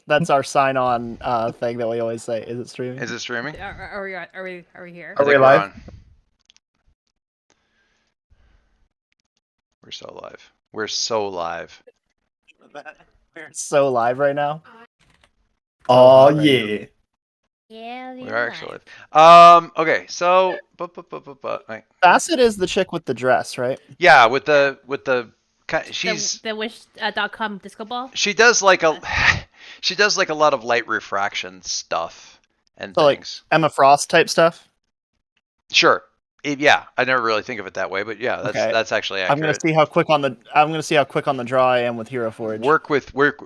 That's our sign-on thing that we always say. Is it streaming? Is it streaming? Are we here? I Are we think we're live? on. We're so live. We're so live. We're so live right now. Oh hot right yeah. Yeah, We are actually live. Okay, so Bassett is the chick with the dress, right? yeah, with the she's the wish.com disco ball. she does like a she does like a lot of light refraction stuff and So like things. Emma Frost type stuff. Sure. Yeah, I never really think of it that way, but yeah, Okay. that's actually I'm gonna accurate. see how quick on the draw I am with Hero Forge. Work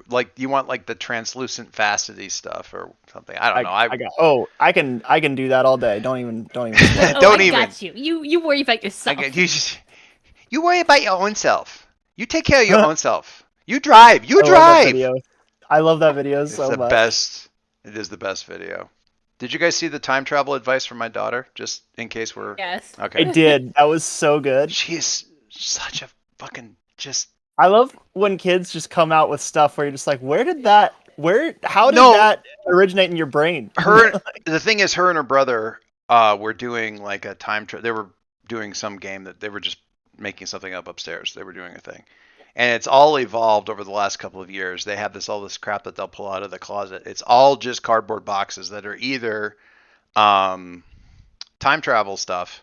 like you want like the translucent facety stuff or something. I don't know. I can do that all day. Don't even sweat. Oh, Don't I even. got you. You worry about yourself. You worry about your own self. You take care of your own self. You drive. You I love that drive. video. I love that video It's so the much. best. It is the best video. Did you guys see the time travel advice from my daughter? Just in case we're Yes. okay. I did. That was so good. She is such a fucking just. I love when kids just come out with stuff where you're just like, how did No. that originate in your brain? The thing is, her and her brother were doing like a time travel. They were doing some game that they were just making something up upstairs. They were doing a thing. And it's all evolved over the last couple of years. They have all this crap that they'll pull out of the closet. It's all just cardboard boxes that are either time travel stuff.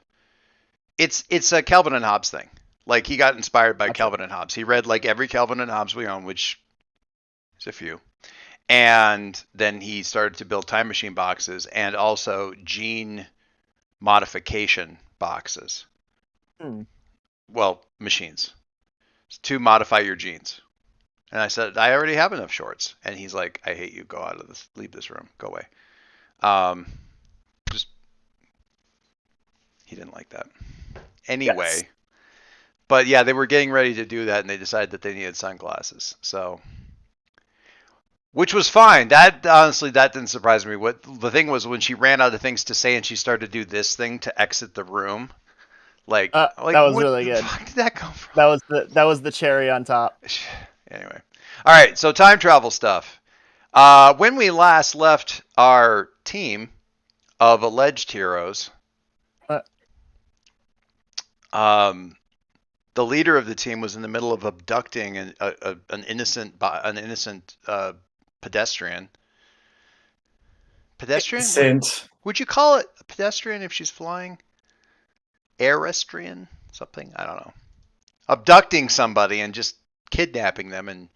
It's a Calvin and Hobbes thing. Like he got inspired by Calvin and Hobbes. He read like every Calvin and Hobbes we own, which is a few. And then he started to build time machine boxes and also gene modification boxes. Well, machines to modify your genes. And I said, I already have enough shorts. And he's like, I hate you. Go out of this. Leave this room. Go away. He didn't like that. Anyway. Yes. But yeah, they were getting ready to do that and they decided that they needed sunglasses. So, which was fine. That honestly, that didn't surprise me. What the thing was when she ran out of things to say and she started to do this thing to exit the room. Like that was really good. Where did that come from? That was the cherry on top. Anyway, all right. So time travel stuff. When we last left our team of alleged heroes, the leader of the team was in the middle of abducting an innocent pedestrian. Pedestrian? Innocent. Would you call it a pedestrian if she's flying? Aerestrian? Something? I don't know. Abducting somebody and just kidnapping them, and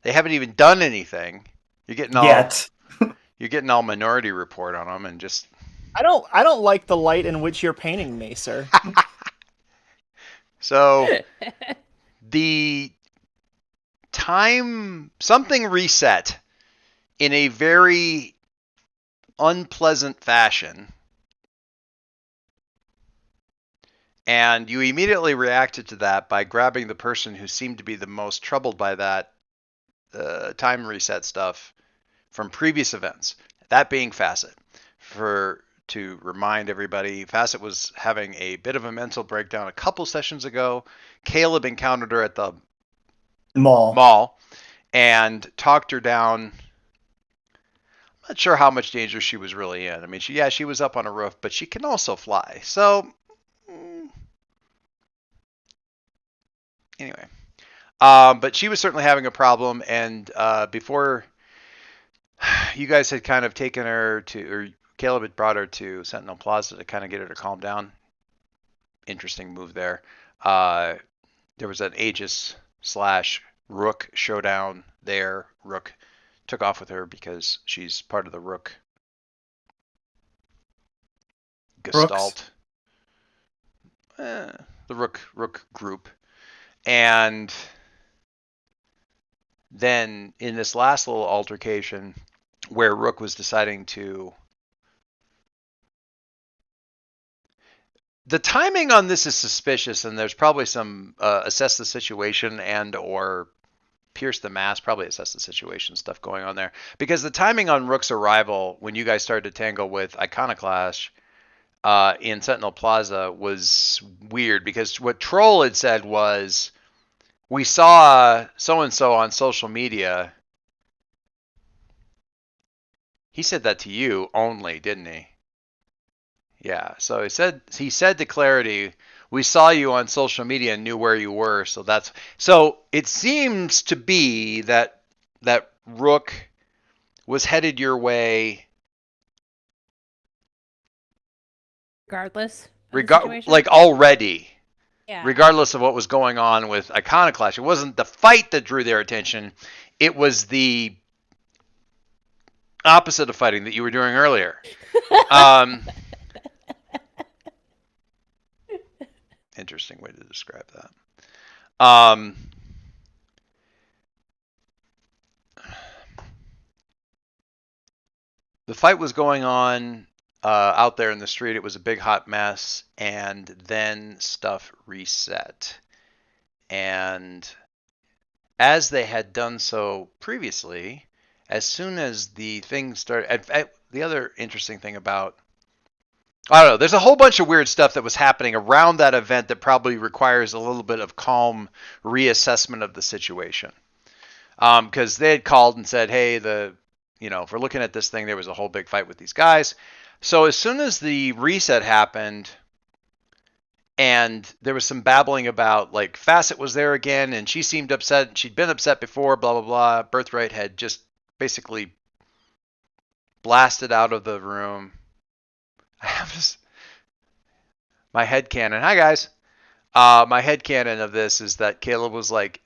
they haven't even done anything. You're getting all Minority Report on them, and just. I don't like the light in which you're painting me, sir. So the time something reset in a very unpleasant fashion. And you immediately reacted to that by grabbing the person who seemed to be the most troubled by that time reset stuff from previous events. That being Facet. To remind everybody, Facet was having a bit of a mental breakdown a couple sessions ago. Caleb encountered her at the mall and talked her down. I'm not sure how much danger she was really in. I mean, she was up on a roof, but she can also fly. So anyway, but she was certainly having a problem, and before you guys had kind of taken her or Caleb had brought her to Sentinel Plaza to kind of get her to calm down. Interesting move there. There was an Aegis / Rook showdown there. Rook took off with her because she's part of the Rook Gestalt. The Rook group. And then in this last little altercation where Rook was deciding to... The timing on this is suspicious, and there's probably some assess the situation and or pierce the mask, probably assess the situation stuff going on there. Because the timing on Rook's arrival, when you guys started to tangle with Iconoclash in Sentinel Plaza, was weird. Because what Troll had said was, we saw so-and-so on social media He said that to you only, didn't he? Yeah. So he said to Clarity, "We saw you on social media and knew where you were." So it seems to be that Rook was headed your way, Regardless of the situation. like already, Yeah. regardless of what was going on with Iconoclash. It wasn't the fight that drew their attention; it was the opposite of fighting that you were doing earlier. Interesting way to describe that. The fight was going on out there in the street. It was a big hot mess, and then stuff reset. And as they had done so previously, as soon as the thing started, the other interesting thing about, I don't know, there's a whole bunch of weird stuff that was happening around that event that probably requires a little bit of calm reassessment of the situation. Because they had called and said, hey, if we're looking at this thing, there was a whole big fight with these guys. So as soon as the reset happened, and there was some babbling about, like, Facet was there again, and she seemed upset. She'd been upset before, blah, blah, blah. Birthright had just basically blasted out of the room. I have this, my headcanon. Hi, guys. My headcanon of this is that Caleb was like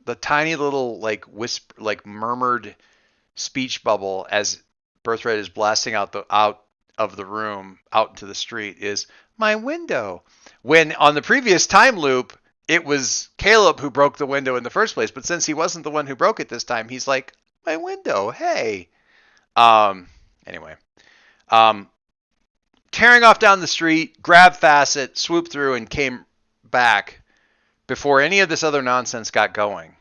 the tiny little, like, whisper, like, murmured speech bubble as Birthright is blasting out of the room out into the street is my window. When on the previous time loop, it was Caleb who broke the window in the first place, but since he wasn't the one who broke it this time, he's like, my window, hey. Anyway. Tearing off down the street, grabbed Facet, swooped through, and came back before any of this other nonsense got going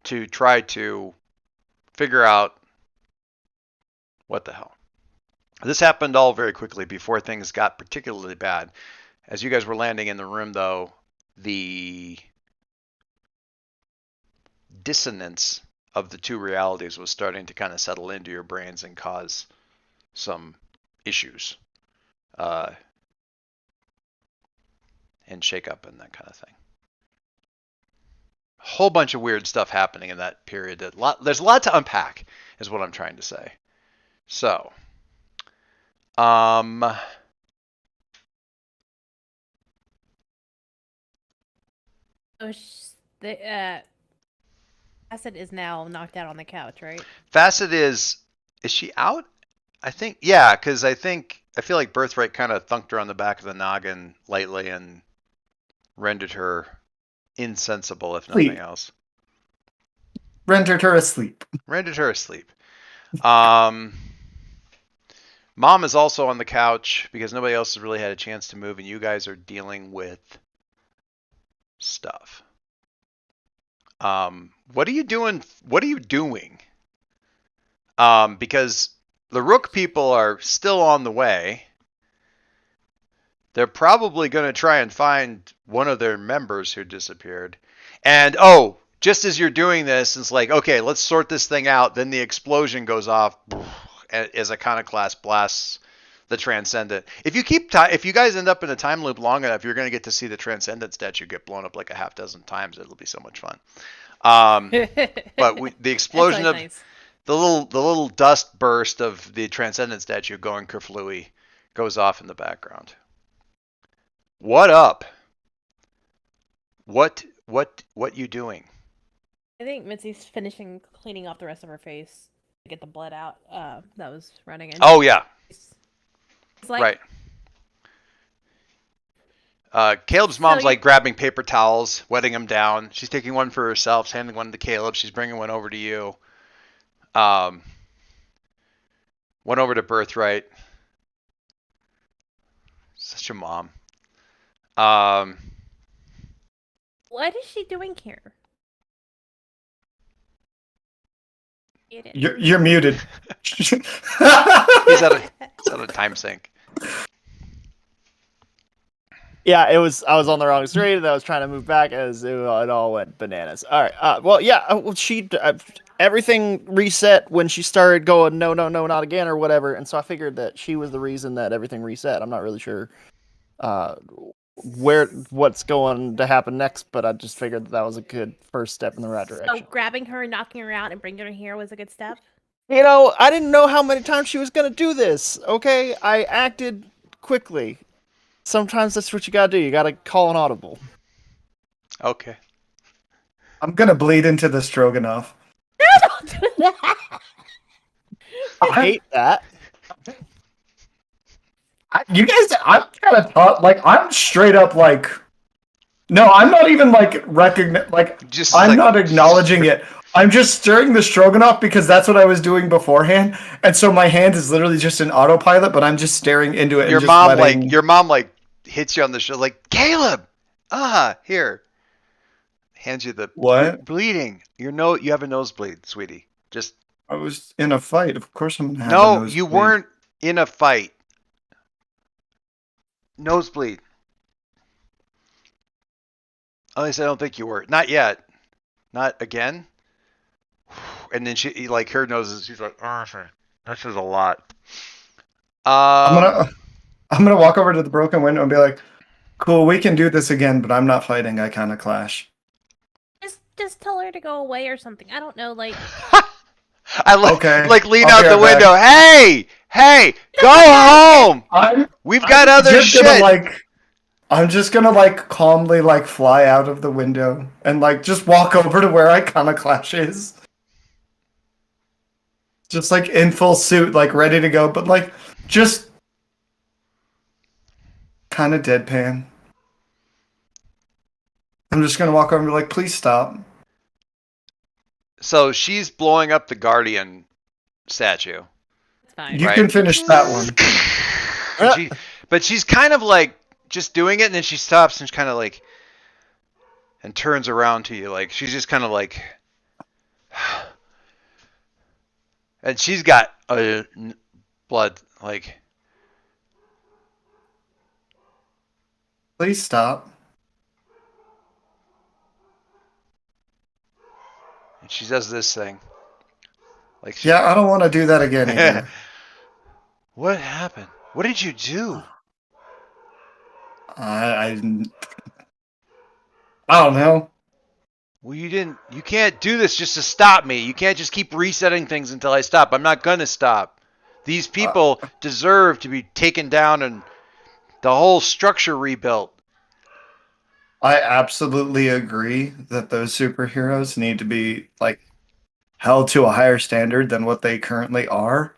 to try to figure out what the hell. This happened all very quickly before things got particularly bad. As you guys were landing in the room, though, the dissonance of the two realities was starting to kind of settle into your brains and cause some issues and shake up and that kind of thing. A whole bunch of weird stuff happening in that period. There's a lot to unpack, is what I'm trying to say. So, Acid is now knocked out on the couch, right? Facet is she out? I think, yeah, because I feel like Birthright kind of thunked her on the back of the noggin lightly and rendered her insensible, if nothing else. Rendered her asleep. Rendered her asleep. Mom is also on the couch because nobody else has really had a chance to move, and you guys are dealing with stuff. What are you doing? What are you doing? Because the Rook people are still on the way. They're probably going to try and find one of their members who disappeared. And, just as you're doing this, it's like, okay, let's sort this thing out. Then the explosion goes off as Iconoclast blasts the Transcendent. If you guys end up in a time loop long enough, you're going to get to see the Transcendent statue get blown up like a half dozen times. It'll be so much fun. But the explosion of nice. the little dust burst of the Transcendent statue going kerflooey goes off in the background. What up? What you doing? I think Mitzi's finishing cleaning off the rest of her face to get the blood out that was running in. Oh yeah. It's like, right. Caleb's mom's So like grabbing paper towels, wetting them down. She's taking one for herself, handing one to Caleb. She's bringing one over to you. One over to Birthright. Such a mom. what is she doing here? You're muted. He's at a time sink. Yeah, I was on the wrong street, and I was trying to move back as it all went bananas. All right. Well, yeah. Well, everything reset when she started going no, no, no, not again or whatever. And so I figured that she was the reason that everything reset. I'm not really sure what's going to happen next, but I just figured that was a good first step in the right So direction. grabbing her, knocking her out, and bringing her here was a good step. You know, I didn't know how many times she was gonna do this. Okay, I acted quickly. Sometimes that's what you gotta do. You gotta call an audible. Okay. I'm gonna bleed into the stroganoff. Don't do that. I hate that. You guys, I'm kind of taught, like, I'm straight up like, no, I'm not even like Just I'm like- not acknowledging it. I'm just stirring the stroganoff because that's what I was doing beforehand, and so my hand is literally just an autopilot, but I'm just staring into it. Your and just mom letting... like your mom like hits you on the shoulder like Caleb. Here. Hands you the What? bleeding. You have a nosebleed, sweetie. Just I was in a fight. Of course, I'm gonna have a no, nosebleed. you weren't in a fight. Nosebleed. At least I don't think you were. Not yet. Not again. And then she like her noses. She's like, oh, that's just a lot. I'm gonna walk over to the broken window and be like, "Cool, we can do this again, but I'm not fighting. I kind of clash." Just tell her to go away or something. I don't know, like. I like Okay, like lean I'll out be the right window. back. Hey, go home. We've got other just shit. I'm just gonna like calmly like fly out of the window and like just walk over to where Iconoclash is. Just like in full suit, like ready to go, but like just kind of deadpan. I'm just gonna walk over and be like, please stop. So she's blowing up the Guardian statue. It's fine. You Right. can finish that one. But she's kind of like just doing it, and then she stops and she's kind of like, and turns around to you, like she's just kind of like, and she's got blood, like. Please stop. And she does this thing, like. Yeah, I don't want to do that again either. What happened? What did you do? I don't know. Well, you can't do this just to stop me. You can't just keep resetting things until I stop. I'm not gonna stop. These people deserve to be taken down and the whole structure rebuilt. I absolutely agree that those superheroes need to be like held to a higher standard than what they currently are.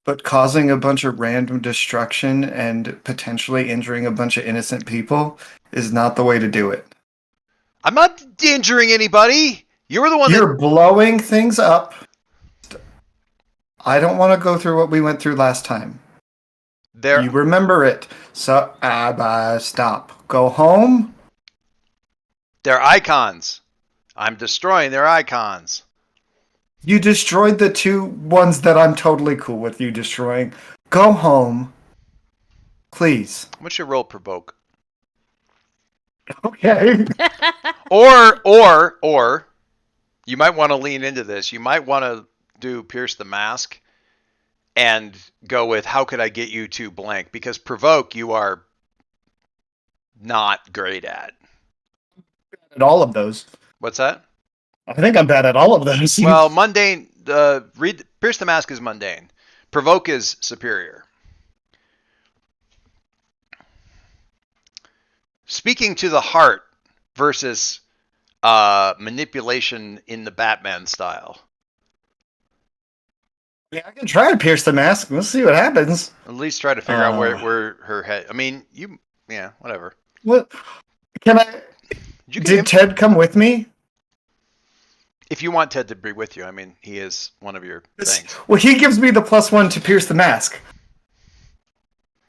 But causing a bunch of random destruction and potentially injuring a bunch of innocent people is not the way to do it. I'm not injuring anybody. You were the one You're blowing things up. I don't want to go through what we went through last time. that. You remember it. So, stop. Go home. They're icons. I'm destroying their icons. You destroyed the two ones that I'm totally cool with you destroying. Go home. Please. What's your role, provoke? Okay. Or you might want to lean into this. You might want to do Pierce the Mask and go with how could I get you to blank? Because provoke you are not great at. At all of those. What's that? I think I'm bad at all of those. Well, mundane. Read Pierce the Mask is mundane. Provoke is superior. Speaking to the heart versus manipulation in the Batman style. Yeah, I can try to pierce the mask. We'll see what happens. At least try to figure out where her head. I mean, whatever. What? Can I? Did Ted come with me? If you want Ted to be with you, I mean, he is one of your things. Well, he gives me the +1 to pierce the mask.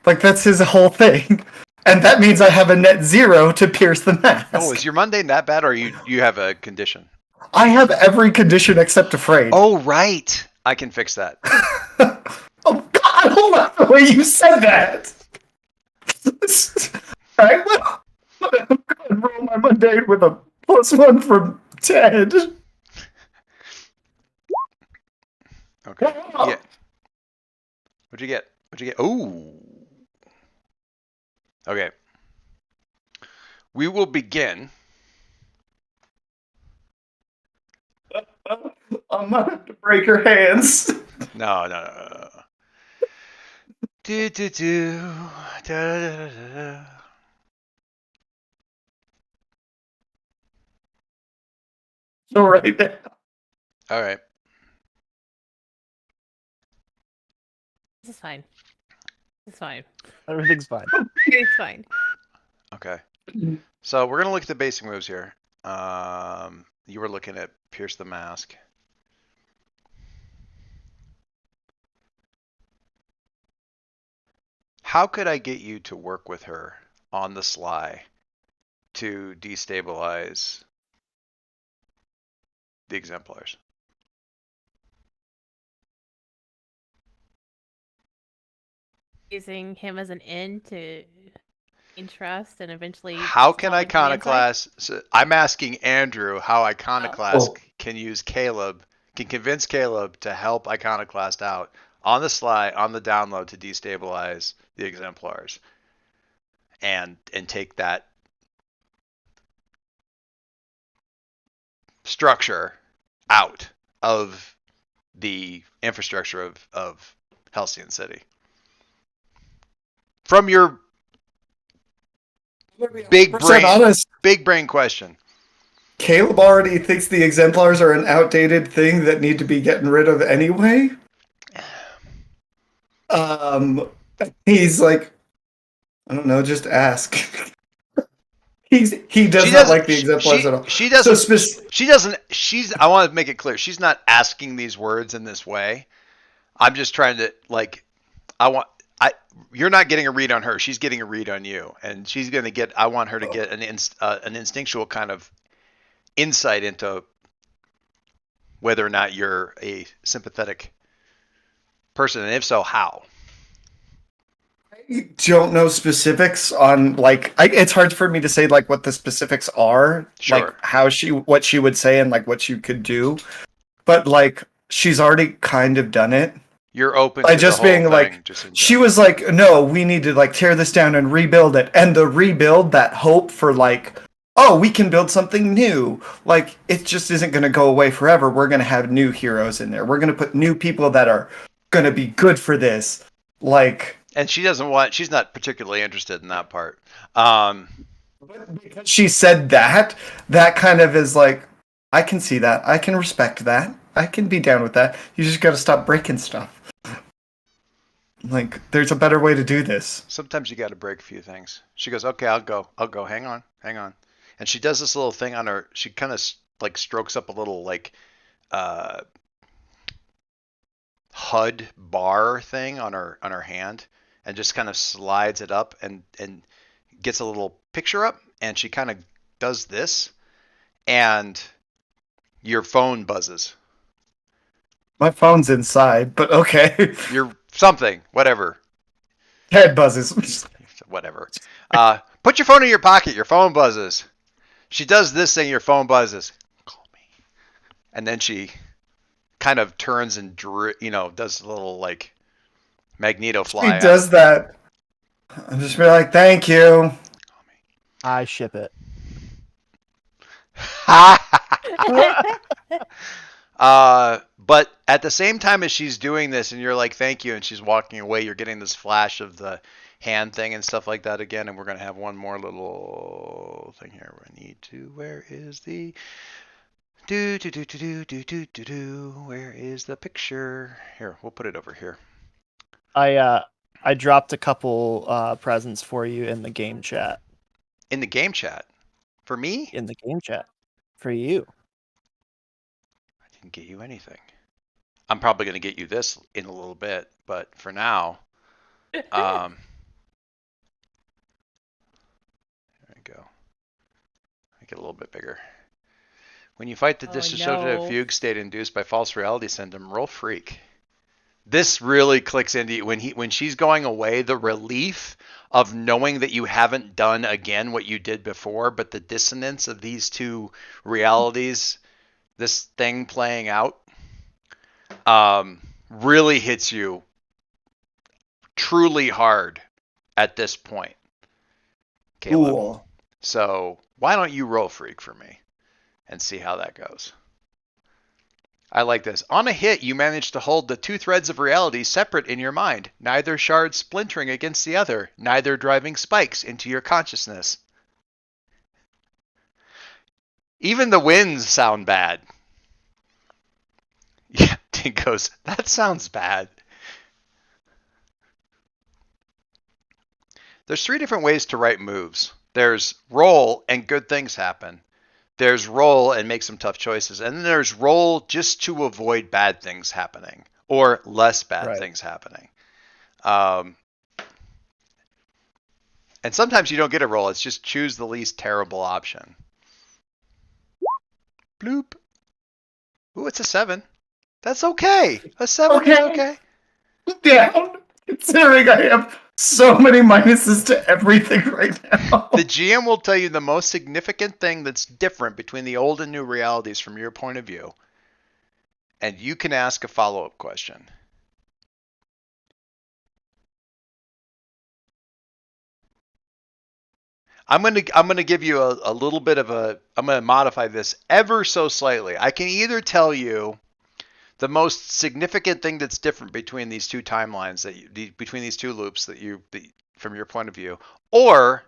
Like, that's his whole thing. And that means I have a net 0 to pierce the mask. Oh, is your mundane that bad, or you have a condition? I have every condition except afraid. Oh, right. I can fix that. Oh, God, I don't like the way you said that. Alright, well, I'm going to roll my mundane with a +1 from Ted. Okay. Yeah. What'd you get? What'd you get? Ooh. Okay. We will begin. I'm gonna have to break her hands. No. Do do do. Da, da, da, da. So right there. All right. This is fine. It's fine. Everything's fine. It's fine. Okay. So we're gonna look at the basic moves here. You were looking at Pierce the Mask. How could I get you to work with her on the sly to destabilize the exemplars? Using him as an end to gain trust and eventually. How can solving from the inside? Iconoclast? So I'm asking Andrew how Iconoclast Oh. can use Caleb, can convince Caleb to help Iconoclast out on the sly, on the download to destabilize the exemplars, and take that structure out of the infrastructure of Halcyon City. From your big 100% brain, honest. big brain question. Caleb already thinks the exemplars are an outdated thing that need to be getting rid of anyway. He's like, I don't know, just ask. He does not like the exemplars at all. She doesn't. So She doesn't. I want to make it clear. She's not asking these words in this way. I'm just trying to like. You're not getting a read on her. She's getting a read on you, and she's gonna get. I want her to get an instinctual kind of insight into whether or not you're a sympathetic person, and if so, how. I don't know specifics on like it's hard for me to say like what the specifics are, Sure. like what she would say and like what she could do, but like she's already kind of done it. You're open By to just the whole being thing, like, just in she general. was like, no, we need to like tear this down and rebuild it. And the rebuild, that hope for like, oh, we can build something new. Like, it just isn't going to go away forever. We're going to have new heroes in there. We're going to put new people that are going to be good for this. Like, And she's not particularly interested in that part. because she said that kind of is like, I can see that. I can respect that. I can be down with that. You just got to stop breaking stuff. Like, there's a better way to do this. Sometimes you got to break a few things. She goes, okay, I'll go. Hang on. And she does this little thing on her. She kind of like strokes up a little like HUD bar thing on her hand, and just kind of slides it up and gets a little picture up. And she kind of does this, and your phone buzzes. My phone's inside, but okay. Your something, whatever. Head buzzes. Whatever. Put your phone in your pocket. Your phone buzzes. She does this thing. Your phone buzzes. Call me. And then she kind of turns and does a little like Magneto fly. She does that. I'm just be like, thank you. Call me. I ship it. But at the same time as she's doing this, and you're like, thank you, and she's walking away, you're getting this flash of the hand thing and stuff like that again. And we're going to have one more little thing here. Where is the where is the picture? Here, we'll put it over here. I dropped a couple presents for you in the game chat. In the game chat? For me? In the game chat. For you. I didn't get you anything. I'm probably going to get you this in a little bit, but for now, there we go. Make it a little bit bigger. When you fight the dissociative fugue state induced by false reality syndrome, roll freak. This really clicks into you when she's going away. The relief of knowing that you haven't done again what you did before, but the dissonance of these two realities, this thing playing out, really hits you truly hard at this point, Caleb. Cool. So why don't you roll Freak for me and see how that goes? I like this. On a hit, you manage to hold the two threads of reality separate in your mind, neither shard splintering against the other, neither driving spikes into your consciousness. Even the winds sound bad. Yeah, Tink goes, that sounds bad. There's 3 different ways to write moves. There's roll and good things happen. There's roll and make some tough choices. And then there's roll just to avoid bad things happening or less bad things happening. And sometimes you don't get a roll. It's just choose the least terrible option. Bloop. Ooh, it's a 7. That's okay. A 7 is okay. Down, considering I have so many minuses to everything right now. The GM will tell you the most significant thing that's different between the old and new realities from your point of view. And you can ask a follow-up question. I'm gonna give you a little bit of a. I'm gonna modify this ever so slightly. I can either tell you the most significant thing that's different between these two timelines between these two loops that from your point of view, or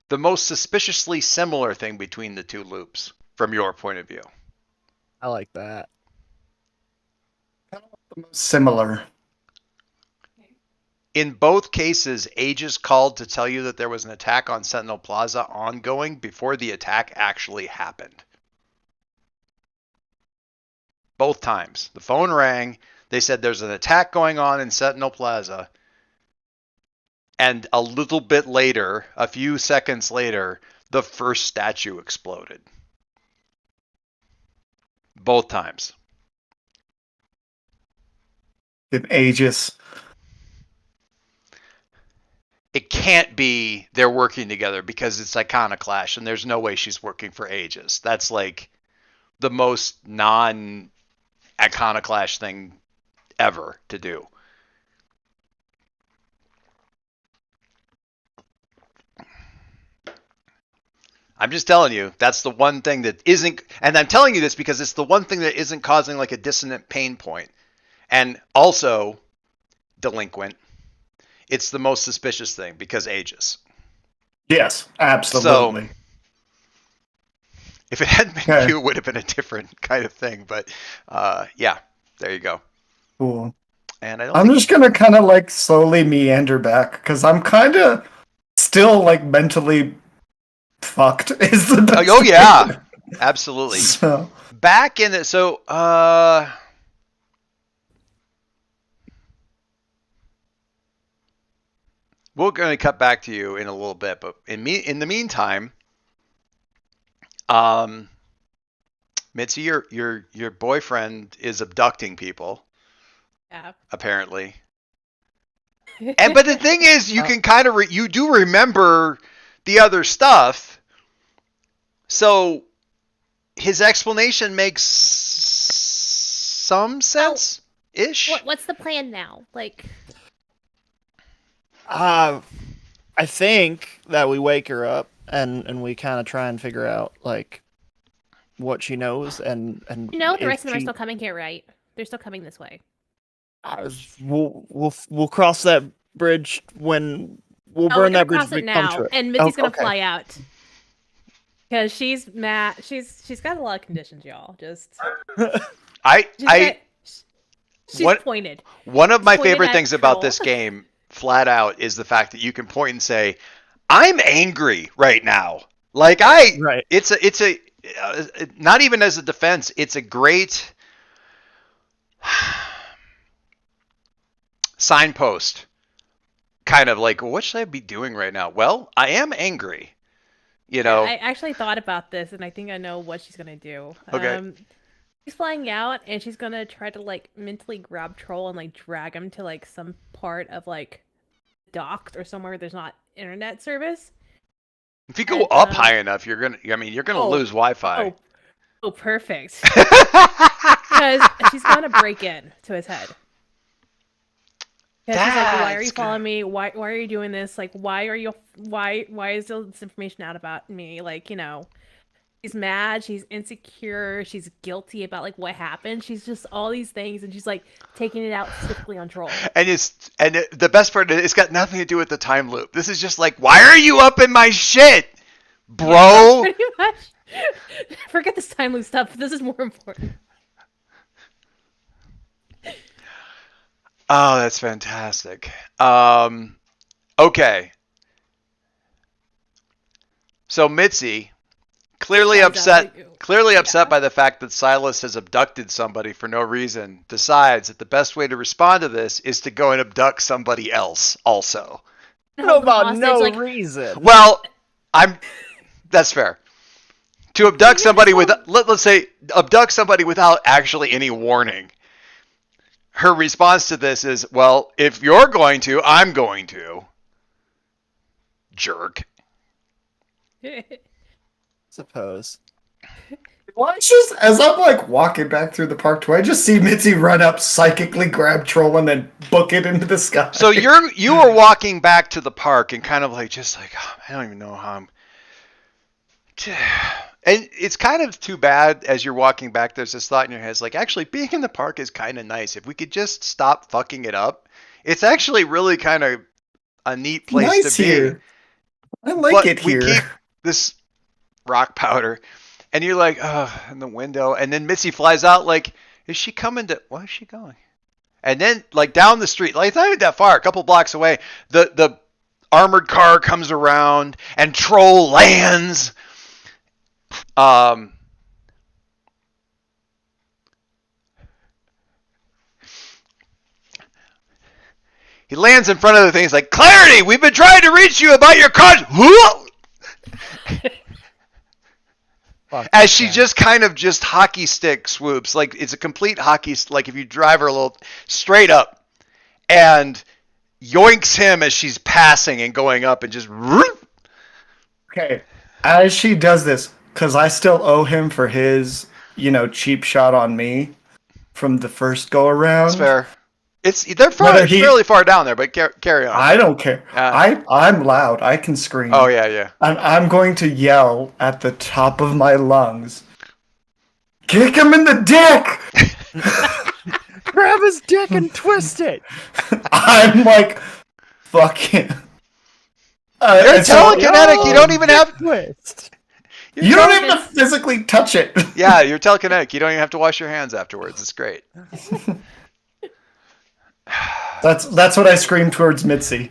the most suspiciously similar thing between the two loops from your point of view. I like that. Similar. In both cases, Aegis called to tell you that there was an attack on Sentinel Plaza ongoing before the attack actually happened. Both times. The phone rang. They said there's an attack going on in Sentinel Plaza. And a little bit later, a few seconds later, the first statue exploded. Both times. In Aegis. It can't be they're working together because it's Iconoclash and there's no way she's working for Aegis. That's like the most non-Iconoclash thing ever to do. I'm just telling you, that's the one thing that isn't, and I'm telling you this because it's the one thing that isn't causing like a dissonant pain point. And also, delinquent. It's the most suspicious thing because Aegis. Yes, absolutely. So, if it hadn't been you, it would have been a different kind of thing. But yeah, there you go. Cool. And I'm just gonna kind of like slowly meander back because I'm kind of still like mentally fucked. Is the best oh yeah, absolutely. So. Back in it. So we're going to cut back to you in a little bit, but in the meantime, Mitzi, your boyfriend is abducting people. Yeah. Apparently. But the thing is, you can kind of you do remember the other stuff, so his explanation makes some sense ish. What's the plan now? Like, I think that we wake her up and we kind of try and figure out like what she knows and you know, the rest of them are still coming here, right? They're still coming this way. We'll cross that bridge when we'll burn that bridge when we come to it. And Mitzi's gonna fly out because she's mad. She's got a lot of conditions, y'all. Just she's pointed. One of my favorite things about this game, flat out, is the fact that you can point and say, "I'm angry right now." Like it's a not even as a defense. It's a great signpost. Kind of like, what should I be doing right now? Well, I am angry. You know. I actually thought about this, and I think I know what she's gonna do. Okay. She's flying out, and she's gonna try to like mentally grab Troll and like drag him to like some part of like docks or somewhere where there's not internet service. If you go up high enough, you're gonna lose Wi-Fi. Oh, perfect. Because because she's gonna break in to his head. Because she's like, why are you That's following me? Why are you doing this? Like, why is all this information out about me? Like, you know, she's mad, she's insecure, she's guilty about like what happened. She's just all these things, and she's like taking it out specifically on Troll. The best part is it's got nothing to do with the time loop. This is just like, why are you up in my shit, bro? Pretty much. Forget this time loop stuff. This is more important. Oh, that's fantastic. Okay. So Mitzi, clearly upset by the fact that Silas has abducted somebody for no reason, decides that the best way to respond to this is to go and abduct somebody else also. No, about Hostage, no like, reason. Well, that's fair. To abduct somebody let's say abduct somebody without actually any warning. Her response to this is, well, if you're going to, I'm going to. Jerk. Suppose. Why just as I'm like walking back through the park, do I just see Mitzi run up, psychically grab Troll, and then book it into the sky? So you were walking back to the park and kind of like just like, oh, I don't even know how I'm. And it's kind of too bad as you're walking back. There's this thought in your head, it's like, actually, being in the park is kind of nice. If we could just stop fucking it up, it's actually really kind of a neat place nice to be. here. I like But it here. We keep this rock powder, and you're like, oh, in the window, and then Missy flies out like, is she coming to? Where is she going? And then like down the street, like it's not even that far, a couple blocks away, the armored car comes around and Troll lands. He lands in front of the thing. He's like, Clarity, we've been trying to reach you about your car. As she just kind of just hockey stick swoops. Like it's a complete hockey, like if you drive her a little straight up and yoinks him as she's passing and going up and just. Okay, as she does this, because I still owe him for his, cheap shot on me from the first go around. That's fair. They're fairly far down there, but carry on. I don't care. I'm loud. I can scream. Oh yeah. I'm going to yell at the top of my lungs. Kick him in the dick! Grab his dick and twist it. I'm like, fucking. You're telekinetic. You don't even have twist. You don't even have to physically touch it. Yeah, you're telekinetic. You don't even have to wash your hands afterwards. It's great. That's what I scream towards Mitzi.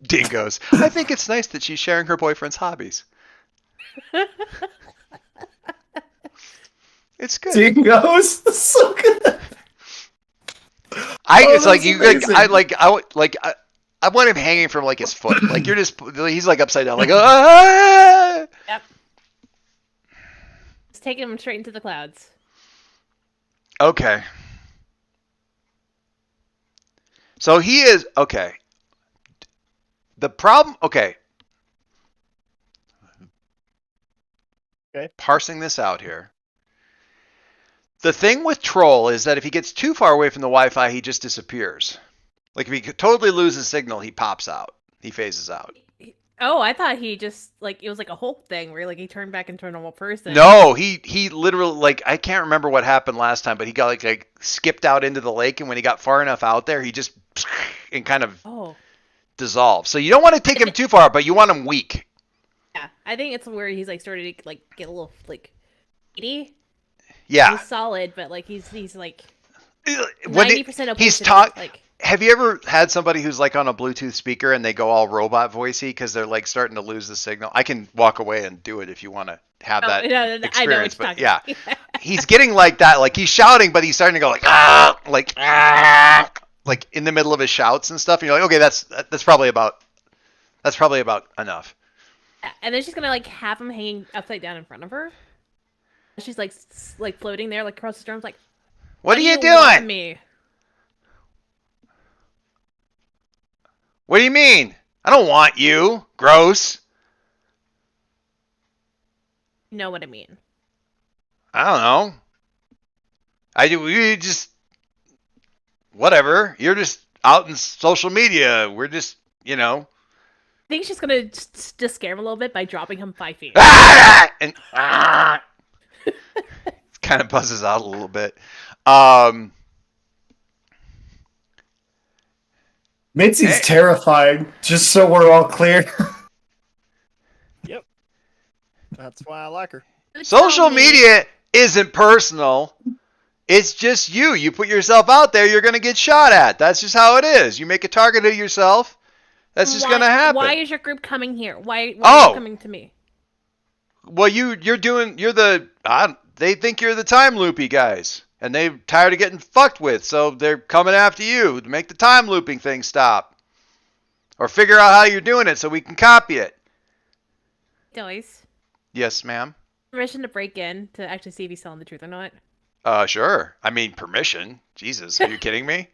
Dingoes. I think it's nice that she's sharing her boyfriend's hobbies. It's good. Dingoes, so good. It's like you. I want him hanging from like his foot. Like he's like upside down. Like ah! Yep. Just taking him straight into the clouds. Okay. So he is okay. The problem, okay. Parsing this out here. The thing with Troll is that if he gets too far away from the Wi-Fi, he just disappears. Like if he totally loses signal, he pops out. He phases out. Oh, I thought he just like it was like a Hulk thing where like he turned back into a normal person. No, he literally like I can't remember what happened last time, but he got like skipped out into the lake, and when he got far enough out there, he just and kind of dissolved. So you don't want to take him too far, but you want him weak. Yeah, I think it's where he's like started to like get a little like giddy. Yeah, he's solid, but like he's like 90% he's like. Have you ever had somebody who's like on a Bluetooth speaker and they go all robot voicey because they're like starting to lose the signal? I can walk away and do it if you want to have that experience. I know what you're but yeah, he's getting like that. Like he's shouting, but he's starting to go like in the middle of his shouts and stuff. And you're like, okay, that's probably about enough. And then she's gonna like have him hanging upside down in front of her. She's like floating there like across the storm. Like, what are you doing? Me? What do you mean? I don't want you. Gross. You know what I mean. I don't know. We just whatever. You're just out in social media. We're just, I think she's gonna just scare him a little bit by dropping him 5 feet. and kind of buzzes out a little bit. Mitzi's terrifying, just so we're all clear. Yep. That's why I like her. Social media isn't personal. It's just you. You put yourself out there, you're going to get shot at. That's just how it is. You make a target of yourself, that's just going to happen. Why is your group coming here? Why are you coming to me? Well, they think you're the time loopy guys. And they're tired of getting fucked with, so they're coming after you to make the time looping thing stop. Or figure out how you're doing it so we can copy it. Joyce. Yes, ma'am. Permission to break in to actually see if he's telling the truth or not. Sure. I mean, permission. Jesus, are you kidding me?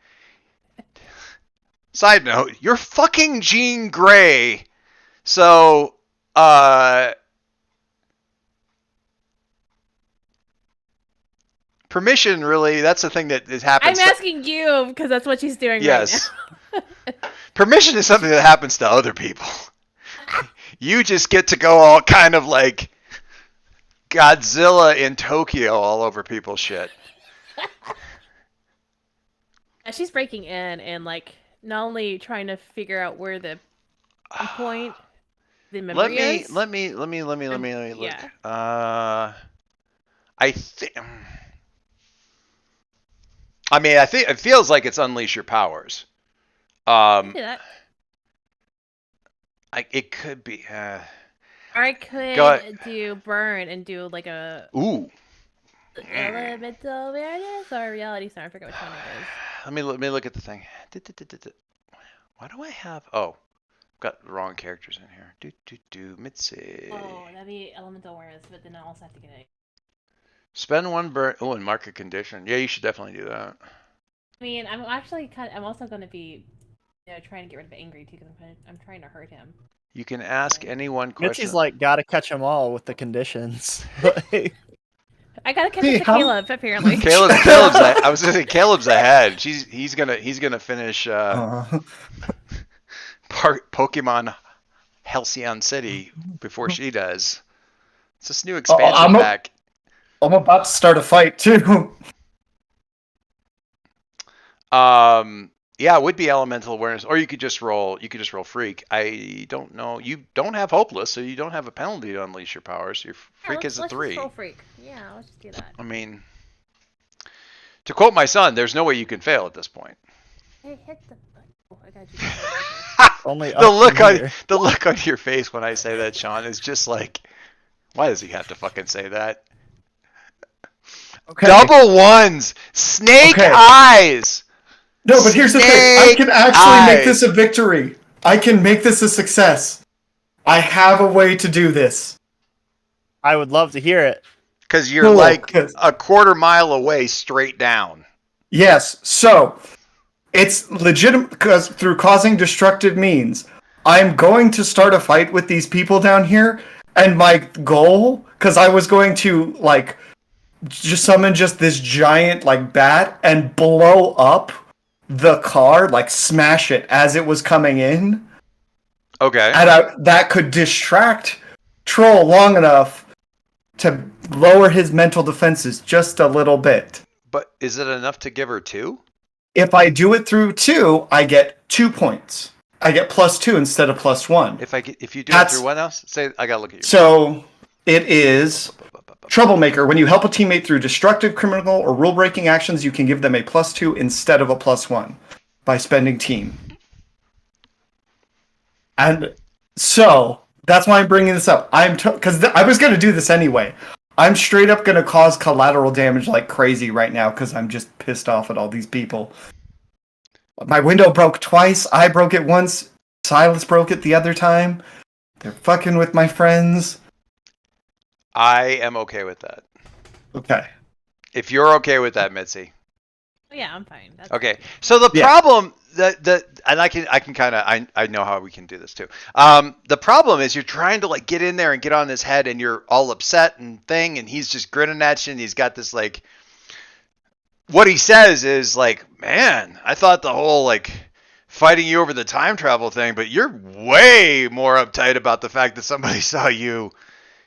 Side note, you're fucking Jean Grey. So, permission, really, that's the thing that happens. I'm asking you because that's what she's doing right now. Permission is something that happens to other people. You just get to go all kind of like Godzilla in Tokyo all over people's shit. Yeah, she's breaking in and like not only trying to figure out where the point the memory is. Let me look. Yeah. I think. I mean, I think it feels like it's unleash your powers. Do that. It could be. Or I could do burn and do like a elemental awareness or reality star. I forget which one it is. Let me look at the thing. Why do I have? Oh, I've got the wrong characters in here. Mitzi. Oh, that'd be elemental awareness, but then I also have to get it. Spend one burn. Oh, and mark a condition. Yeah, you should definitely do that. I mean, I'm actually I'm also going to be, trying to get rid of angry too, because I'm trying to hurt him. You can ask any one question. Mitzi's like, gotta catch them all with the conditions. I gotta catch up to Caleb, apparently. Caleb's. I was gonna say Caleb's ahead. He's gonna finish Pokemon Halcyon City before she does. It's this new expansion pack. I'm about to start a fight too. Yeah, it would be elemental awareness, or you could just roll. You could just roll freak. I don't know. You don't have hopeless, so you don't have a penalty to unleash your powers. Your freak is a 3. Let's roll freak. Yeah, let's just do that. I mean, to quote my son, "There's no way you can fail at this point." Hey, hit the button. Oh, I got you. Only the look on your face when I say that, Sean, is just like, why does he have to fucking say that? Okay. Double ones, snake eyes. No, but here's the thing. I can actually make this a victory. I can make this a success. I have a way to do this. I would love to hear it. Because you're like a quarter mile away straight down. Yes, so it's legitimate because through causing destructive means, I'm going to start a fight with these people down here, and my goal, because I was going to like just summon just this giant like bat and blow up the car, like smash it as it was coming in. Okay. And that could distract Troll long enough to lower his mental defenses just a little bit. But is it enough to give her 2? If I do it through 2, I get 2 points. I get +2 instead of +1. If you do it through what else? Say, I gotta look at you. So it is Troublemaker. When you help a teammate through destructive, criminal, or rule-breaking actions, you can give them a +2 instead of a +1 by spending team. And so that's why I'm bringing this up. Because I was going to do this anyway. I'm straight up going to cause collateral damage like crazy right now because I'm just pissed off at all these people. My window broke twice. I broke it once. Silas broke it the other time. They're fucking with my friends. I am okay with that. Okay. If you're okay with that, Mitzi. Yeah, I'm fine. That's okay. So the problem and I can kind of I know how we can do this too. The problem is you're trying to like get in there and get on his head, and you're all upset and he's just grinning at you, and he's got this like what he says is like, man, I thought the whole like fighting you over the time travel thing, but you're way more uptight about the fact that somebody saw you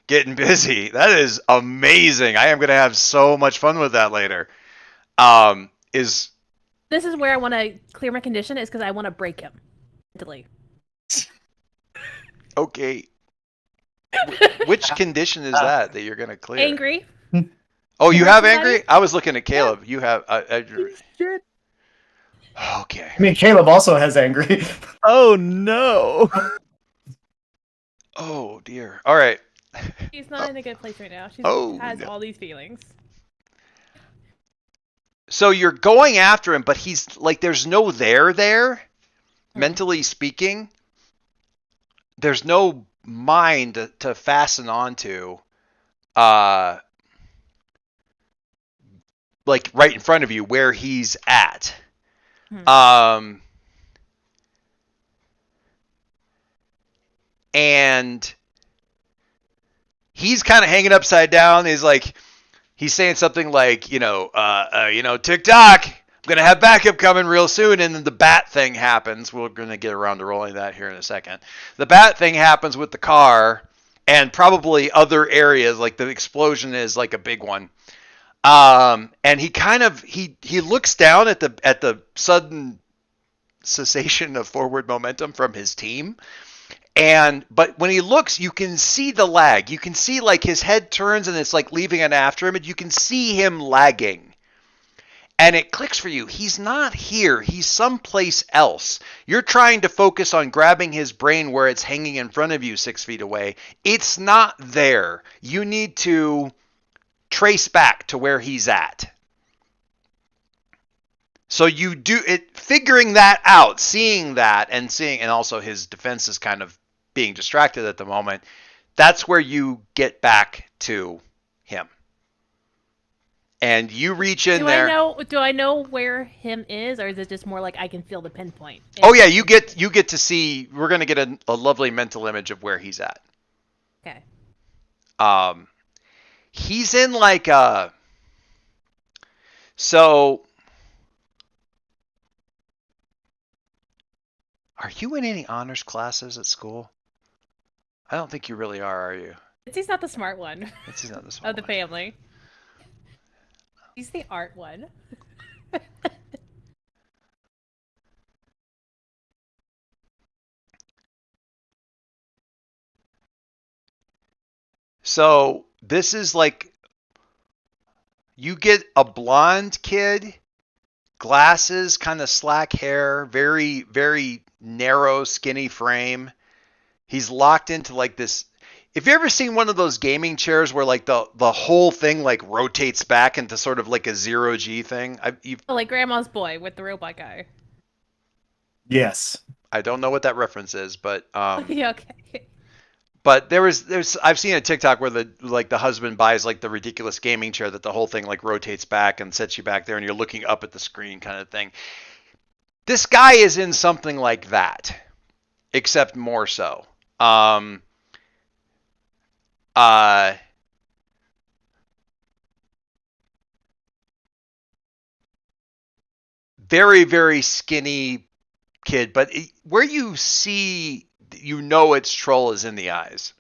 getting busy. That is amazing. I am going to have so much fun with that later. Is This is where I want to clear my condition, is because I want to break him mentally. okay. Which condition is that you're going to clear? Angry. Oh, you have Somebody? angry? I was looking at Caleb. You have. Shit. Okay. I mean, Caleb also has angry. Oh no. Oh dear. All right. She's not in a good place right now. She Oh, has no. all these feelings. So you're going after him, but he's like, there's no there, mentally speaking. There's no mind to fasten onto, like right in front of you where he's at. And he's kind of hanging upside down. He's saying something like, TikTok, I'm going to have backup coming real soon. And then the bat thing happens. We're going to get around to rolling that here in a second. The bat thing happens with the car and probably other areas. Like the explosion is like a big one. And he looks down at the sudden cessation of forward momentum from his team. But when he looks, you can see the lag. You can see like his head turns and it's like leaving it after him, and you can see him lagging. And it clicks for you. He's not here. He's someplace else. You're trying to focus on grabbing his brain where it's hanging in front of you 6 feet away. It's not there. You need to trace back to where he's at. So you do it, figuring that out, seeing that, and also his defense is kind of being distracted at the moment. That's where you get back to him, and you reach in there. Do I know where him is, or is it just more like I can feel the pinpoint? Oh yeah, you get to see. We're gonna get a lovely mental image of where he's at. Okay. He's in like a. So. Are you in any honors classes at school? I don't think you really are you? He's not the smart one. He's not the smart of the family. He's the art one. So this is like, you get a blonde kid, glasses, kind of slack hair, very, very narrow, skinny frame. He's locked into like this. If you ever seen one of those gaming chairs where like the whole thing like rotates back into sort of like a 0G thing? Like Grandma's Boy with the robot guy. Yes. I don't know what that reference is, but yeah, okay. But there's I've seen a TikTok where the husband buys like the ridiculous gaming chair that the whole thing like rotates back and sets you back there and you're looking up at the screen kind of thing. This guy is in something like that, except more so. Very, very skinny kid, but where you see, it's troll is in the eyes.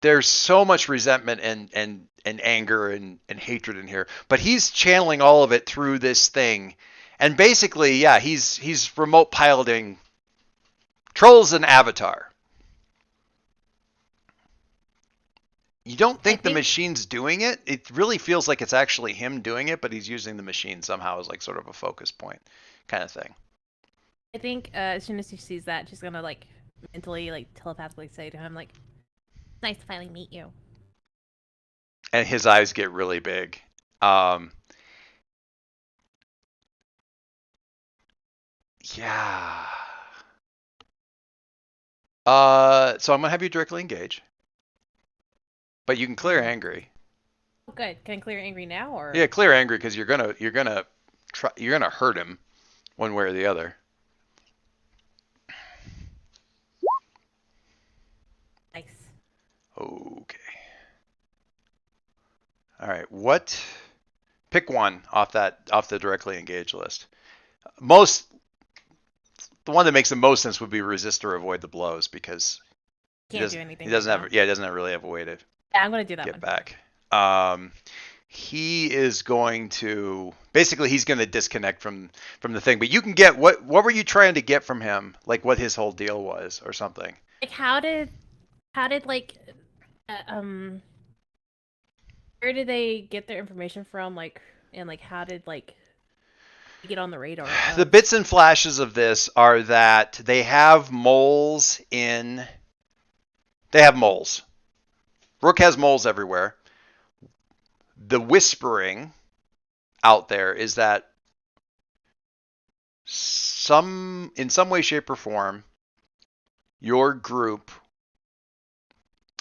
There's so much resentment and anger and hatred in here, but he's channeling all of it through this thing. And basically, yeah, he's remote piloting. Troll's an avatar. You don't think the machine's doing it? It really feels like it's actually him doing it, but he's using the machine somehow as like sort of a focus point kind of thing. I think as soon as she sees that, she's gonna like mentally, like telepathically say to him, like, "Nice to finally meet you." And his eyes get really big. Yeah. So I'm gonna have you directly engage, but you can clear angry. Oh, good. Can I clear angry now, or? Yeah, clear angry because you're gonna hurt him one way or the other. Nice. Okay. All right. What Pick one off the directly engaged list. The one that makes the most sense would be resist or avoid the blows, because Can't do anything. he doesn't right have now. he doesn't really have a way to Yeah, I'm gonna do that get one. back. He is going to he's going to disconnect from the thing. But you can get what were you trying to get from him? Like what his whole deal was or something. Like how did like where did they get their information from? Like, and like how did like get on the radar? The bits and flashes of this are that they have moles. Rook has moles everywhere. The whispering out there is that in some way, shape, or form, your group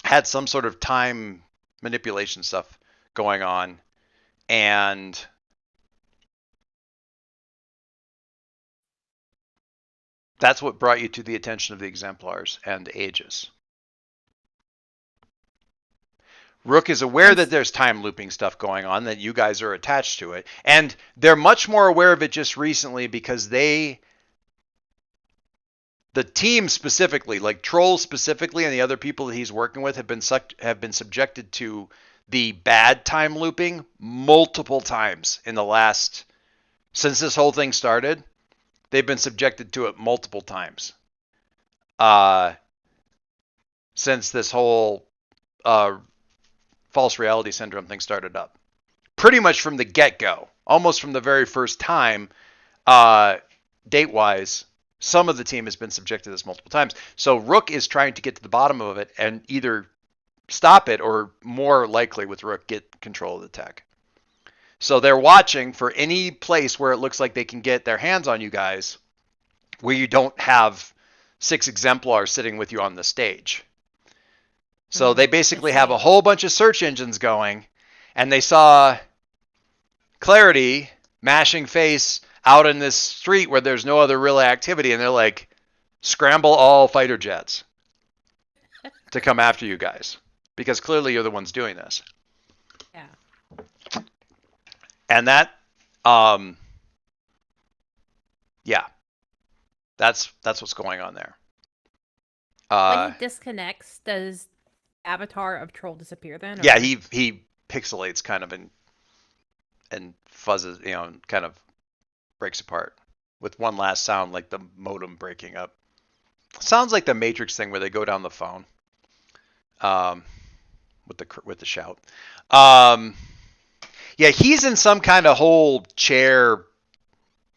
had some sort of time manipulation stuff going on, and that's what brought you to the attention of the exemplars and Aegis. Rook is aware that there's time looping stuff going on, that you guys are attached to it, and they're much more aware of it just recently because the team specifically, like Troll specifically, and the other people that he's working with have been subjected to the bad time looping multiple times since this whole thing started. They've been subjected to it multiple times. Since this whole false reality syndrome thing started up. Pretty much from the get-go, almost from the very first time, date-wise, some of the team has been subjected to this multiple times. So Rook is trying to get to the bottom of it and either stop it or, more likely with Rook, get control of the tech. So they're watching for any place where it looks like they can get their hands on you guys where you don't have 6 exemplars sitting with you on the stage. So they basically have a whole bunch of search engines going, and they saw Clarity mashing face out in this street where there's no other real activity, and they're like, scramble all fighter jets to come after you guys, because clearly you're the ones doing this. Yeah. And that, yeah, that's what's going on there. When he disconnects, does avatar of Troll disappear then? Or? Yeah, he pixelates kind of and fuzzes, kind of breaks apart with one last sound, like the modem breaking up. Sounds like the Matrix thing where they go down the phone, with the shout. Yeah, he's in some kind of whole chair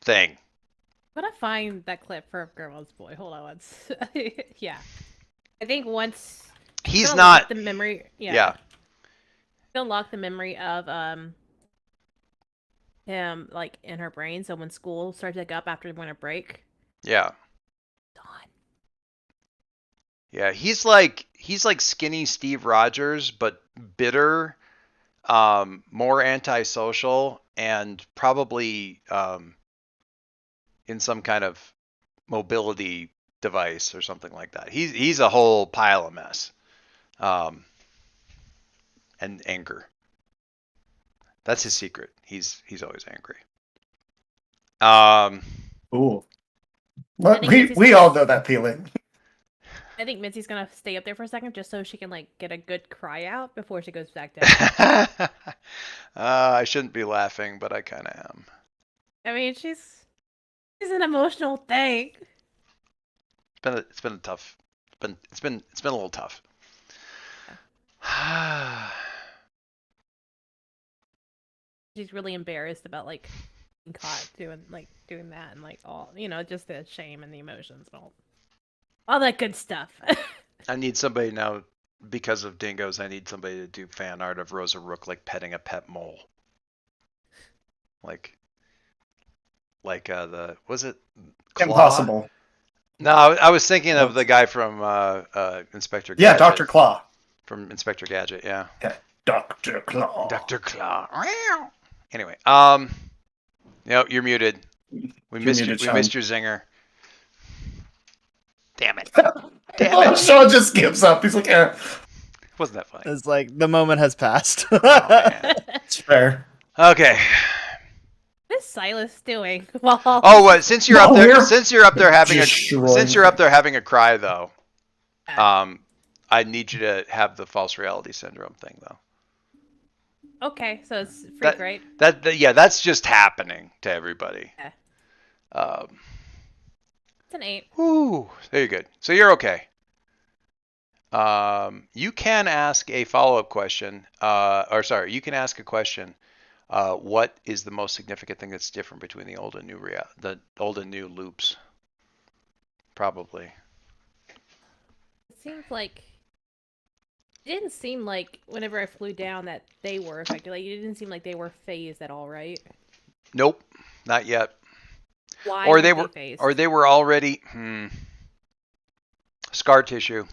thing. I'm gonna find that clip for Grandma's Boy. Hold on once. Yeah, I think once. He's not the memory. Yeah. He'll lock the memory of him like in her brain. So when school starts back up after winter break. Yeah. Gone. Yeah, he's like skinny Steve Rogers, but bitter, more antisocial, and probably in some kind of mobility device or something like that. He's a whole pile of mess. And anger. That's his secret. He's always angry. Ooh. But we all know that feeling. I think Mitzi's gonna stay up there for a second just so she can like get a good cry out before she goes back down. I shouldn't be laughing, but I kind of am. I mean, she's an emotional thing. It's been a little tough. She's really embarrassed about like being caught doing that and like all just the shame and the emotions and all that good stuff. I need somebody now, because of dingoes. I need somebody to do fan art of Rosa Rook like petting a pet mole. Like was it Claw? Impossible. No, I was thinking of the guy from Inspector Gadget. Yeah, Dr. Claw. From Inspector Gadget, yeah. Dr. Claw. Dr. Claw. Anyway, you're muted. We missed your zinger. Damn it. Damn it. Sean just gives up. He's like, Wasn't that funny? It's like the moment has passed. Oh, man. It's fair. Okay. is Silas doing? Well, Oh, what? Since you're up Well, there, we're since you're up there having destroying a cry though, I need you to have the false reality syndrome thing though. okay, so it's freak, That right? yeah, that's just happening to everybody. Yeah. Um, It's an 8. whew, there you go. So you're okay. You can ask a follow-up question, you can ask a question. What is the most significant thing that's different between the old and new loops? Probably. It seems like it didn't seem like whenever I flew down that they were affected. Like it didn't seem like they were phased at all, right? Nope, not yet. Why Or weren't they were, phased? or they were already scar tissue.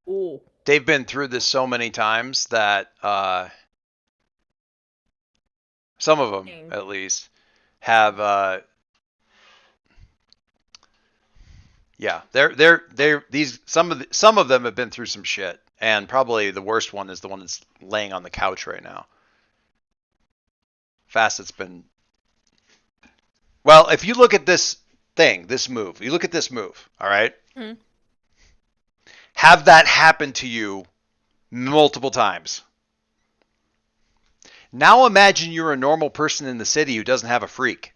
Ooh. They've been through this so many times that some of them, Dang. at least, have. Yeah, some of them have been through some shit, and probably the worst one is the one that's laying on the couch right now. Facet's been. Well, if you look at this move, all right? Hmm. Have that happen to you multiple times. Now imagine you're a normal person in the city who doesn't have a freak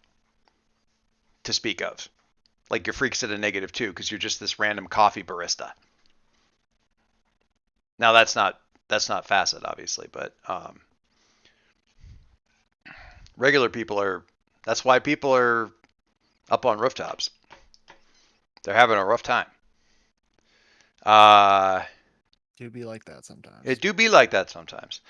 to speak of. Like your freak's at a -2 because you're just this random coffee barista. Now that's not Facet, obviously, but regular people are. That's why people are up on rooftops. They're having a rough time. Do be like that sometimes. It do be like that sometimes.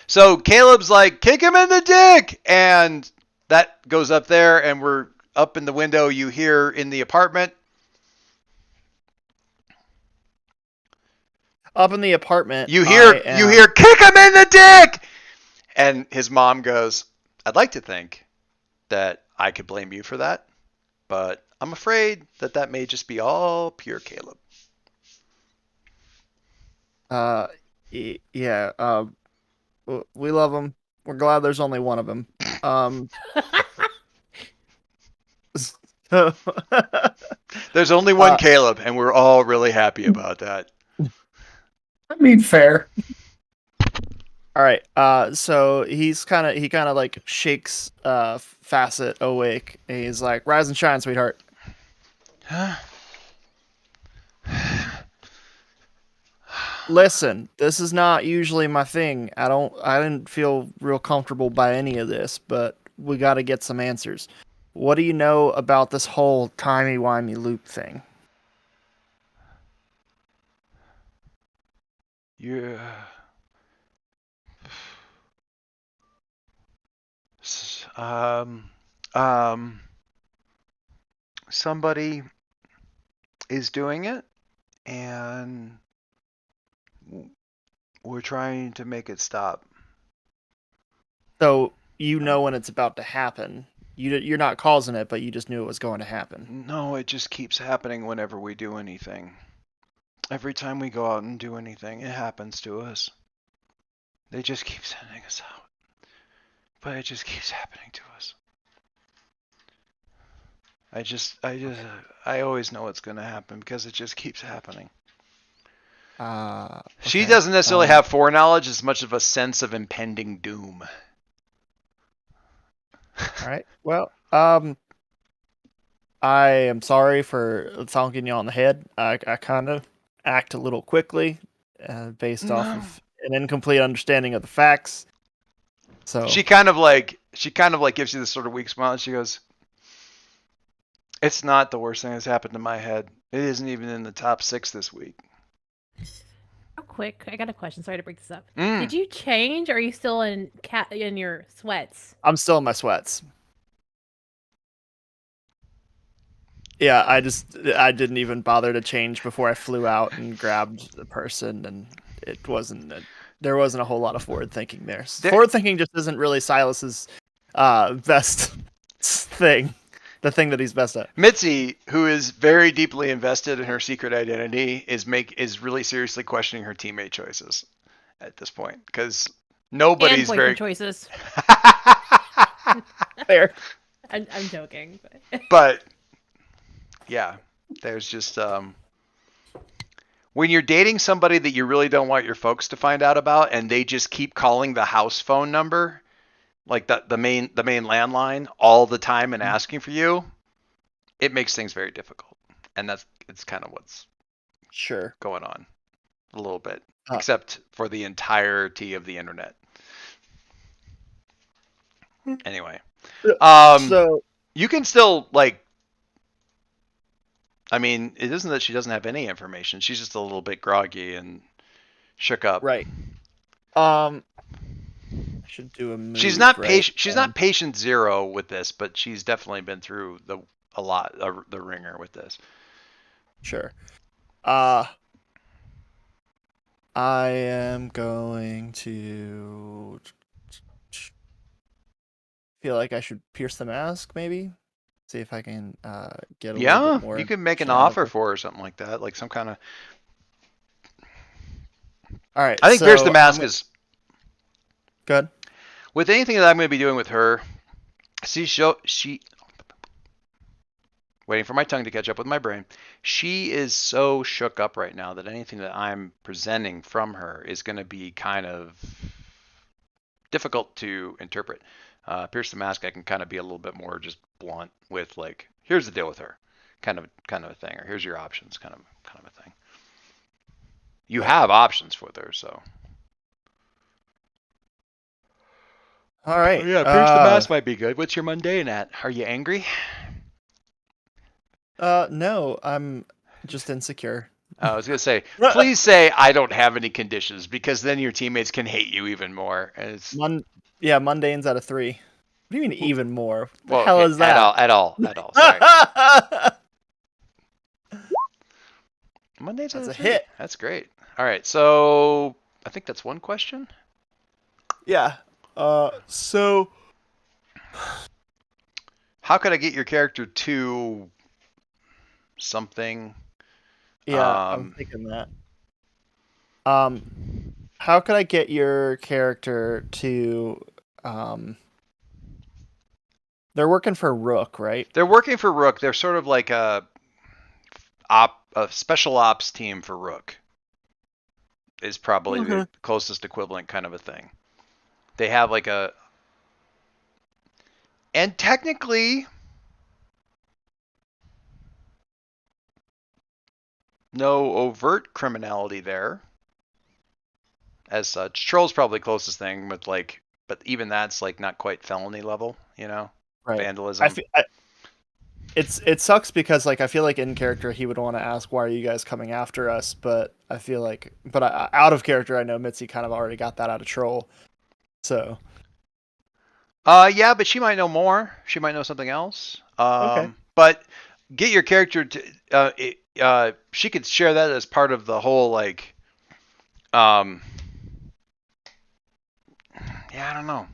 So Caleb's like, kick him in the dick, and that goes up there, and we're up in the window. You hear in the apartment. Up in the apartment, You hear kick him in the dick, and his mom goes, I'd like to think that I could blame you for that, but I'm afraid that may just be all pure Caleb. Yeah. We love him. We're glad there's only one of him. There's only one Caleb, and we're all really happy about that. I mean, fair. All right. So he kind of like shakes Facet awake, and he's like, "Rise and shine, sweetheart." Listen, this is not usually my thing. I didn't feel real comfortable by any of this, but we got to get some answers. What do you know about this whole timey-wimey loop thing? Yeah. Somebody is doing it, and we're trying to make it stop. So you know when it's about to happen. You're not causing it, but you just knew it was going to happen. No, it just keeps happening whenever we do anything. Every time we go out and do anything, it happens to us. They just keep sending us out. But it just keeps happening to us. I always know it's going to happen because it just keeps happening. Okay. She doesn't necessarily have foreknowledge as much of a sense of impending doom. All right. Well, I am sorry for thonking you on the head. I kind of act a little quickly, based off of an incomplete understanding of the facts. So she kind of like gives you this sort of weak smile, and she goes, "It's not the worst thing that's happened to my head. It isn't even in the top 6 this week." Real quick, I got a question. Sorry to break this up. Did you change, or are you still in your sweats? I'm still in my sweats. Yeah, I didn't even bother to change before I flew out and grabbed the person, and there wasn't a whole lot of forward thinking there. Forward thinking just isn't really Silas's best thing. The thing that he's best at. Mitzi, who is very deeply invested in her secret identity, is really seriously questioning her teammate choices at this point, because Nobody's and very. boyfriend choices. Fair. I'm joking. But yeah, there's just when you're dating somebody that you really don't want your folks to find out about, and they just keep calling the house phone number, like the main landline all the time and asking for you, it makes things very difficult. And it's kind of what's Sure. going on a little bit, Huh. except for the entirety of the internet. Anyway, So you can still like. I mean, it isn't that she doesn't have any information. She's just a little bit groggy and shook up. right. I should do a move. She's not right? patient. She's not patient zero with this, but she's definitely been through the ringer with this. Sure. I am going to feel like I should pierce the mask, maybe. See if I can get a little bit more. You can make an information out of offer her. for her or something like that, like some kind of. All right. I think so pierce the mask is good. with anything that I'm going to be doing with her. She waiting for my tongue to catch up with my brain. She is so shook up right now that anything that I'm presenting from her is going to be kind of difficult to interpret. Pierce the mask, I can kind of be a little bit more just blunt with like, here's the deal with her, kind of a thing, or here's your options, kind of a thing. You have options with her, so. All right. Oh, yeah, pierce the mask might be good. What's your mundane at? Are you angry? No, I'm just insecure. I was gonna say, please say I don't have any conditions, because then your teammates can hate you even more. And it's Yeah, mundane's out of 3. What do you mean even more? What the well, hell okay, is that? At all. Sorry. Mondays That's out a of 3. hit. That's great. All right, so I think that's one question. Yeah. So How could I get your character to something? yeah, I'm thinking that. How could I get your character to they're working for Rook, right? They're working for Rook. They're sort of like a special ops team for Rook. Is probably the closest equivalent kind of a thing. They have like and technically no overt criminality there as such. Troll's probably closest thing with like, but even that's like not quite felony level, Right. Vandalism. It sucks because like I feel like in character he would want to ask why are you guys coming after us, but I feel like out of character I know Mitzi kind of already got that out of Troll. So yeah, but she might know more. She might know something else. Okay. But get your character to she could share that as part of the whole like yeah, I don't know.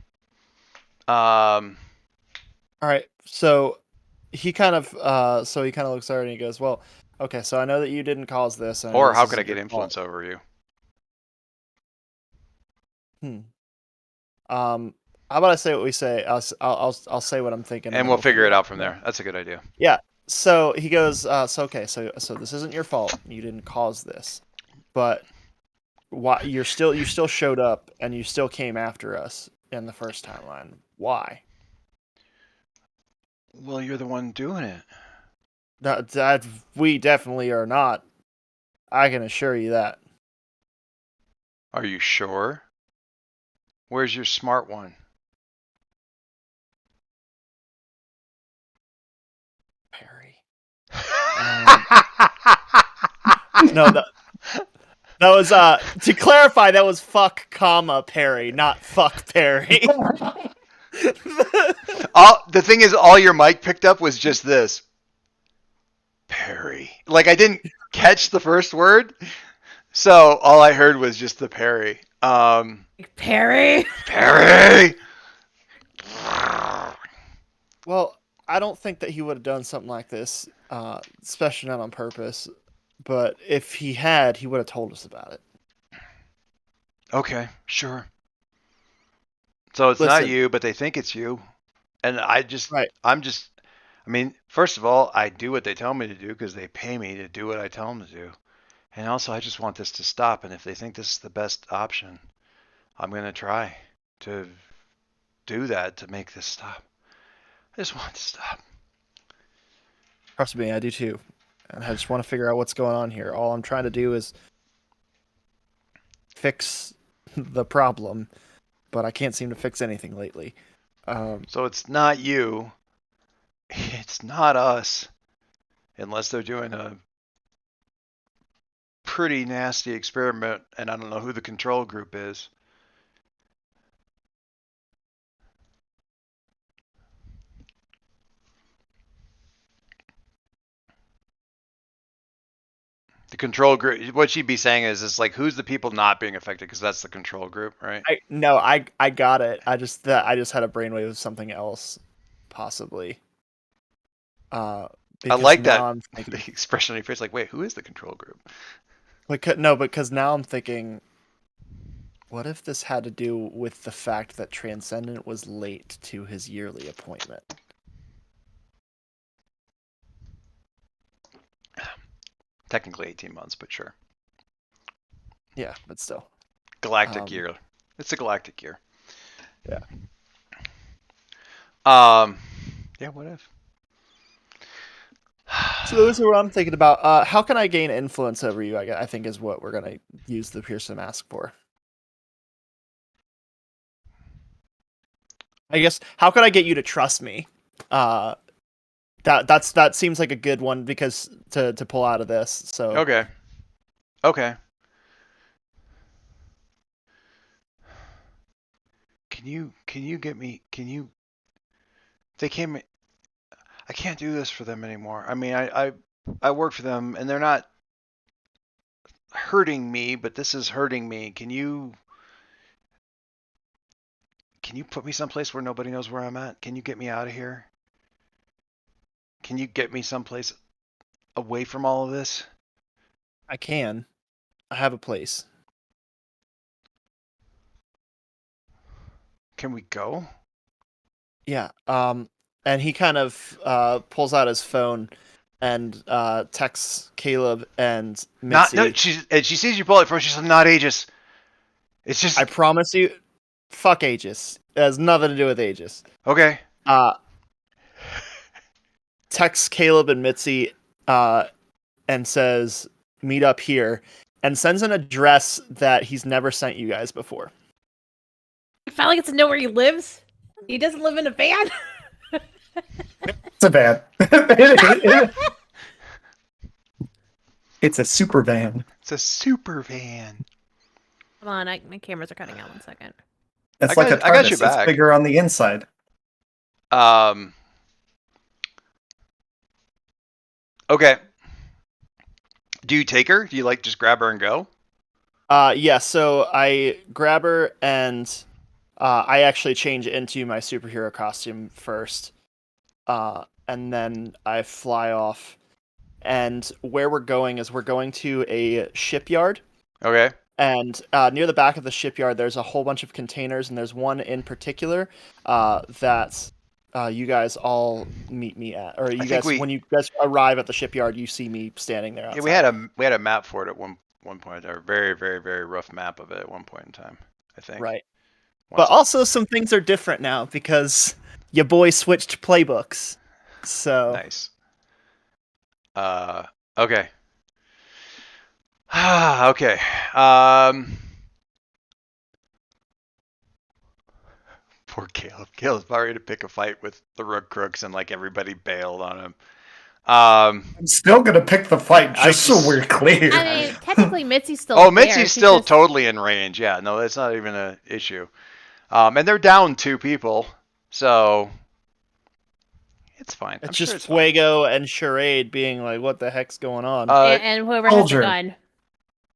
All right. So he kind of looks at her and he goes, "Well, okay, so I know that you didn't cause this." And Or this how could I isn't get your influence fault." over you? How about I say what we say? I'll say what I'm thinking, And then we'll figure it out from yeah. there. That's a good idea. Yeah. So he goes, so this isn't your fault. You didn't cause this, but why you still showed up and you still came after us in the first timeline. Why? Well, you're the one doing it. That we definitely are not. I can assure you that. Are you sure? Where's your smart one? Perry. No, that was to clarify. That was fuck, comma Perry, not fuck Perry. The thing is, all your mic picked up was just this. Perry. Like I didn't catch the first word, so all I heard was just the Perry. Perry. Perry. Well, I don't think that he would have done something like this, especially not on purpose. But if he had, he would have told us about it. Okay, sure. So it's not Listen. you, but they think it's you. And I mean, first of all, I do what they tell me to do because they pay me to do what I tell them to do. And also, I just want this to stop. And if they think this is the best option, I'm going to try to do that to make this stop. I just want it to stop. Trust me, I do too. And I just want to figure out what's going on here. All I'm trying to do is fix the problem, but I can't seem to fix anything lately. So it's not you. It's not us. Unless they're doing a pretty nasty experiment, and I don't know who the control group is. The control group, what she'd be saying is like, who's the people not being affected? Because that's the control group, right? I got it. I just had a brainwave of something else, possibly. I Because like now that I'm thinking, the expression on your face, like, wait, who is the control group? because now I'm thinking, what if this had to do with the fact that Transcendent was late to his yearly appointment? Technically 18 months, but sure. Yeah, but still. Galactic year. It's a galactic year. Yeah. Yeah, what if? So this is what I'm thinking about. How can I gain influence over you? I think is what we're gonna use the Pearson Mask for. I guess how can I get you to trust me? That seems like a good one because to pull out of this. So Okay. Can you get me? They came. I can't do this for them anymore. I mean, I work for them, and they're not hurting me, but this is hurting me. Can you put me someplace where nobody knows where I'm at? Can you get me out of here? Can you get me someplace away from all of this? I can. I have a place. Can we go? Yeah. And he kind of pulls out his phone and texts Caleb and Mitzi. No. She sees you pull it from. She's like, not Aegis. It's just. I promise you, fuck Aegis. It has nothing to do with Aegis. Okay. Texts Caleb and Mitzi and says, meet up here, and sends an address that he's never sent you guys before. I finally get to know where he lives. He doesn't live in a van. It's a van. It's a super van. It's a super van. Hold on, my cameras are cutting out 1 second. It's I like got- a I got you TARDIS. back. It's bigger on the inside. Okay. Do you take her? Do you like just grab her and go? Yeah, so I grab her and I actually change into my superhero costume first. And then I fly off. And where we're going is we're going to a shipyard. Okay. And near the back of the shipyard, there's a whole bunch of containers, and there's one in particular that you guys all meet me at, or when you guys arrive at the shipyard, you see me standing there outside. Yeah, we had a map for it at one point, a very, very, very rough map of it at one point in time, I think. Right. But also some things are different now because your boy switched playbooks. So nice. Okay. Okay. Poor Caleb. Caleb's about ready to pick a fight with the Rook Crooks, and like everybody bailed on him. I'm still gonna pick the fight, so we're clear. I mean, technically, Mitzi's still. Oh, Mitzi's still totally in range. Yeah, no, that's not even an issue. And they're down 2 people, so it's fine. It's just Fuego and Charade being like, "What the heck's going on?" And whoever has the gun.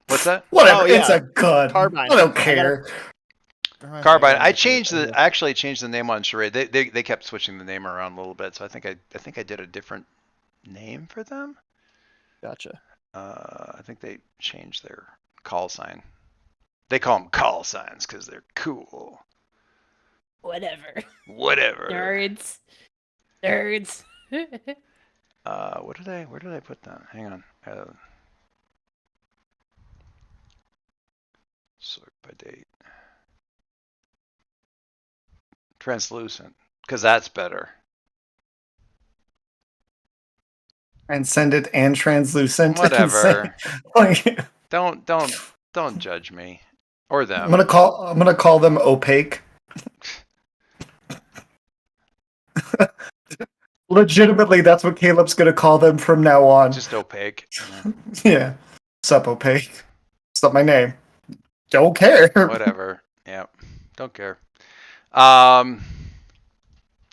What's that? Whatever. It's a gun. Carbine. I don't care. Carbine. I actually changed the name on Charade. They kept switching the name around a little bit, so I think I did a different name for them. Gotcha. I think they changed their call sign. They call them call signs because they're cool. Whatever. Whatever. Nerds. Where did I put that? Hang on. Sort by date. Translucent, because that's better. Transcendent and translucent. Whatever. Like, Don't judge me or them. I'm gonna call them opaque. Legitimately, that's what Caleb's gonna call them from now on. Just opaque. Yeah. Sup, opaque. It's not my name. Don't care. Whatever. Yeah. Don't care. Oh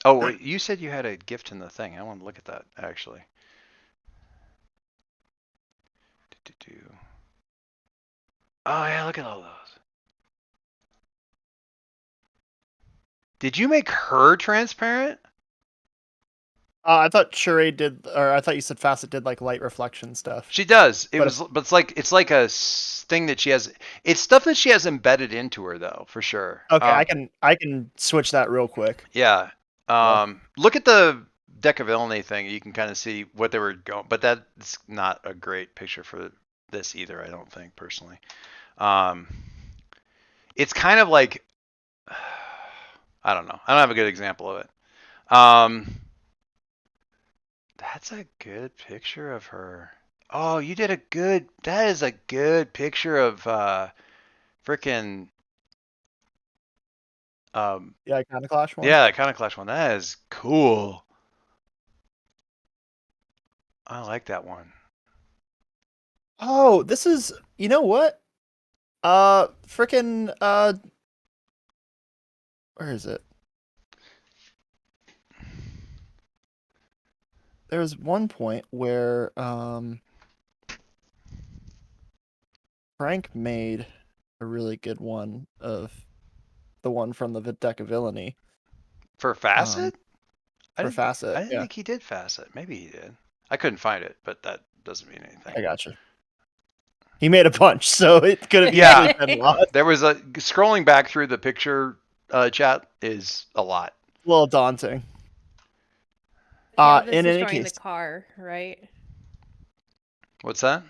wait, you said you had a gift in the thing. I want to look at that actually. Oh yeah, look at all those. Did you make her transparent? I thought Charade did, or I thought you said Facet did like light reflection stuff. She does. But But it's like a thing that she has. It's stuff that she has embedded into her though, for sure. Okay, I can switch that real quick. Yeah. Look at the deck of villainy thing. You can kind of see what they were going, but that's not a great picture for this either. I don't think personally. It's kind of like, I don't know. I don't have a good example of it. That's a good picture of her. Oh, you did that is a good picture of frickin' Yeah, Iconoclash one. yeah, Iconoclash one. That is cool. I like that one. Oh, this is, you know what? Frickin' where is it? There's one point where Frank made a really good one of the one from the deck of villainy. For Facet? For Facet, I didn't yeah. think he did Facet. Maybe he did. I couldn't find it, but that doesn't mean anything. I gotcha. He made a bunch, so it could have Yeah. been a lot. There was scrolling back through the picture chat is a lot. A little daunting. Caleb is in any destroying case, the car, right? What's that?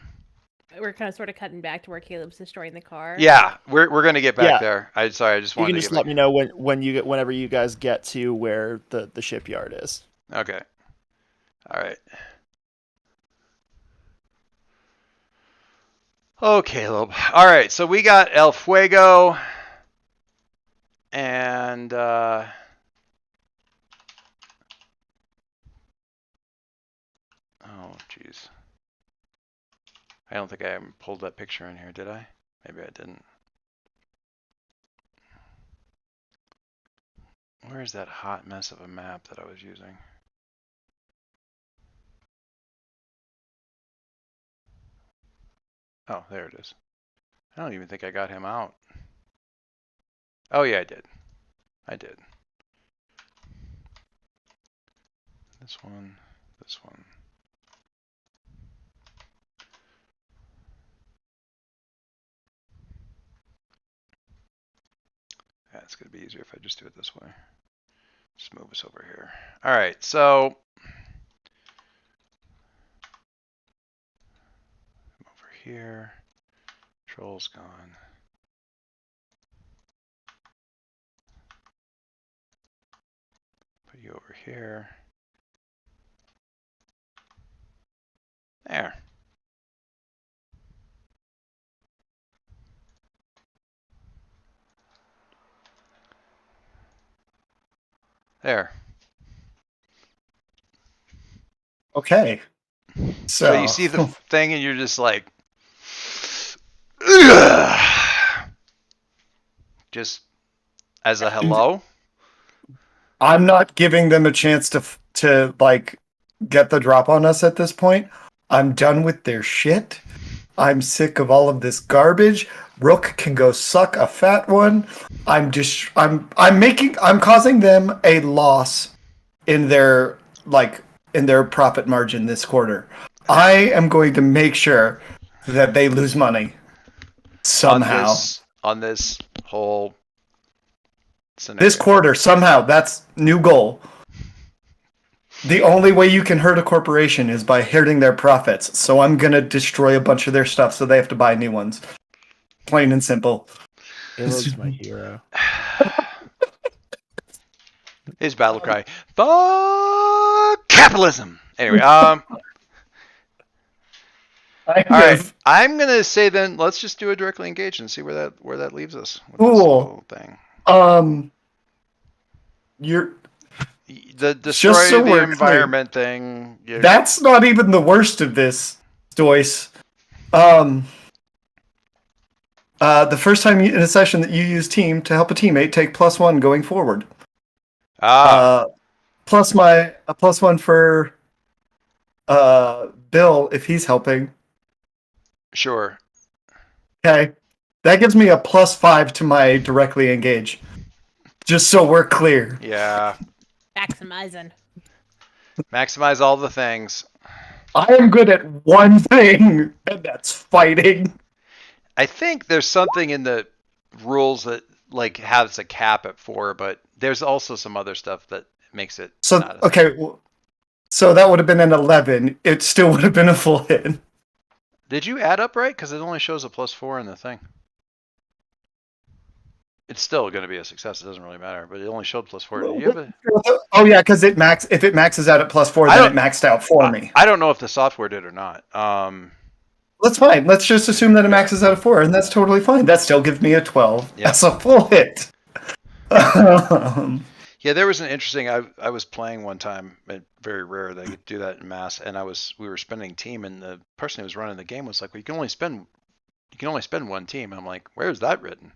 We're kind of sort of cutting back to where Caleb's destroying the car. Yeah, we're gonna get back Yeah. there. I just you wanted can to just get let me know whenever you guys get to where the shipyard is. Okay. All right. Oh, Caleb. All right, so we got El Fuego and oh, jeez. I don't think I pulled that picture in here, did I? Maybe I didn't. Where is that hot mess of a map that I was using? Oh, there it is. I don't even think I got him out. Oh yeah, I did. I did. This one, this one. Yeah, it's gonna be easier if I just do it this way. Just move us over here. All right, so over here. Troll's gone. Put you over here. There. There. Okay. So you see the thing and you're just like, ugh. Just as a hello. I'm not giving them a chance to like get the drop on us at this point. I'm done with their shit. I'm sick of all of this garbage. Rook can go suck a fat one. I'm causing them a loss in their profit margin this quarter. I am going to make sure that they lose money somehow. On this whole scenario. This quarter, somehow, that's new goal. The only way you can hurt a corporation is by hurting their profits. So I'm gonna destroy a bunch of their stuff so they have to buy new ones. Plain and simple. Caleb's my hero. His battle cry, fuck capitalism. Anyway, Kind all right. of. I'm gonna say then let's just do a directly engage and see where that leaves us with Cool. this whole thing. You're The destroy so the environment thing. That's not even the worst of this, Joyce. The first time in a session that you use team to help a teammate, take +1 going forward. Plus a +1 for Bill if he's helping. Sure. Okay. That gives me a +5 to my directly engage. Just so we're clear. Yeah. Maximizing. Maximize all the things. I am good at one thing, and that's fighting. I think there's something in the rules that like has a cap at 4, but there's also some other stuff that makes it. So okay, so that would have been an 11. It still would have been a full hit. Did you add up right? Because it only shows a +4 in the thing. It's still going to be a success. It doesn't really matter, but it only showed +4. Did you have a... Oh yeah, because if it maxes out at +4, then it maxed out for me. I don't know if the software did or not. That's fine. Let's just assume that it maxes out at 4, and that's totally fine. That still gives me a 12. Yep. That's a full hit. Yeah, there was an interesting. I was playing one time. Very rare that I could do that in mass, and we were spending team, and the person who was running the game was like, "Well, you can only spend one team." I'm like, "Where is that written?"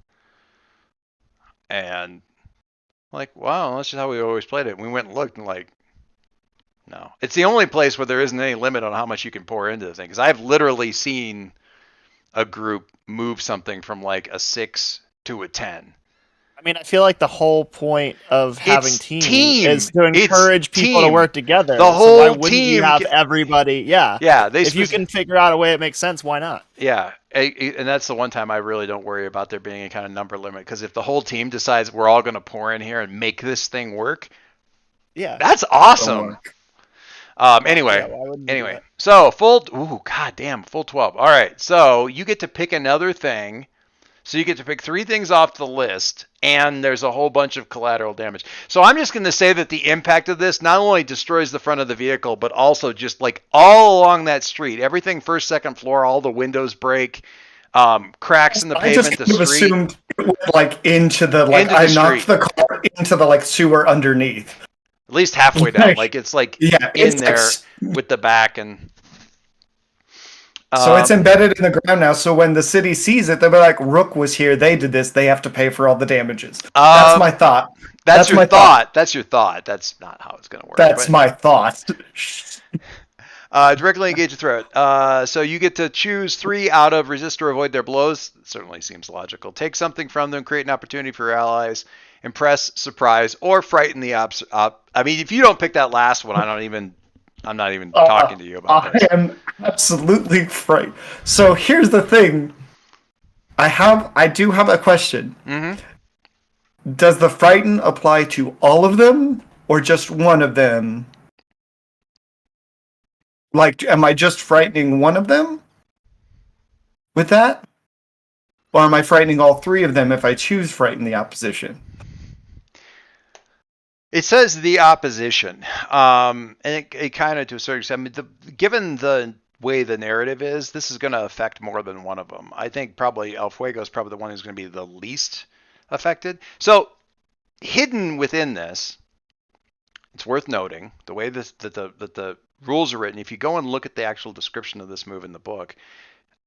And like, wow, that's just how we always played it. And we went and looked, and like, no, it's the only place where there isn't any limit on how much you can pour into the thing. Because I've literally seen a group move something from like a 6 to a 10. I mean, I feel like the whole point of having team is to encourage people to work together. The whole why wouldn't team you have everybody? Yeah. Yeah. If you can figure out a way it makes sense, why not? Yeah. And that's the one time I really don't worry about there being a kind of number limit. Because if the whole team decides we're all going to pour in here and make this thing work, yeah, that's awesome. Anyway, so full 12. All right. So you get to pick another thing. So you get to pick 3 things off the list, and there's a whole bunch of collateral damage. So I'm just going to say that the impact of this not only destroys the front of the vehicle, but also just like all along that street, everything first, second floor, all the windows break, cracks in the pavement. I just kind of assumed it went like into the knocked the car into the like sewer underneath. At least halfway down, like it's like in there with the back and. So it's embedded in the ground now, so when the city sees it, they'll be like, Rook was here, they did this, they have to pay for all the damages. That's my thought. That's your thought. That's your thought. That's not how it's going to work. That's my thought. Directly engage a threat. So you get to choose 3 out of resist or avoid their blows. It certainly seems logical. Take something from them, create an opportunity for your allies, impress, surprise, or frighten the I mean, if you don't pick that last one, I'm not even talking to you about this. I am absolutely frightened. So here's the thing. I do have a question. Mm-hmm. Does the frighten apply to all of them or just one of them? Like, am I just frightening one of them with that? Or am I frightening all 3 of them if I choose frighten the opposition? It says the opposition, and it kind of to a certain extent. I mean, given the way the narrative is, this is going to affect more than one of them. I think probably El Fuego is probably the one who's going to be the least affected. So hidden within this, it's worth noting the way that the rules are written. If you go and look at the actual description of this move in the book.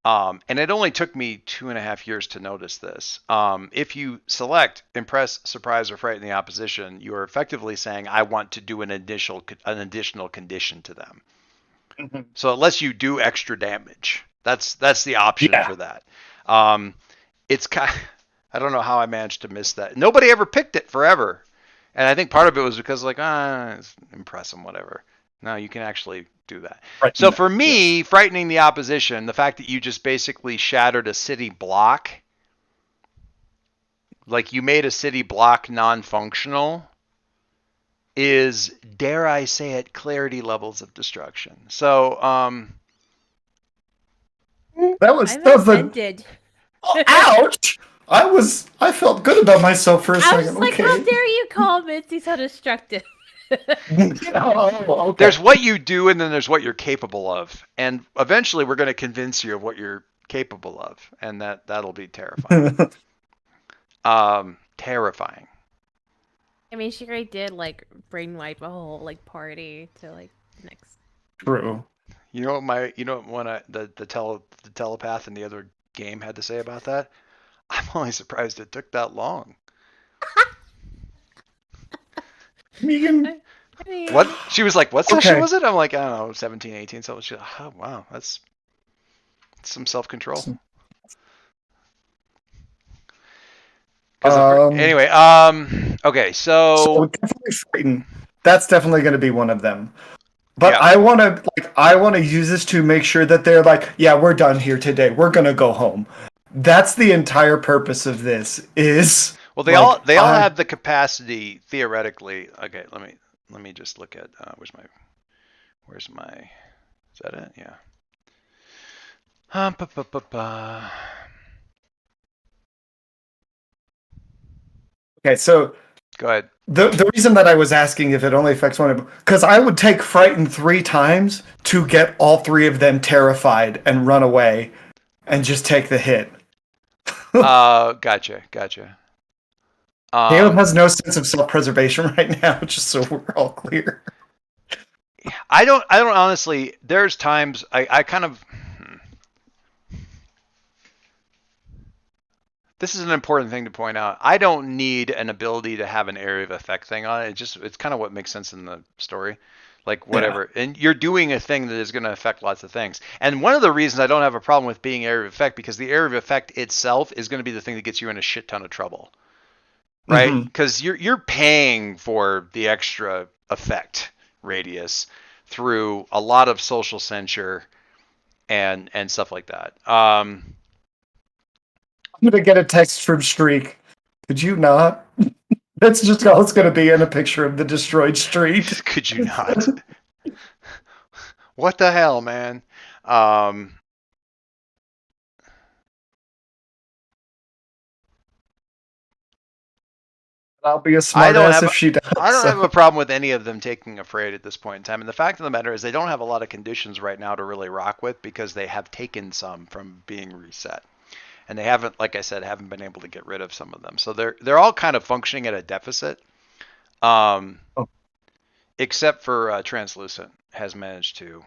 And it only took me 2.5 years to notice this. If you select impress, surprise, or frighten the opposition, you are effectively saying, I want to do an additional condition to them. Mm-hmm. So it lets you do extra damage. That's the option for that. It's kind. I don't know how I managed to miss that. Nobody ever picked it forever, and I think part of it was because impress them, whatever. No, you can actually do that. Right. So for me, frightening the opposition, the fact that you just basically shattered a city block like you made a city block non-functional is, dare I say it, clarity levels of destruction. So, that was I'm the offended. ouch. I felt good about myself for a I was second. just like, Okay. how dare you call Mitzi so destructive? Oh, okay. there's what you do and then there's what you're capable of. And eventually we're going to convince you of what you're capable of. And that'll be terrifying. Terrifying. I mean, she already did like brainwipe a whole like party to like next. True. You know what the telepath in the other game had to say about that? I'm only surprised it took that long. Megan. I mean, What? She was like, what session Okay. was it? I'm like, I don't know, 17, 18. So she's like, oh, wow, that's some self-control. Anyway, okay, So so definitely frightened. That's definitely going to be one of them. But yeah. I want to use this to make sure that they're like, yeah, we're done here today. We're going to go home. That's the entire purpose of this is Well, they all have the capacity theoretically. Okay, let me just look at where's my is that it? Yeah. Okay, so Go ahead. the reason that I was asking if it only affects one of them, because I would take frighten 3 times to get all 3 of them terrified and run away and just take the hit. Gotcha. Caleb has no sense of self-preservation right now, just so we're all clear. I don't honestly. There's times I kind of. This is an important thing to point out. I don't need an ability to have an area of effect thing on it. It's kind of what makes sense in the story. Like whatever. Yeah. And you're doing a thing that is going to affect lots of things. And one of the reasons I don't have a problem with being area of effect, because the area of effect itself is going to be the thing that gets you in a shit ton of trouble. Right? Because you're paying for the extra effect radius through a lot of social censure and stuff like that. I'm gonna get a text from Streak. Could you not? That's just all it's gonna be in a picture of the destroyed street. Could you not? What the hell, man? I'll be a smartass if she does. I don't have a problem with any of them taking Afraid at this point in time. And the fact of the matter is they don't have a lot of conditions right now to really rock with because they have taken some from being reset. And they haven't, like I said, haven't been able to get rid of some of them. So they're all kind of functioning at a deficit. Except for Translucent has managed to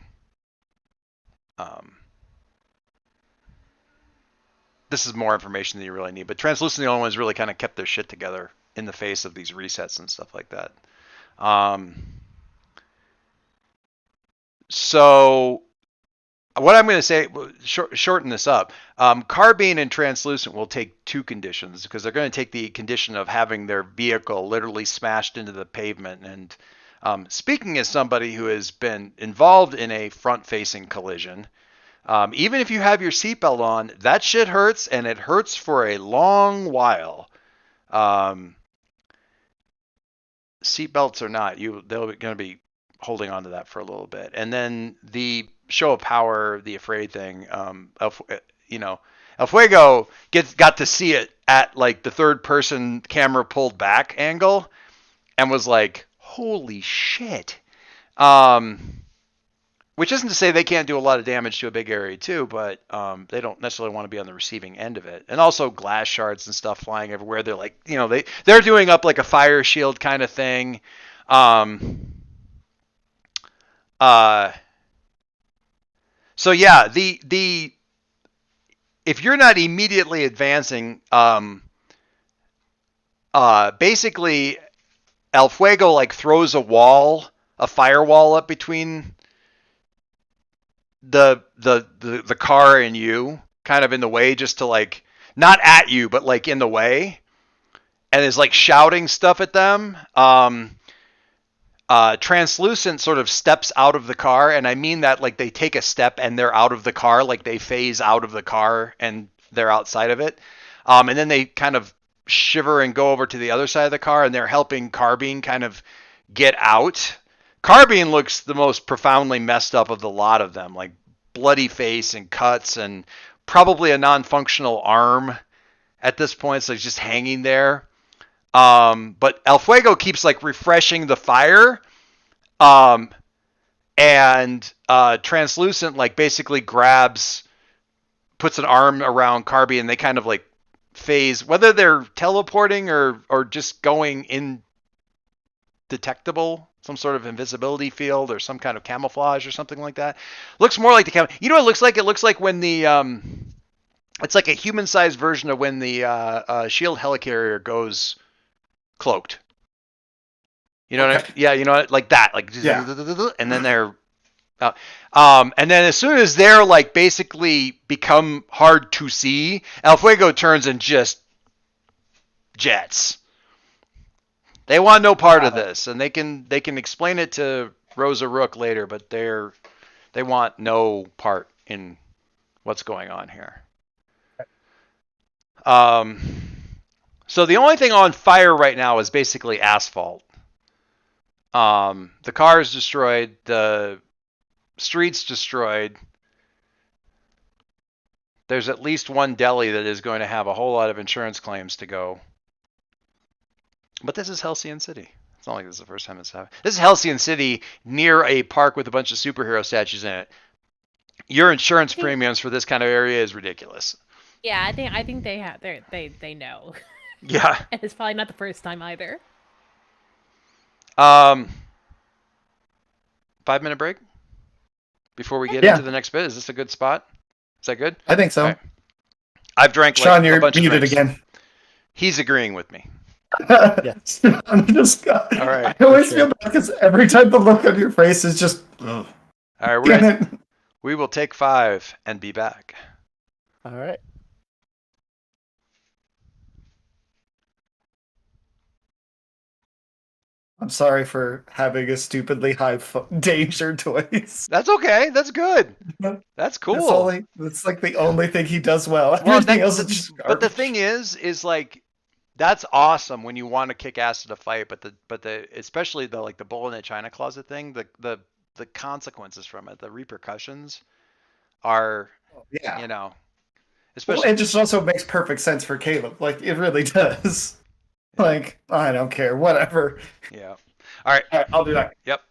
this is more information than you really need, but Translucent the only one who's really kind of kept their shit together in the face of these resets and stuff like that. So what I'm going to say, shorten this up. Carbine and Translucent will take 2 conditions because they're going to take the condition of having their vehicle literally smashed into the pavement. And speaking as somebody who has been involved in a front-facing collision, even if you have your seatbelt on, that shit hurts, and it hurts for a long while. Seatbelts or not, they're going to be holding on to that for a little bit. And then the show of power, the Afraid thing, El Fuego got to see it at like the third person camera pulled back angle and was like, holy shit. Which isn't to say they can't do a lot of damage to a big area too, but they don't necessarily want to be on the receiving end of it. And also glass shards and stuff flying everywhere. They're like, they're doing up like a fire shield kind of thing. So yeah, the if you're not immediately advancing, basically El Fuego like throws a firewall up between the car and you, kind of in the way, just to like, not at you, but like in the way, and is like shouting stuff at them. Translucent sort of steps out of the car, and I mean that like they take a step and they're out of the car, like they phase out of the car and they're outside of it. And then they kind of shiver and go over to the other side of the car, and they're helping Carbine kind of get out. Carbine looks the most profoundly messed up of the lot of them, like bloody face and cuts and probably a non-functional arm at this point, so he's just hanging there. But El Fuego keeps like refreshing the fire, and Translucent like basically puts an arm around Carby, and they kind of like phase, whether they're teleporting or just going indetectable, some sort of invisibility field or some kind of camouflage or something like that. Looks more like the you know what it looks like? It looks like when the it's like a human-sized version of when the shield helicarrier goes cloaked. You know what yeah, you know what? Like that, like and then they're and then as soon as they're like basically become hard to see, El Fuego turns and just jets. They want no part of this, and they can explain it to Rosa Rook later, but they want no part in what's going on here. So the only thing on fire right now is basically asphalt. The car is destroyed. The streets destroyed. There's at least one deli that is going to have a whole lot of insurance claims to go. But this is Halcyon City. It's not like this is the first time it's happened. This is Halcyon City near a park with a bunch of superhero statues in it. Your insurance premiums for this kind of area is ridiculous. Yeah, I think they have they know. Yeah. And it's probably not the first time either. 5-minute break before we get into the next bit. Is this a good spot? Is that good? I think so. Right. I've drank like Sean, a you're bunch muted of drinks. again. He's agreeing with me. Yes. I'm just. All right. I always feel bad because every time the look on your face is just. Ugh. All right, we will take 5 and be back. All right. I'm sorry for having a stupidly high danger toys. That's okay. That's good. That's cool. That's like the only thing he does well. Well, Everything else is just but the thing is like that's awesome when you want to kick ass at a fight, but the especially the like the bull in a china closet thing, the consequences from it, the repercussions are you know, especially it just also makes perfect sense for Caleb. Like it really does. Like I don't care, whatever. Yeah. All right, I'll be back. Yep.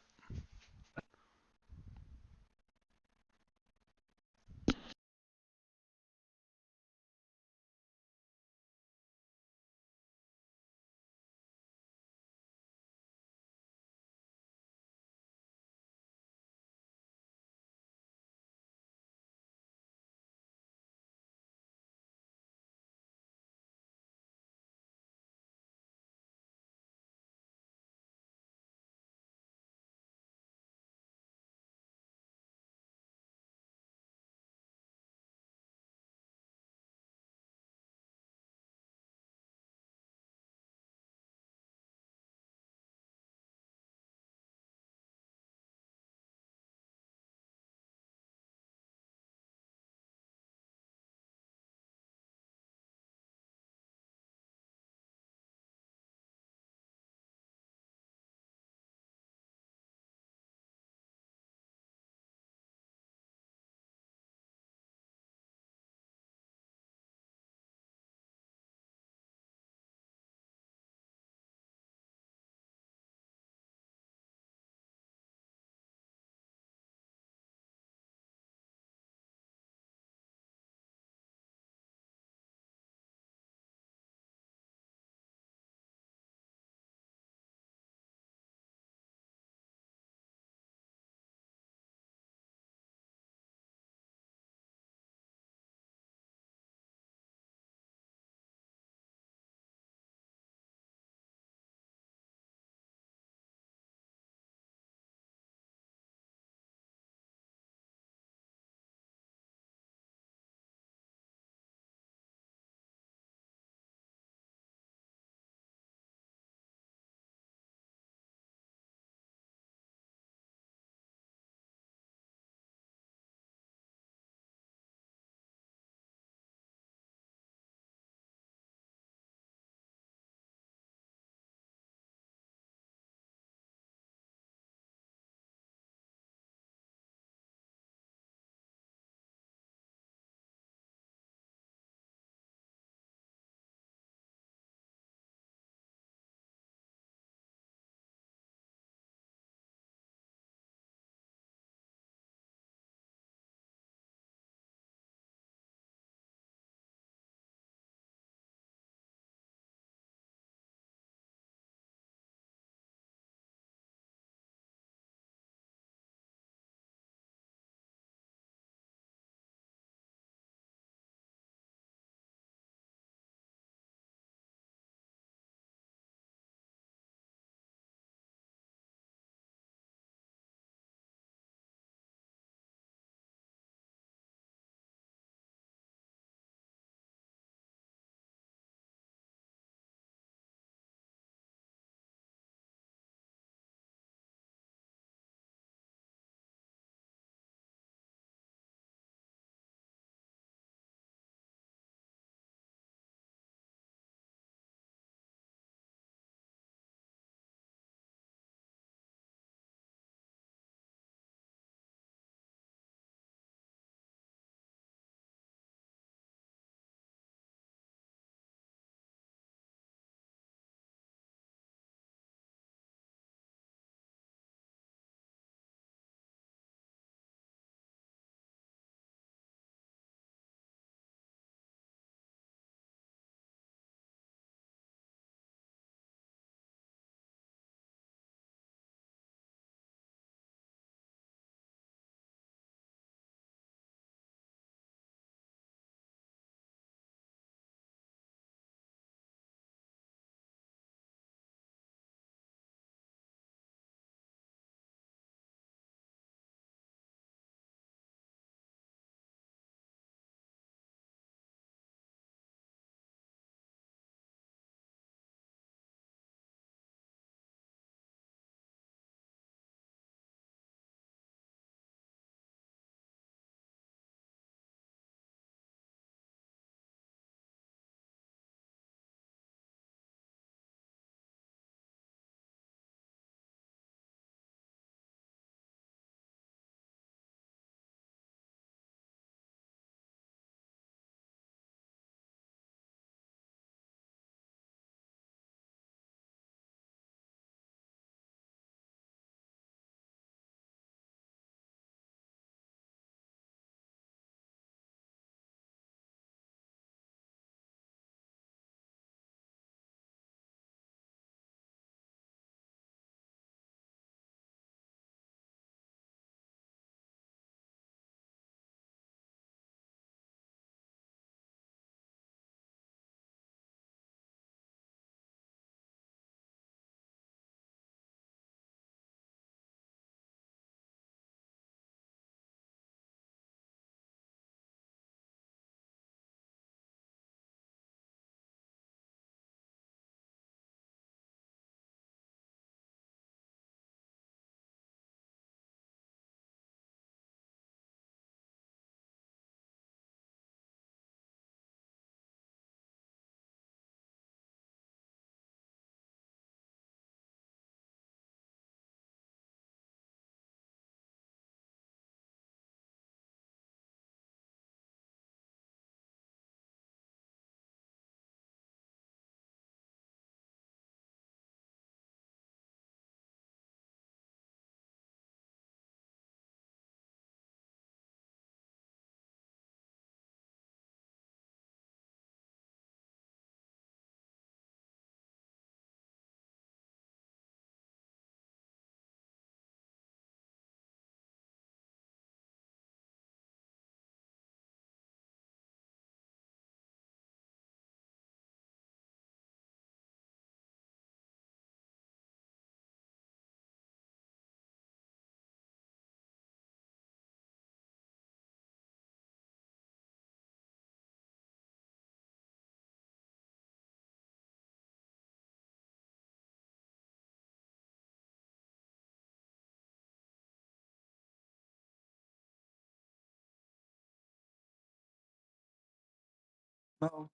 Oh,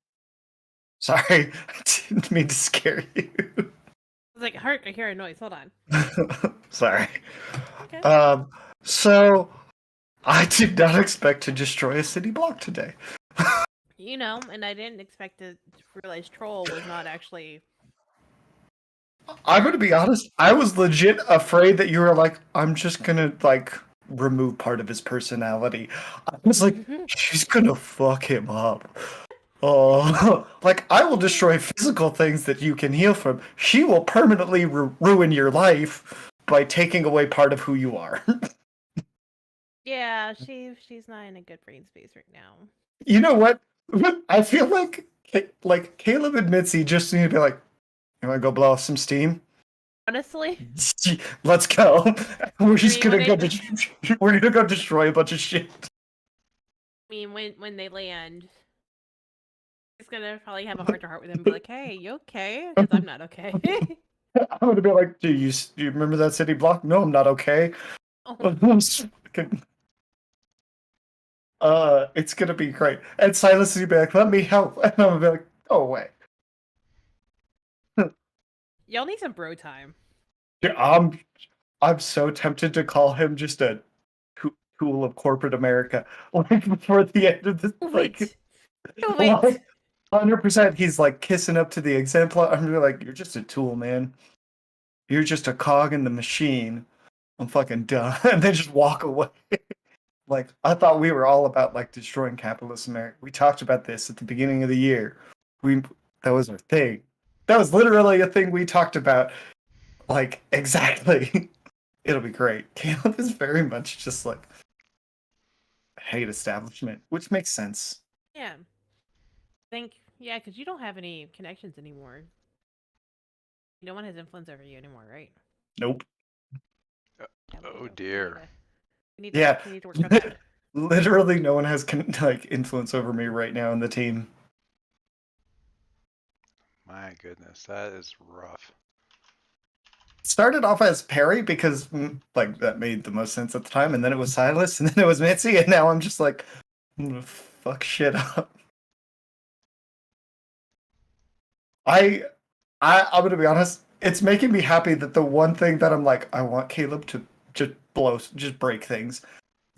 sorry, I didn't mean to scare you. I was like, Hark, I hear a noise. Hold on. Sorry. Okay. So I did not expect to destroy a city block today. You know, and I didn't expect to realize Troll was not actually. I'm gonna be honest. I was legit afraid that you were like, I'm just gonna like remove part of his personality. I was like, she's gonna fuck him up. Oh, like I will destroy physical things that you can heal from. She will permanently ruin your life by taking away part of who you are. Yeah, she's not in a good brain space right now. You know what? I feel like Caleb and Mitzi just need to be like, you want to go blow off some steam? Honestly, Let's go. We're just mean, gonna when go. they- We're gonna go destroy a bunch of shit. I mean, when they land, he's gonna probably have a heart to heart with him and be like, "Hey, you okay?" Because I'm not okay. I'm gonna be like, do you remember that city block? No, I'm not okay. Oh, It's gonna be great. And Silas is gonna be like, let me help. And I'm gonna be like, go away. y'all need some bro time. Yeah, I'm so tempted to call him just a tool of corporate America. Like before the end of this, Wait, wait. like 100%, he's like kissing up to the example. I'm gonna be like, you're just a tool, man. You're just a cog in the machine. I'm fucking done. And then just walk away. Like, I thought we were all about like destroying capitalist America. We talked about this at the beginning of the year. That was our thing. That was literally a thing we talked about. Like, exactly. It'll be great. Caleb is very much just like hate establishment, which makes sense. Yeah, yeah, because you don't have any connections anymore. No one has influence over you anymore, right? Nope. Yeah, Oh dear. Yeah. we need to work on that. Literally, no one has like influence over me right now in the team. My goodness, that is rough. Started off as Perry because like that made the most sense at the time, and then it was Silas, and then it was Mitzi, and now I'm just like, I'm gonna fuck shit up. I'm gonna be honest. It's making me happy that the one thing that I'm like, I want Caleb to just break things.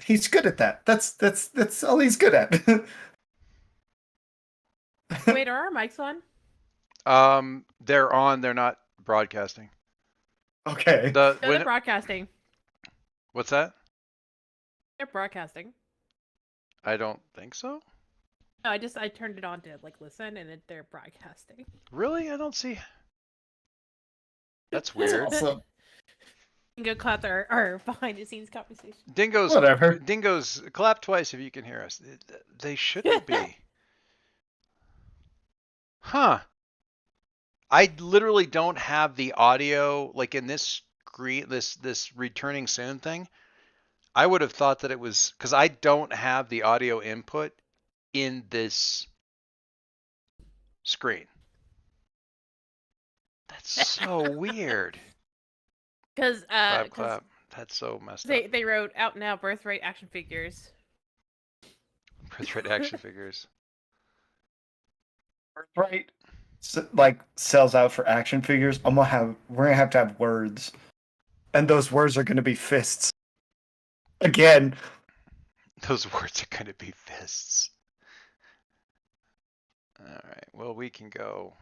He's good at that. That's all he's good at. Wait, are our mics on? They're on. They're not broadcasting. Okay. No, they're broadcasting. What's that? They're broadcasting. I don't think so. No, I turned it on to like listen, and they're broadcasting. Really? I don't see. That's weird. Awesome. Dingo caught our behind the scenes conversation. Dingoes. Whatever. Dingoes. Clap twice if you can hear us. They shouldn't be. Huh. I literally don't have the audio like in this this returning soon thing. I would have thought that it was because I don't have the audio input in this screen. That's so weird. Because Clap. That's so messed up. they wrote out now birthright action figures. Birthright action figures. Right. Like sells out for action figures. We're gonna have to have words, and those words are gonna be fists. Again. Those words are gonna be fists. All right. Well, we can go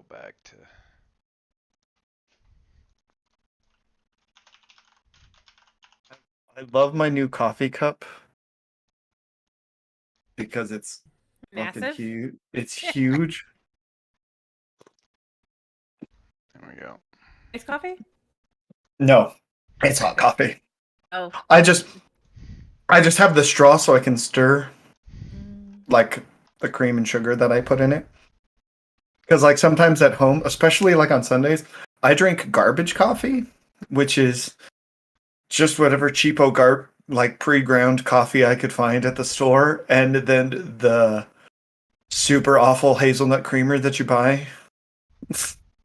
back to. I love my new coffee cup because it's fucking Massive. huge. It's huge. There we go. Iced coffee? No, it's hot coffee. Oh. I just have the straw so I can stir like the cream and sugar that I put in it. Because like sometimes at home, especially like on Sundays, I drink garbage coffee, which is just whatever cheapo like pre-ground coffee I could find at the store, and then the super awful hazelnut creamer that you buy.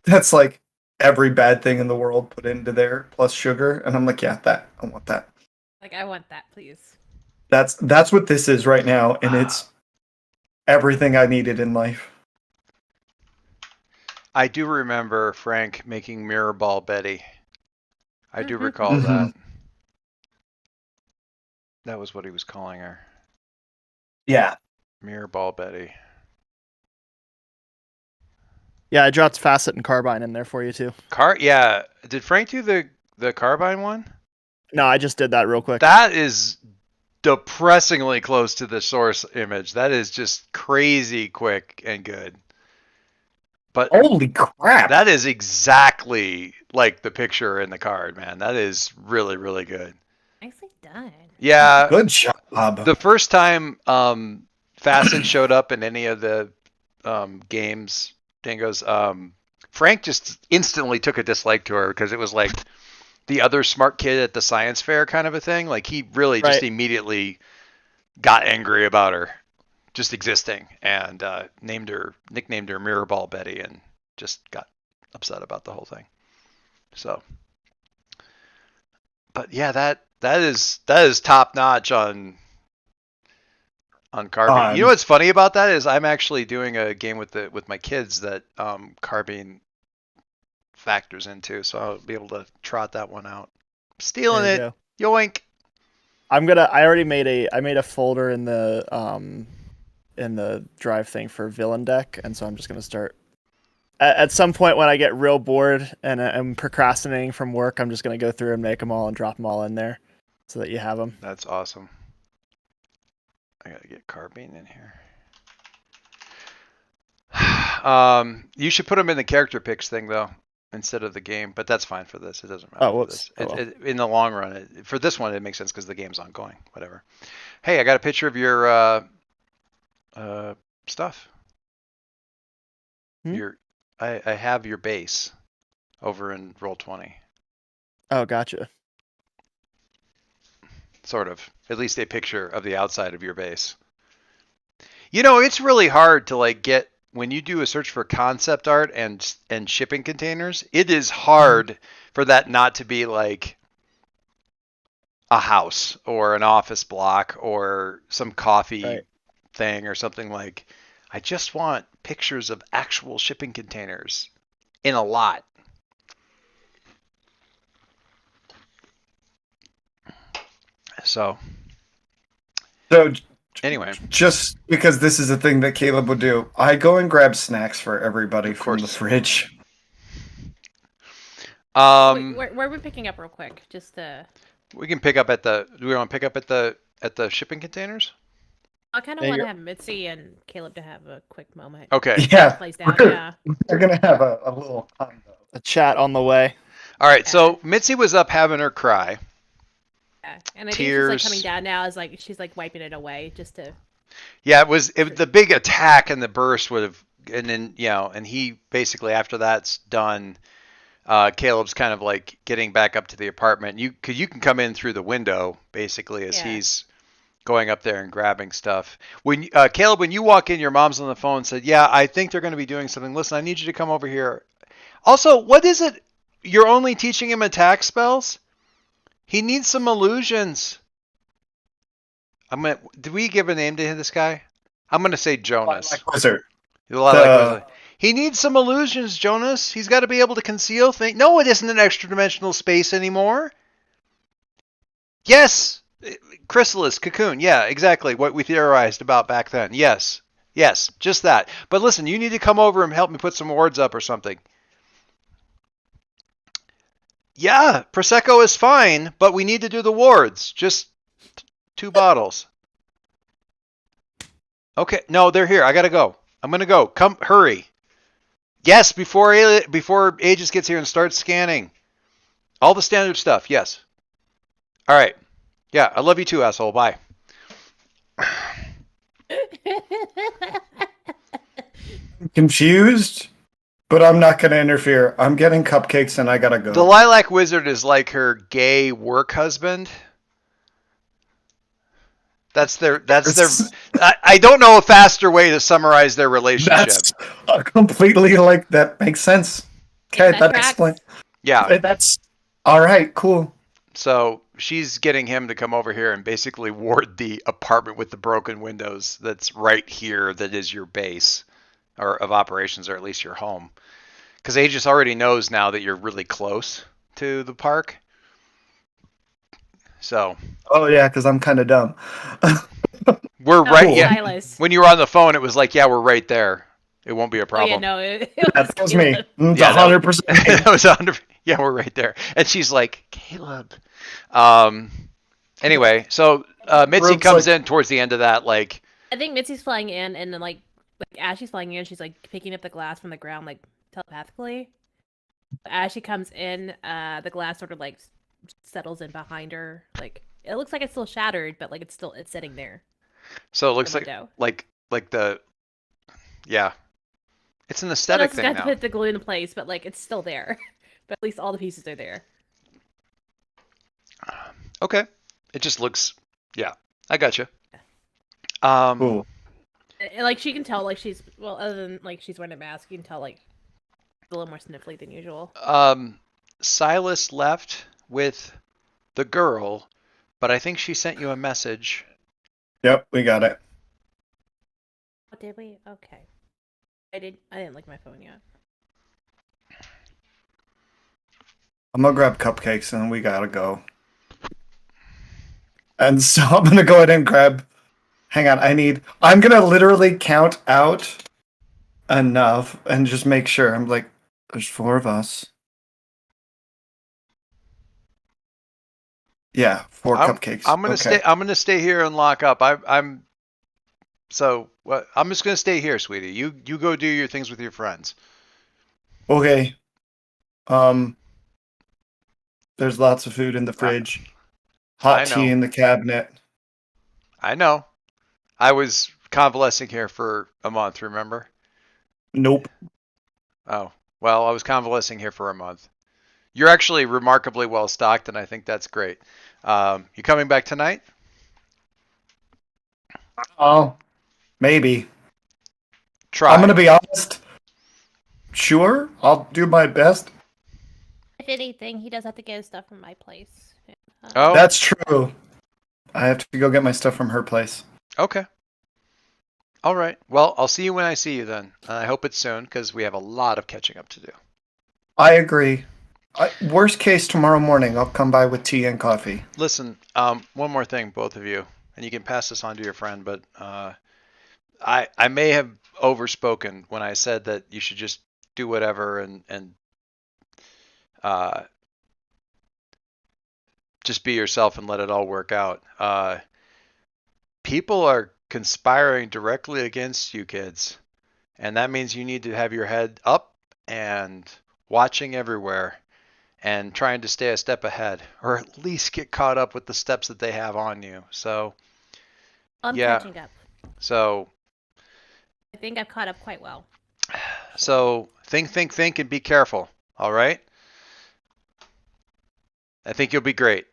That's like every bad thing in the world put into there plus sugar, and I'm like, yeah, I want that. Like I want that, please. That's what this is right now, and everything I needed in life. I do remember Frank making Mirror Ball Betty. I do recall Mhm. that. That was what he was calling her. Yeah. Mirror Ball Betty. Yeah, I dropped Facet and Carbine in there for you too. Yeah. Did Frank do the Carbine one? No, I just did that real quick. That is depressingly close to the source image. That is just crazy quick and good. But Holy crap! that is exactly like the picture in the card, man. That is really, really good. Nicely done. Yeah. Good job. The first time Fasten showed up in any of the games, Dingoes, Frank just instantly took a dislike to her because it was like the other smart kid at the science fair kind of a thing. Like he really just immediately got angry about her just existing and nicknamed her Mirrorball Betty and just got upset about the whole thing. So, but yeah, that is top notch on Carbine. You know what's funny about that is I'm actually doing a game with my kids that Carbine factors into, so I'll be able to trot that one out. Stealing it, go. yoink! I already made a folder in the drive thing for villain deck, and so I'm just gonna start. At some point when I get real bored and I'm procrastinating from work, I'm just gonna go through and make them all and drop them all in there, so that you have them. That's awesome. I gotta get Carbine in here. You should put them in the character picks thing though, instead of the game. But that's fine for this. It doesn't matter. Oh, for this. In the long run, for this one, it makes sense because the game's ongoing. Whatever. Hey, I got a picture of your stuff. I have your base over in Roll20. Oh, gotcha. Sort of. At least a picture of the outside of your base. You know, it's really hard to like get when you do a search for concept art and shipping containers. It is hard for that not to be like a house or an office block or some coffee thing or something like. I just want pictures of actual shipping containers in a lot. So anyway, just because this is a thing that Caleb would do, I go and grab snacks for everybody from the fridge. Wait, where are we picking up real quick? Just we can pick up at the. Do we want to pick up at the shipping containers? I kind of want to have Mitzi and Caleb to have a quick moment. Okay. Yeah. We're gonna have a little a chat on the way. All right. So Mitzi was up having her cry. Yeah. And I think she's like coming down now. Is like she's like wiping it away just to. Yeah, it was the big attack and the burst would have, and then and he basically after that's done. Caleb's kind of like getting back up to the apartment. You can come in through the window basically as he's going up there and grabbing stuff. When Caleb, when you walk in, your mom's on the phone and said, "Yeah, I think they're going to be doing something. Listen, I need you to come over here." Also, what is it? You're only teaching him attack spells? He needs some illusions. Did we give a name to this guy? I'm gonna say Jonas. Lilac Wizard. Wizard. He needs some illusions, Jonas. He's got to be able to conceal things. No, it isn't an extra-dimensional space anymore. Yes. Chrysalis, cocoon. Yeah, exactly what we theorized about back then. Yes. Yes, just that. But listen, you need to come over and help me put some wards up or something. Yeah, Prosecco is fine, but we need to do the wards. Just 2 bottles. Okay, no, they're here. I got to go. I'm going to go. Come, hurry. Yes, before Aegis gets here and starts scanning. All the standard stuff, yes. All right. Yeah, I love you too, asshole. Bye. Confused, but I'm not going to interfere. I'm getting cupcakes and I got to go. The Lilac Wizard is like her gay work husband. That's their. I don't know a faster way to summarize their relationship. That's completely like that makes sense. Okay, that explains. Yeah, that's all right. Cool. So she's getting him to come over here and basically ward the apartment with the broken windows that's right here that is your base or of operations, or at least your home. Because Aegis already knows now that you're really close to the park. So. Oh yeah, because I'm kind of dumb. We're right. Cool. Yeah. Silas. When you were on the phone, it was like, yeah, we're right there. It won't be a problem. Oh yeah, no, That was me. It's Yeah, 100%. That was 100. Yeah, we're right there. And she's like, Caleb. Anyway, so Mitzi comes in towards the end of that, like. I think Mitzi's flying in, and then like as she's flying in, she's like picking up the glass from the ground, like telepathically. As she comes in, the glass sort of like settles in behind her. Like it looks like it's still shattered, but like it's sitting there. So it looks like the. Yeah. It's an aesthetic thing now. Got to put the glue in place, but like it's still there. But at least all the pieces are there. Okay. It just looks. Yeah, I gotcha. Cool. And, like she can tell, like she's other than like she's wearing a mask, you can tell like a little more sniffly than usual. Silas left with the girl, but I think she sent you a message. Yep, we got it. Oh, did we? Okay. I didn't look at my phone yet. I'm gonna grab cupcakes and we gotta go. And so I'm gonna go ahead and grab. Hang on, I'm gonna literally count out enough and just make sure. I'm like, there's 4 of us. Yeah, 4 cupcakes. I'm gonna stay. I'm gonna stay here and lock up. I'm. So what? I'm just gonna stay here, sweetie. You go do your things with your friends. Okay. There's lots of food in the fridge. Hot tea in the cabinet. I know. I was convalescing here for a month, remember? Nope. Oh, well, I was convalescing here for a month. You're actually remarkably well stocked, and I think that's great. You coming back tonight? Oh, maybe. Try. I'm gonna be honest. Sure, I'll do my best. If anything, he does have to get his stuff from my place. Oh, that's true. I have to go get my stuff from her place. Okay. All right. Well, I'll see you when I see you then. I hope it's soon because we have a lot of catching up to do. I agree. Worst case, tomorrow morning, I'll come by with tea and coffee. Listen, one more thing, both of you, and you can pass this on to your friend, but I may have overspoken when I said that you should just do whatever and just be yourself and let it all work out. People are conspiring directly against you kids, and that means you need to have your head up and watching everywhere and trying to stay a step ahead, or at least get caught up with the steps that they have on you. So I'm catching up. So I think I've caught up quite well. So think, and be careful. All right. I think you'll be great.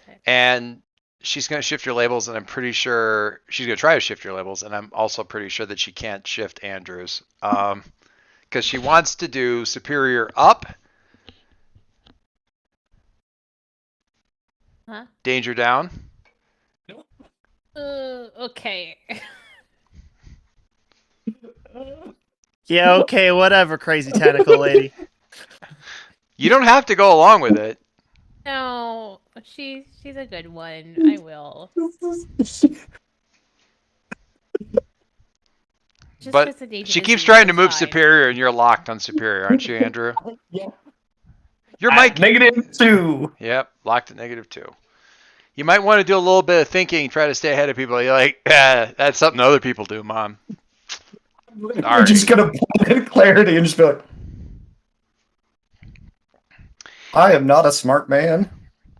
Okay. And she's going to shift your labels, and I'm pretty sure she's going to try to shift your labels, and I'm also pretty sure that she can't shift Andrew's. Because she wants to do superior up, danger down. Okay. Yeah, okay, whatever, crazy tentacle lady. You don't have to go along with it. No, she's a good one. I will. But she keeps trying to move superior, and you're locked on superior, aren't you, Andrew? Yeah. You're Mike. -2. Yep, locked at -2. You might want to do a little bit of thinking, try to stay ahead of people. You're like, that's something other people do, Mom. I'm just gonna point at clarity and just be like, I am not a smart man,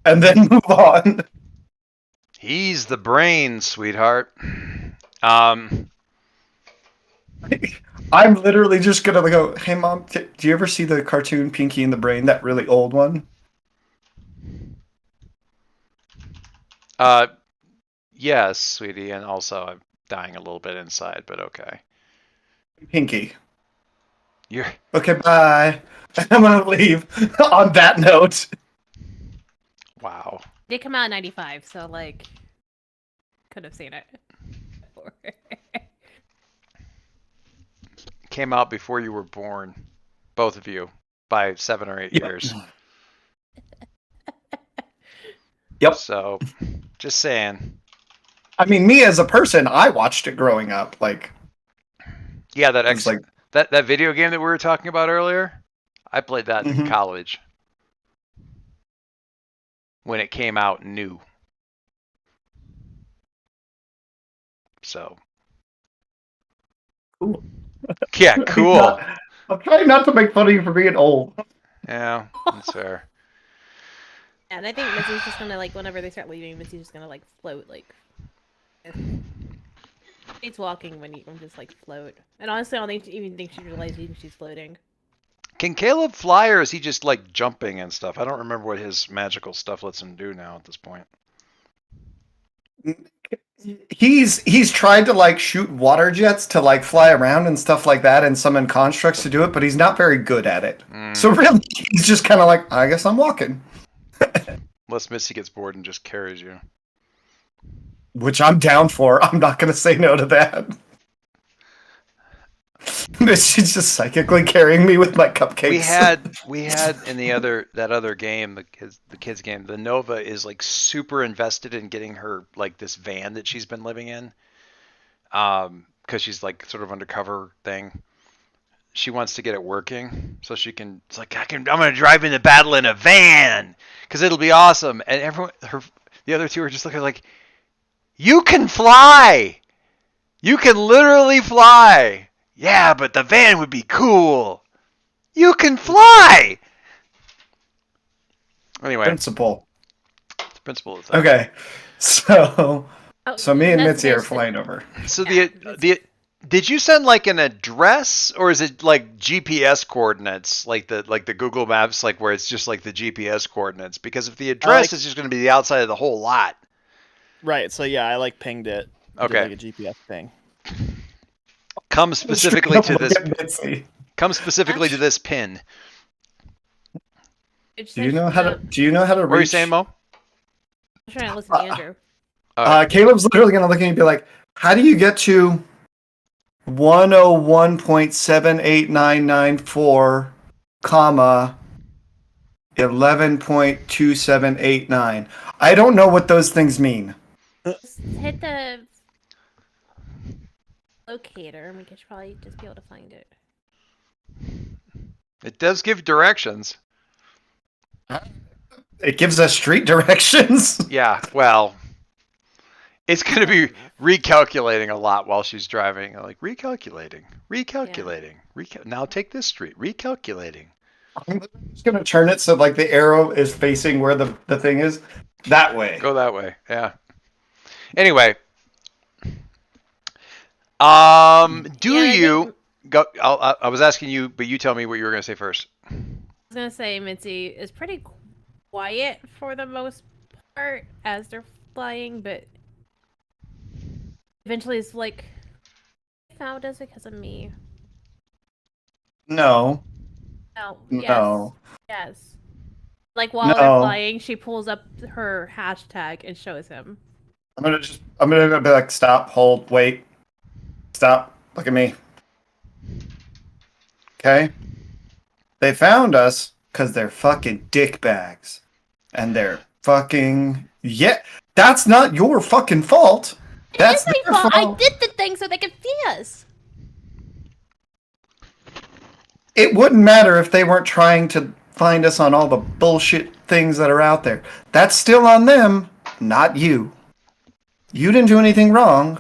and then move on. He's the brain, sweetheart. I'm literally just gonna go, hey Mom, do you ever see the cartoon Pinky and the Brain, that really old one? Yes, sweetie, and also I'm dying a little bit inside, but okay. Pinky. You're okay. Bye. I'm gonna leave on that note. Wow. It did come out in 95, so like could have seen it. Came out before you were born, both of you, by 7 or 8 years. Yep. So, just saying. I mean, me as a person, I watched it growing up. Like, Yeah, it's like, that video game that we were talking about earlier, I played that in Mhm. college when it came out new. So, Cool. yeah, cool. I'm trying not to make fun of you for being old. Yeah, that's fair. And I think Mitzi's just gonna like whenever they start leaving, Mitzi's just gonna like float like. She's walking when you can just like float. And honestly, I don't even think she realizes she's floating. Can Caleb fly, or is he just like jumping and stuff? I don't remember what his magical stuff lets him do now at this point. He's tried to like shoot water jets to like fly around and stuff like that and summon constructs to do it, but he's not very good at it. So really, he's just kind of like, I guess I'm walking. Unless Missy gets bored and just carries you. Which I'm down for. I'm not going to say no to that. She's just psychically carrying me with my cupcakes. We had in that other game, the kids game, the Nova is like super invested in getting her like this van that she's been living in, because she's like sort of undercover thing. She wants to get it working so she can. It's like I'm gonna drive into battle in a van because it'll be awesome. And the other two are just looking like, you can fly, you can literally fly. Yeah, but the van would be cool. You can fly. Anyway, Principal. it's the principle of the thing. Okay, so me and that's Mitzi are basically- flying over. So Yeah, did you send like an address, or is it like GPS coordinates, like the Google Maps, like where it's just like the GPS coordinates? Because if the address is just going to be the outside of the whole lot. Right. So yeah, I like pinged it. I did, Okay. like a GPS ping. Come specifically to this. Mitzi. Come specifically to this pin. Do you know how to? Do you know how to reach? What are you saying, Mo? I'm trying to listen to Andrew. Caleb's literally going to look at me and be like, "How do you get to 101.78994, comma 11.2789? I don't know what those things mean." Just hit the locator, and we could probably just be able to find it. It does give directions. It gives us street directions. Yeah, well, it's going to be recalculating a lot while she's driving. Like, recalculating. Now take this street. Recalculating. I'm just going to turn it so like the arrow is facing where the thing is. That way. Go that way. Yeah. Anyway. You go? I was asking you, but you tell me what you were going to say first. I was gonna say Mitzi is pretty quiet for the most part as they're flying, but eventually it's like, found us because of me. No. No. No. Yes. Like while No. they're flying, she pulls up her hashtag and shows him. I'm gonna be like, stop, hold, wait, stop, look at me. Okay? They found us because they're fucking dickbags. And they're fucking, that's not your fucking fault. That's my their fault. fault. I did the thing so they could see us. It wouldn't matter if they weren't trying to find us on all the bullshit things that are out there. That's still on them, not you. You didn't do anything wrong.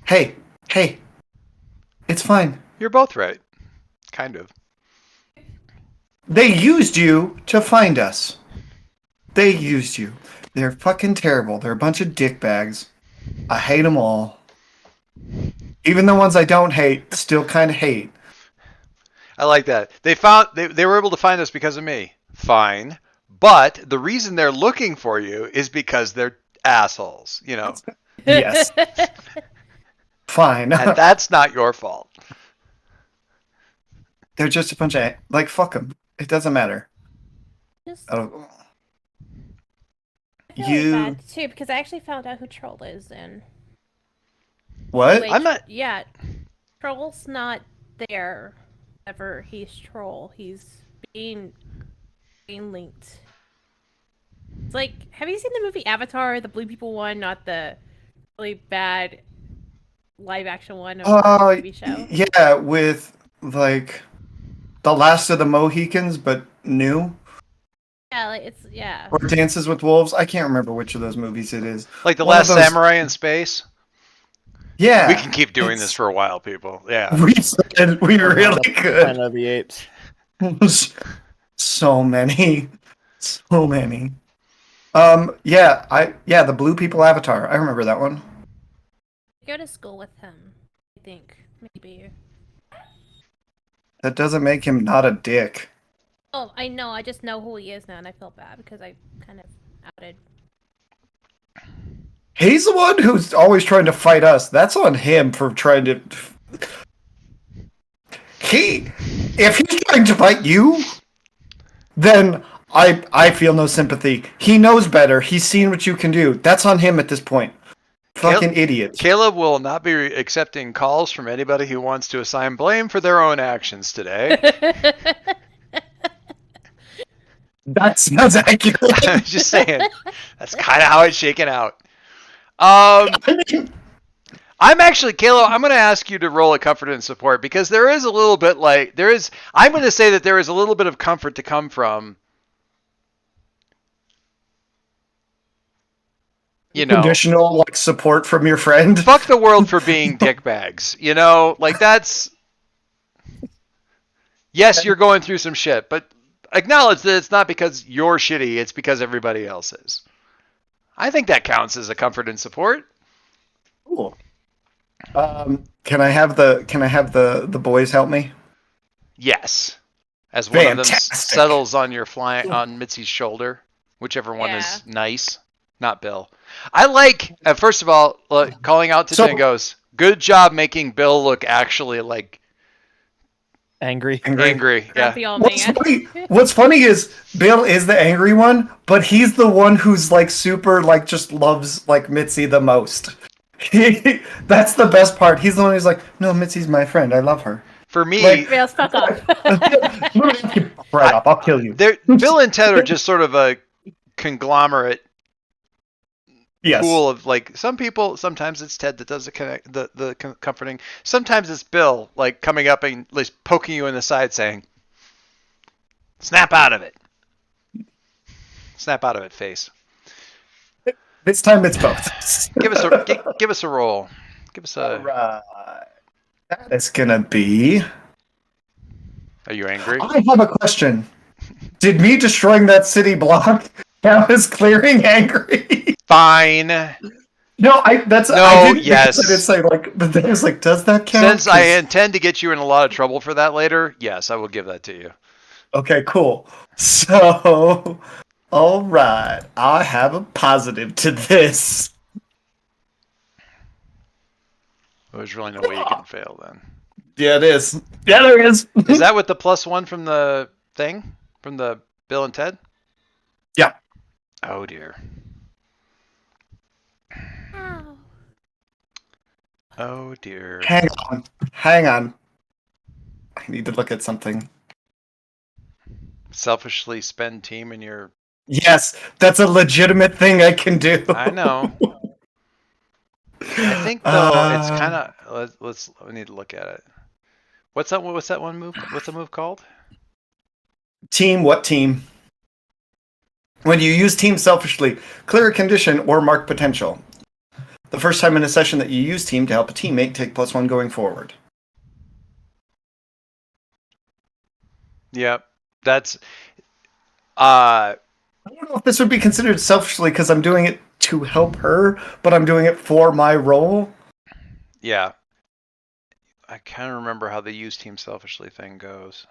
Hey, it's fine. You're both right. Kind of. They used you to find us. They used you. They're fucking terrible. They're a bunch of dickbags. I hate them all. Even the ones I don't hate, still kind of hate. I like that. They were able to find us because of me. Fine. But the reason they're looking for you is because they're assholes, you know. Yes. Fine. And that's not your fault. They're just a bunch of, like, fuck them. It doesn't matter. Just Oh. really bad too because I actually found out who Troll is in. What? I'm not. Yeah, Troll's not there. Ever he's Troll. He's being linked. It's like, have you seen the movie Avatar, the blue people one, not the really bad live action one of the TV show? Yeah, with like the last of the Mohicans, but new. Yeah, like it's Or Dances with Wolves. I can't remember which of those movies it is. Like the Last Samurai in space. Yeah, we can keep doing this for a while, people. Yeah, we really could. Planet of the Apes. So many. The Blue People Avatar. I remember that one. Go to school with him. I think maybe. That doesn't make him not a dick. Oh, I know. I just know who he is now, and I feel bad because I kind of outed. He's the one who's always trying to fight us. That's on him for trying to. If he's trying to fight you, then I feel no sympathy. He knows better. He's seen what you can do. That's on him at this point. Fucking idiot. Caleb will not be accepting calls from anybody who wants to assign blame for their own actions today. That sounds accurate. I'm just saying. That's kind of how it's shaken out. I'm actually, Caleb, I'm going to ask you to roll a comfort and support because there is a little bit I'm going to say that there is a little bit of comfort to come from, conditional support from your friend. Fuck the world for being dickbags. That's, yes, you're going through some shit, but acknowledge that it's not because you're shitty, it's because everybody else is. I think that counts as a comfort and support. Cool. Can I have the boys help me? Yes. As one of them settles on on Mitzi's shoulder, whichever one is nice, not Bill. I like, first of all, calling out to Dingos. Good job making Bill look actually angry. Yeah. What's funny is Bill is the angry one, but he's the one who's super just loves Mitzi the most. That's the best part. He's the one who's no, Mitzi's my friend. I love her. For me, fuck off. Right up, I'll kill you. Bill and Ted are just sort of a conglomerate. Yes. Pool of some people. Sometimes it's Ted that does the comforting. Sometimes it's Bill coming up and at least poking you in the side, saying, "Snap out of it, snap out of it, face." This time it's both. give us a roll. Give us a. All right. That is gonna be. Are you angry? I have a question. Did me destroying that city block count as clearing angry? Fine. No, I didn't yes. I didn't say but then it's does that count? Since I intend to get you in a lot of trouble for that later, yes, I will give that to you. Okay, cool. So, all right, I have a positive to this. There's really no way you can fail then. Yeah, it is. Yeah, there is. Is that with the +1 from the thing? From the Bill and Ted? Yeah. Oh dear. Oh dear. Hang on. I need to look at something. Selfishly spend team in your... Yes, that's a legitimate thing I can do. I know. I think though it's kind of... We need to look at it. What's that one move? What's the move called? Team, what team? When you use team selfishly, clear a condition or mark potential. The first time in a session that you use team to help a teammate take +1 going forward. Yep. That's... I don't know if this would be considered selfishly because I'm doing it to help her, but I'm doing it for my role. Yeah. I kind of remember how the use team selfishly thing goes.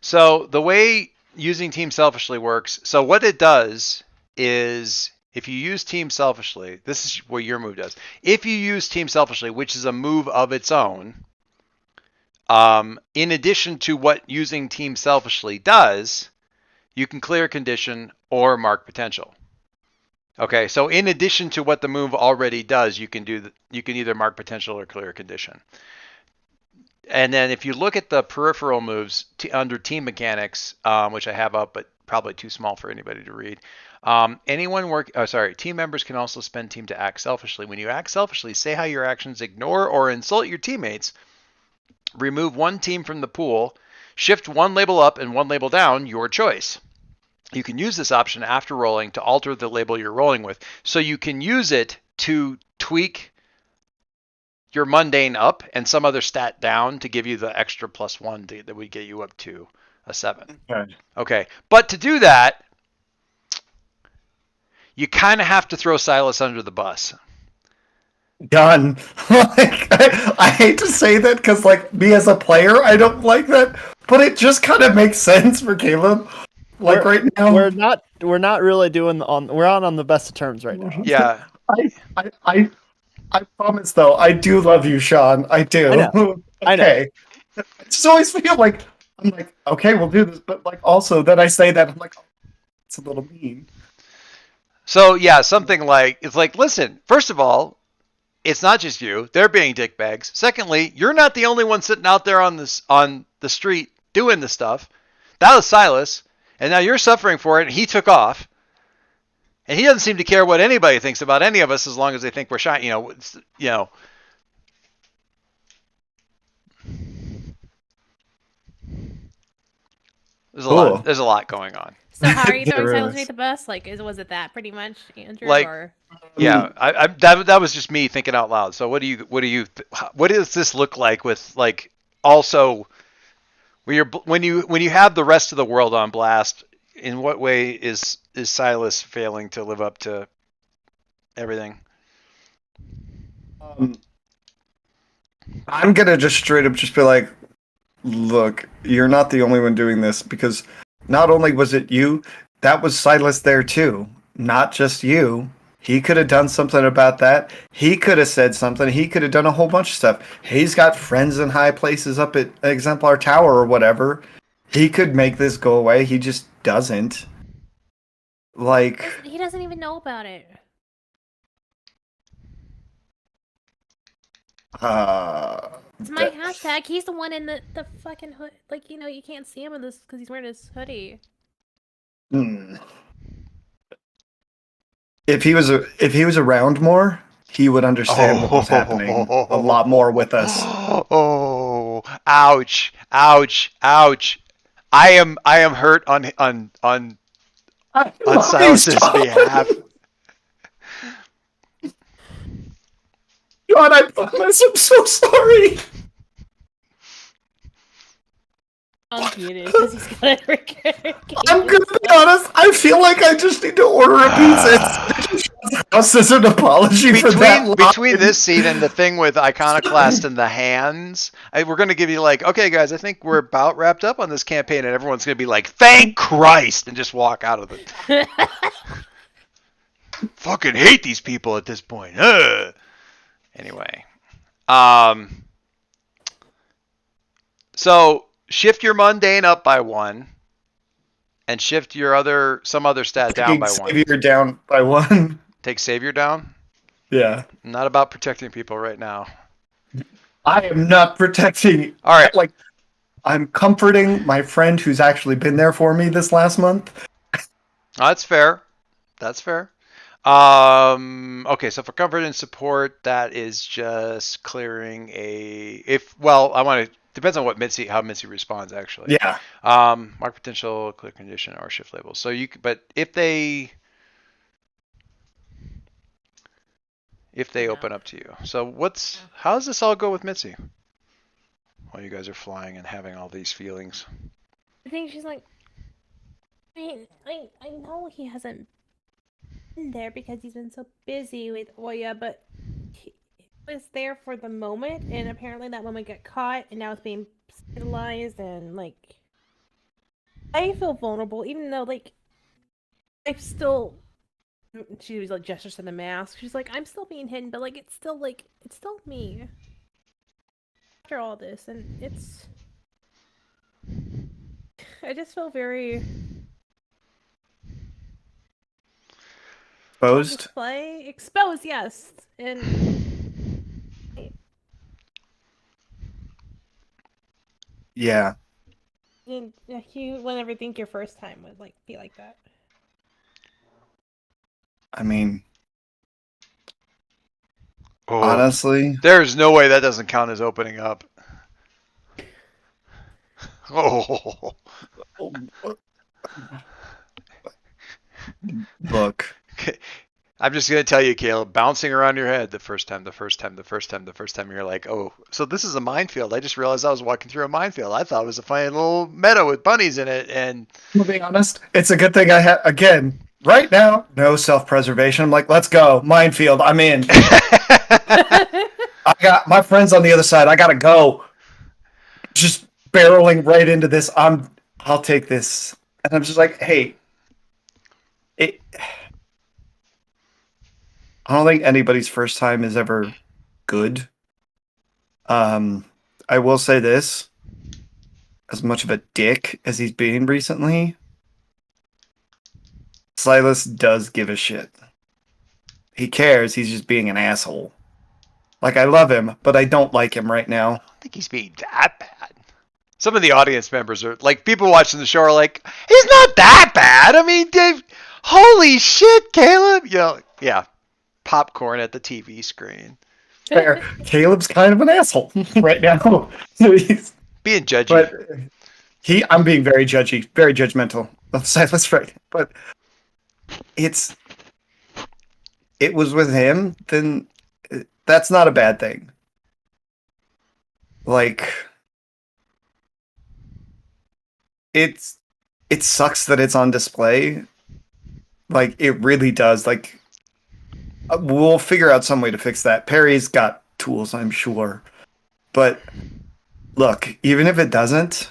So the way using Team Selfishly works, so what it does is if you use Team Selfishly, this is what your move does. If you use Team Selfishly, which is a move of its own, in addition to what using Team Selfishly does, you can clear a condition or mark potential. Okay, so in addition to what the move already does, you can either mark potential or clear a condition. And then if you look at the peripheral moves under team mechanics, which I have up, but probably too small for anybody to read. Team members can also spend team to act selfishly. When you act selfishly, say how your actions ignore or insult your teammates, remove one team from the pool, shift one label up and one label down, your choice. You can use this option after rolling to alter the label you're rolling with. So you can use it to tweak your mundane up and some other stat down to give you the extra +1 that would get you up to a 7. Okay. But to do that, you kind of have to throw Silas under the bus. Done. I hate to say that because, like, me as a player, I don't like that, but it just kind of makes sense for Caleb. Like right now, we're not really doing we're on the best of terms right now. Yeah. I promise though, I do love you, Sean. I do. I know. Okay. I just always feel like I'm like, okay, we'll do this, but like also then I say that I'm like, oh, it's a little mean. So yeah, something like it's like, listen, first of all, it's not just you. They're being dickbags. Secondly, you're not the only one sitting out there on the street doing this stuff. That was Silas, and now you're suffering for it. And he took off, and he doesn't seem to care what anybody thinks about any of us as long as they think we're shy. There's a lot going on. So how are you throwing There Silas is. underneath the bus? Like, was it that pretty much, Andrew? Like- or Yeah, that was just me thinking out loud. So what does this look like with like also when you have the rest of the world on blast? In what way is Silas failing to live up to everything? I'm gonna just straight up just be like, look, you're not the only one doing this because not only was it you, that was Silas there too. Not just you. He could have done something about that. He could have said something. He could have done a whole bunch of stuff. He's got friends in high places up at Exemplar Tower or whatever. He could make this go away. He just doesn't. Like, he doesn't even know about it. It's my hashtag. He's the one in the fucking hood. Like, you can't see him in this because he's wearing his hoodie. If he was around more, he would understand what was happening a lot more with us. Oh, ouch, ouch, ouch! I am hurt on Silas's behalf. God, I promise, I'm so sorry. Because he's got a I'm gonna be honest. I feel like I just need to order a pizza. House as an apology for that. Between this scene and the thing with Iconoclast and the hands, we're gonna give you like, okay, guys, I think we're about wrapped up on this campaign, and everyone's gonna be like, thank Christ, and just walk out of it. Fucking hate these people at this point. Anyway, so shift your mundane up by 1, and shift your some other stat down by 1. Savior down by 1. Take Savior down? Yeah. I'm not about protecting people right now. I am not protecting. All right. Like, I'm comforting my friend who's actually been there for me this last month. That's fair. That's fair. Okay, so for comfort and support, that is just clearing depends on how Mitzi responds actually. Yeah. Mark potential, clear condition, or shift label. So but if they open up to you. So how does this all go with Mitzi? While you guys are flying and having all these feelings. I think she's like, I know he hasn't been there because he's been so busy with Oya, but he was there for the moment, and apparently that moment got caught, and now it's being stabilized, and like, I feel vulnerable, even though like I still. She was like gestures to the mask. She's like, I'm still being hidden, but like it's still me. After all this, and it's. I just feel very Exposed. exposed, yes, and Yeah. you would never think your first time would like be like that. I mean, Oh, honestly, there's no way that doesn't count as opening up. Oh, look. I'm just gonna tell you, Caleb, bouncing around your head the first time, you're like, oh, so this is a minefield. I just realized I was walking through a minefield. I thought it was a funny little meadow with bunnies in it, and To be honest, it's a good thing I have, again, right now, no self-preservation. I'm like, let's go. Minefield, I'm in. I got my friends on the other side. I gotta go. Just barreling right into this. I'll take this. And I'm just like, hey, it I don't think anybody's first time is ever good. I will say this, as much of a dick as he's been recently, Silas does give a shit. He cares, he's just being an asshole. Like, I love him, but I don't like him right now. I don't think he's being that bad. Some of the audience members are like, people watching the show are like, he's not that bad. I mean, Dave, holy shit, Caleb. You know, yeah, popcorn at the TV screen. Fair. Caleb's kind of an asshole right now. He's, Being judgy. but I'm being very judgy, very judgmental of Silas, right? But it was with him, then that's not a bad thing. Like, it sucks that it's on display. Like, it really does. Like, we'll figure out some way to fix that. Perry's got tools, I'm sure. But look, even if it doesn't,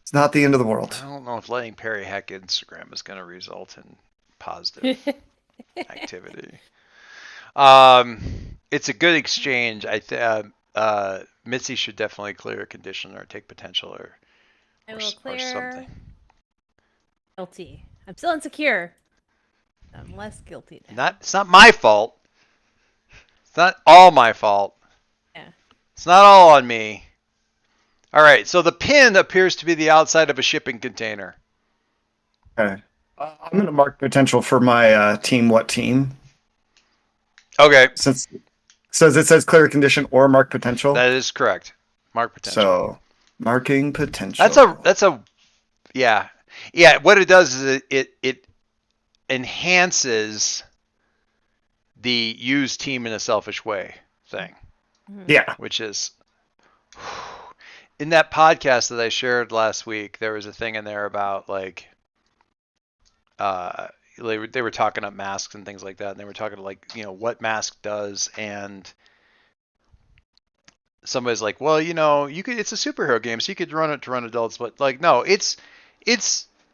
it's not the end of the world. I don't know if letting Perry hack Instagram is going to result in positive activity. It's a good exchange. Mitzi should definitely clear a condition or take potential I will or clear something. guilty. I'm still insecure. I'm less guilty now. It's not my fault. It's not all my fault. Yeah. It's not all on me. All right, so the pin appears to be the outside of a shipping container. Okay. I'm going to mark potential for my team. What team? Okay. Since it says clear condition or mark potential. That is correct. Mark potential. So marking potential. That's a yeah. Yeah, what it does is it enhances the use team in a selfish way thing. Yeah. Which is in that podcast that I shared last week, there was a thing in there about like they were talking up masks and things like that, and they were talking like, you know, what mask does, and somebody's like, well, you know, it's a superhero game, so you could run it to run adults, but like, no, it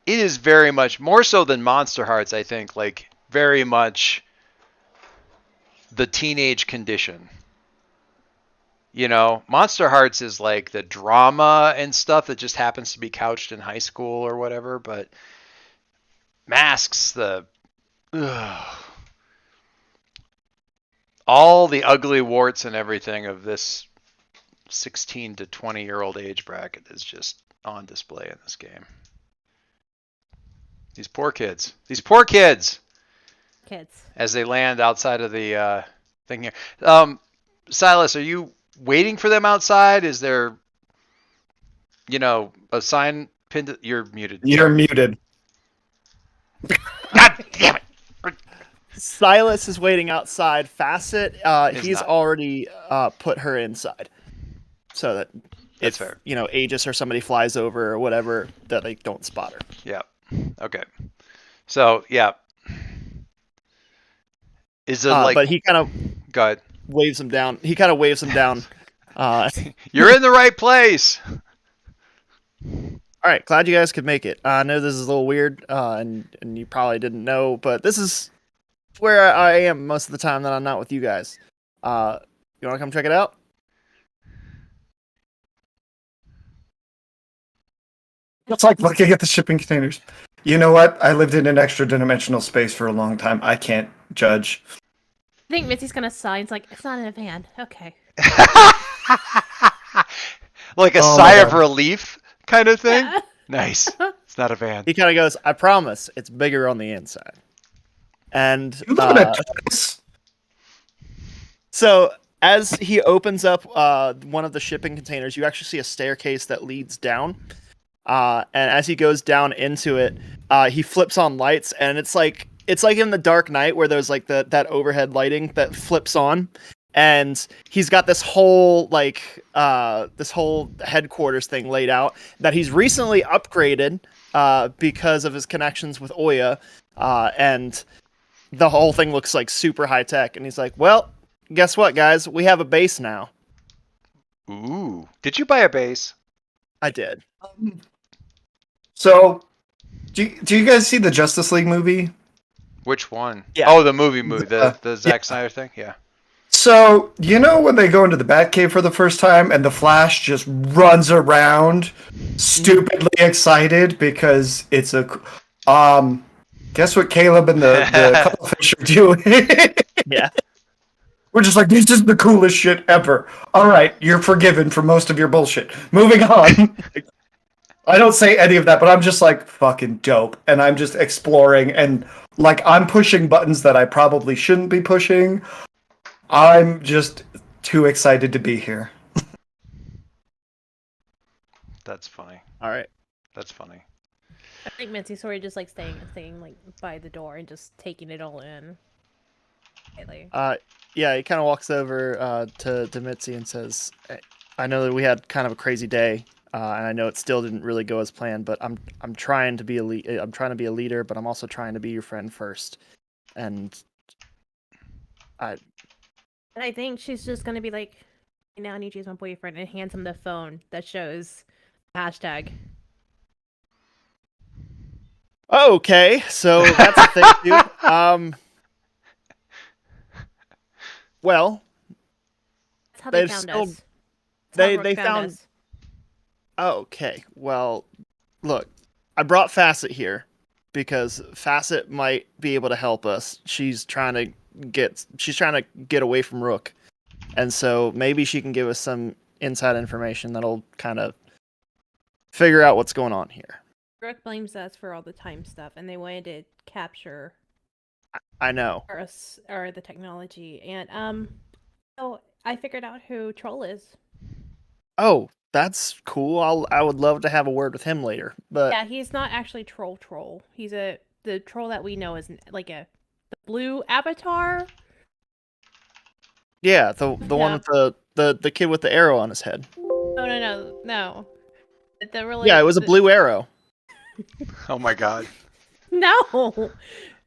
is very much more so than Monster Hearts, I think, like very much the teenage condition. You know, Monster Hearts is like the drama and stuff that just happens to be couched in high school or whatever, but Masks, all the ugly warts and everything of this 16 to 20-year-old age bracket is just on display in this game. These poor kids. As they land outside of the thing here. Silas, are you waiting for them outside? Is there, you know, a sign pinned? You're muted. You're muted. God damn it. Silas is waiting outside. Facet, he's not. already put her inside, so that That's if fair. you know Aegis or somebody flies over or whatever, that they don't spot her. Yeah. Okay. So yeah. Is it like? But he kind of Go ahead. waves him down. He kind of waves him down. You're in the right place. All right, glad you guys could make it. I know this is a little weird, and you probably didn't know, but this is where I am most of the time that I'm not with you guys. You want to come check it out? It's like looking at the shipping containers. You know what? I lived in an extra dimensional space for a long time. I can't judge. I think Mitzi's gonna sigh. It's like, it's not in a van. Okay. Like a Oh sigh my of God. relief kind of thing. Yeah. Nice. It's not a van. He kind of goes, "I promise, it's bigger on the inside." And You live in a TARDIS? so as he opens up one of the shipping containers, you actually see a staircase that leads down. And as he goes down into it, he flips on lights, and it's like in the Dark Knight where there's like that overhead lighting that flips on, and he's got this whole headquarters thing laid out that he's recently upgraded because of his connections with Oya, and the whole thing looks like super high tech. And he's like, "Well, guess what, guys? We have a base now." Ooh. Did you buy a base? I did. So, do you guys see the Justice League movie? Which one? Yeah. Oh, the movie. The Zack yeah. Snyder thing? Yeah. So, you know when they go into the Batcave for the first time and the Flash just runs around stupidly excited because it's a guess what Caleb and the Cuttlefish are doing? Yeah. We're just like, this is the coolest shit ever. All right, you're forgiven for most of your bullshit. Moving on. I don't say any of that, but I'm just like, fucking dope. And I'm just exploring and like I'm pushing buttons that I probably shouldn't be pushing. I'm just too excited to be here. That's funny. All right. That's funny. I think Mitzi's sort of just like staying like by the door and just taking it all in. Lately. Yeah, he kind of walks over to Mitzi and says, "Hey, I know that we had kind of a crazy day, and I know it still didn't really go as planned. But I'm trying to be I'm trying to be a leader, but I'm also trying to be your friend first. And And I think she's just gonna be like, now I need you as my boyfriend, and hands him the phone that shows hashtag. Okay, so that's the thing, dude. Well, That's how they they've found still- us. That's how they Rook found- us. okay. Well, look, I brought Facet here because Facet might be able to help us. She's trying to get away from Rook, and so maybe she can give us some inside information that'll kind of figure out what's going on here. Rook blames us for all the time stuff, and they wanted to capture I know. us or the technology. And so I figured out who Troll is. Oh, that's cool. I would love to have a word with him later. But Yeah, he's not actually Troll. He's the troll that we know is like the blue avatar. yeah, the one with the kid with the arrow on his head. No. The really Yeah, it was a blue arrow. Oh my god. No,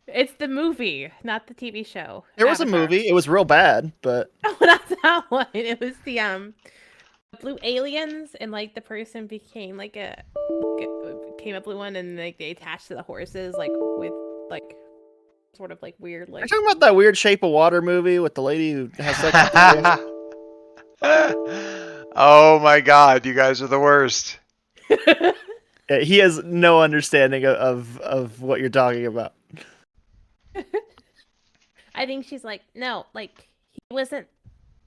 it's the movie, not the TV show. There was a Avatar. movie. It was real bad, but No, not that one. It was the blue aliens, and like the person became like became a blue one, and like they attached to the horses, like with like sort of like weird like. you're talking about that weird Shape of Water movie with the lady who has sex with the Oh my god, you guys are the worst. Yeah, he has no understanding of what you're talking about. I think she's like, no, like he wasn't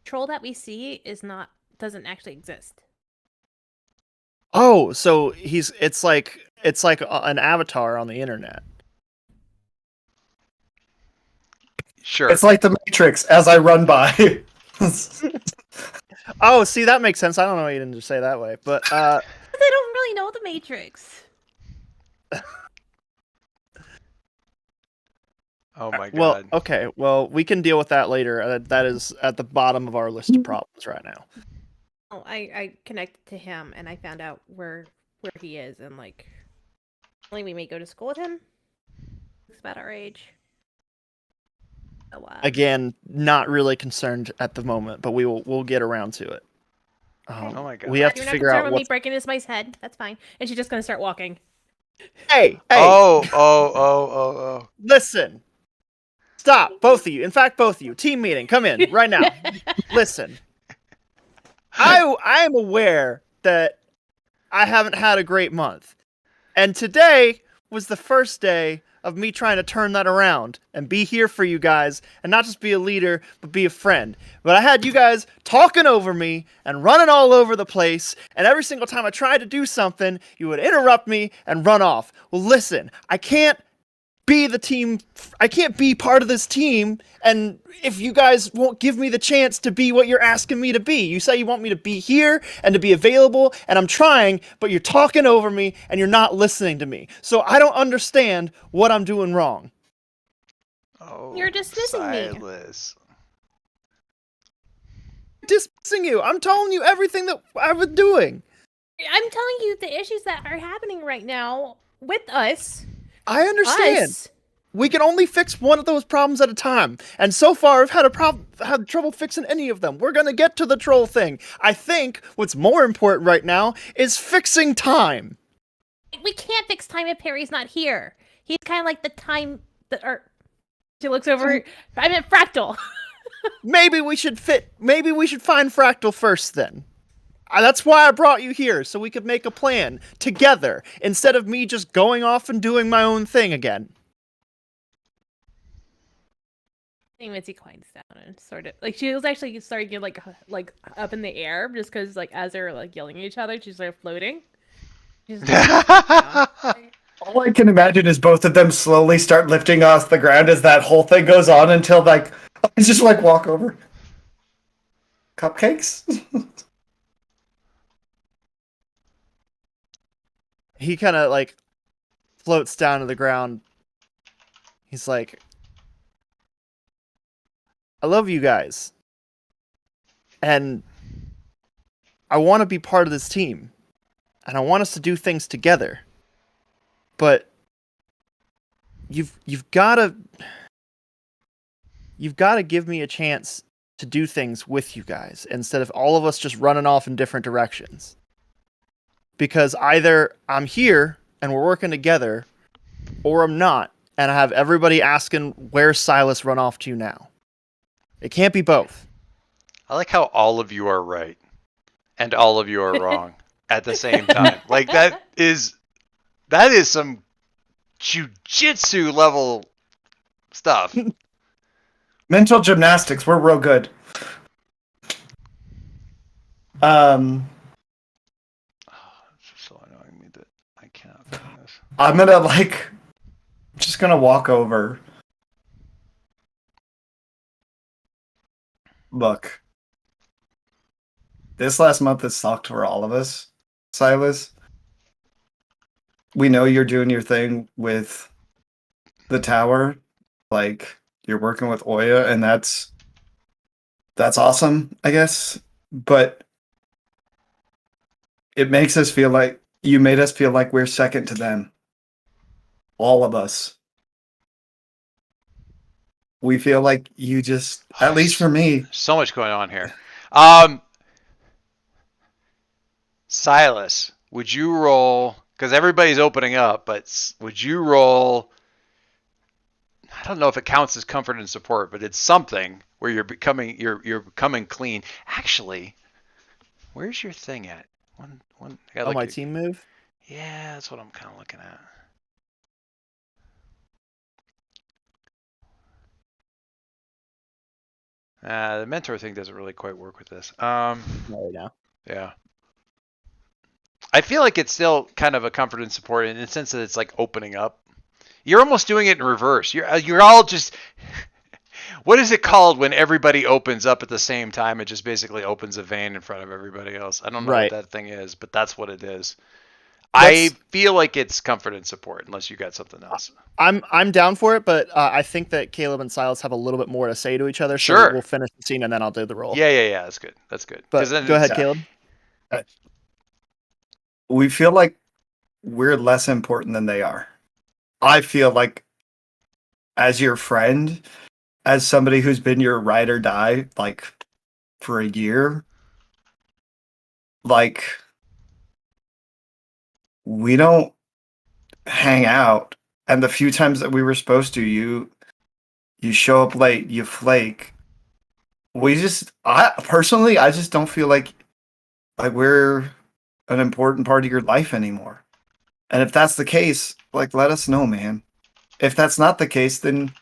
troll that we see doesn't actually exist. Oh, so it's like an avatar on the internet. Sure. It's like the Matrix as I run by. Oh, see, that makes sense. I don't know why you didn't just say it that way, but They don't really know the Matrix. Oh my god. well, okay. Well, we can deal with that later. That is at the bottom of our list of problems right now. Oh, I connected to him and I found out where he is, and like, only we may go to school with him. He's about our age. So, Again, not really concerned at the moment, but we'll get around to it. Oh my god. We have to You're not figure concerned out with me what's. breaking this guy's head. That's fine. And she's just gonna start walking. Hey, Oh. listen. Stop, both of you. In fact, both of you. Team meeting. Come in right now. Listen. I am aware that I haven't had a great month. And today was the first day of me trying to turn that around and be here for you guys and not just be a leader, but be a friend. But I had you guys talking over me and running all over the place, and every single time I tried to do something, you would interrupt me and run off. Well, listen, I can't be part of this team, and if you guys won't give me the chance to be what you're asking me to be. You say you want me to be here and to be available, and I'm trying, but you're talking over me and you're not listening to me. So I don't understand what I'm doing wrong. Oh. You're dismissing me. Silas. Dismissing you. I'm telling you everything that I was doing. I'm telling you the issues that are happening right now with us. I understand. Us. We can only fix one of those problems at a time. And so far, I've had trouble fixing any of them. We're gonna get to the troll thing. I think what's more important right now is fixing time. We can't fix time if Perry's not here. He's kind of like the time that. Or she looks over. I meant Fractal. Maybe we should find Fractal first then. That's why I brought you here, so we could make a plan together, instead of me just going off and doing my own thing again. I think Mitzi quiets down and sort of like she was actually starting to get like up in the air just because like as they're like yelling at each other, she's like floating. She's All I can imagine is both of them slowly start lifting off the ground as that whole thing goes on until like I just like walk over. Cupcakes? He kind of like floats down to the ground. He's like, I love you guys. And I want to be part of this team. And I want us to do things together. But you've got to give me a chance to do things with you guys instead of all of us just running off in different directions. Because either I'm here and we're working together, or I'm not, and I have everybody asking where's Silas run off to now. It can't be both. I like how all of you are right and all of you are wrong at the same time. Like that is some jujitsu level stuff. Mental gymnastics, we're real good. It's so annoying me that I cannot find this. I'm gonna just gonna walk over. Look, this last month has sucked for all of us, Silas. We know you're doing your thing with the tower, like you're working with Oya, and that's awesome, I guess. But it makes us feel like you made us feel like we're second to them. All of us. We feel like you just, at least for me. So much going on here. Silas, would you roll? Because everybody's opening up, but would you roll? I don't know if it counts as comfort and support, but it's something where you're becoming clean. Actually, where's your thing at? My team move? Yeah, that's what I'm kind of looking at. The mentor thing doesn't really quite work with this. No. Yeah. I feel like it's still kind of a comfort and support in the sense that it's like opening up. You're almost doing it in reverse. You're all just. What is it called when everybody opens up at the same time? It just basically opens a vein in front of everybody else. I don't know what that thing is, but that's what it is. I feel like it's comfort and support, unless you got something else. I'm down for it, but I think that Caleb and Silas have a little bit more to say to each other. Sure. So we'll finish the scene and then I'll do the roll. Yeah. That's good. But go ahead, Caleb. We feel like we're less important than they are. I feel like, as your friend, as somebody who's been your ride or die, like, for a year, like we don't hang out, and the few times that we were supposed to, you show up late, you flake. I personally, I just don't feel like we're an important part of your life anymore. And if that's the case, like let us know, man. If that's not the case, then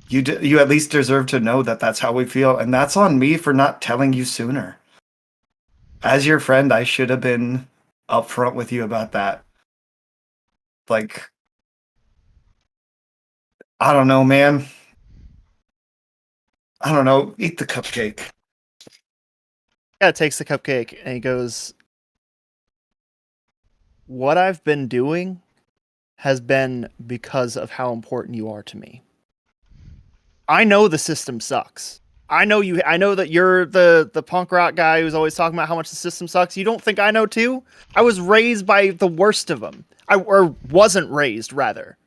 you at least deserve to know that that's how we feel, and that's on me for not telling you sooner. As your friend, I should have been upfront with you about that. Like, I don't know, man. I don't know. Eat the cupcake. Yeah, takes the cupcake and he goes, "What I've been doing has been because of how important you are to me. I know the system sucks. I know you. I know that you're the punk rock guy who's always talking about how much the system sucks. You don't think I know too? I was raised by the worst of them. Or wasn't raised, rather.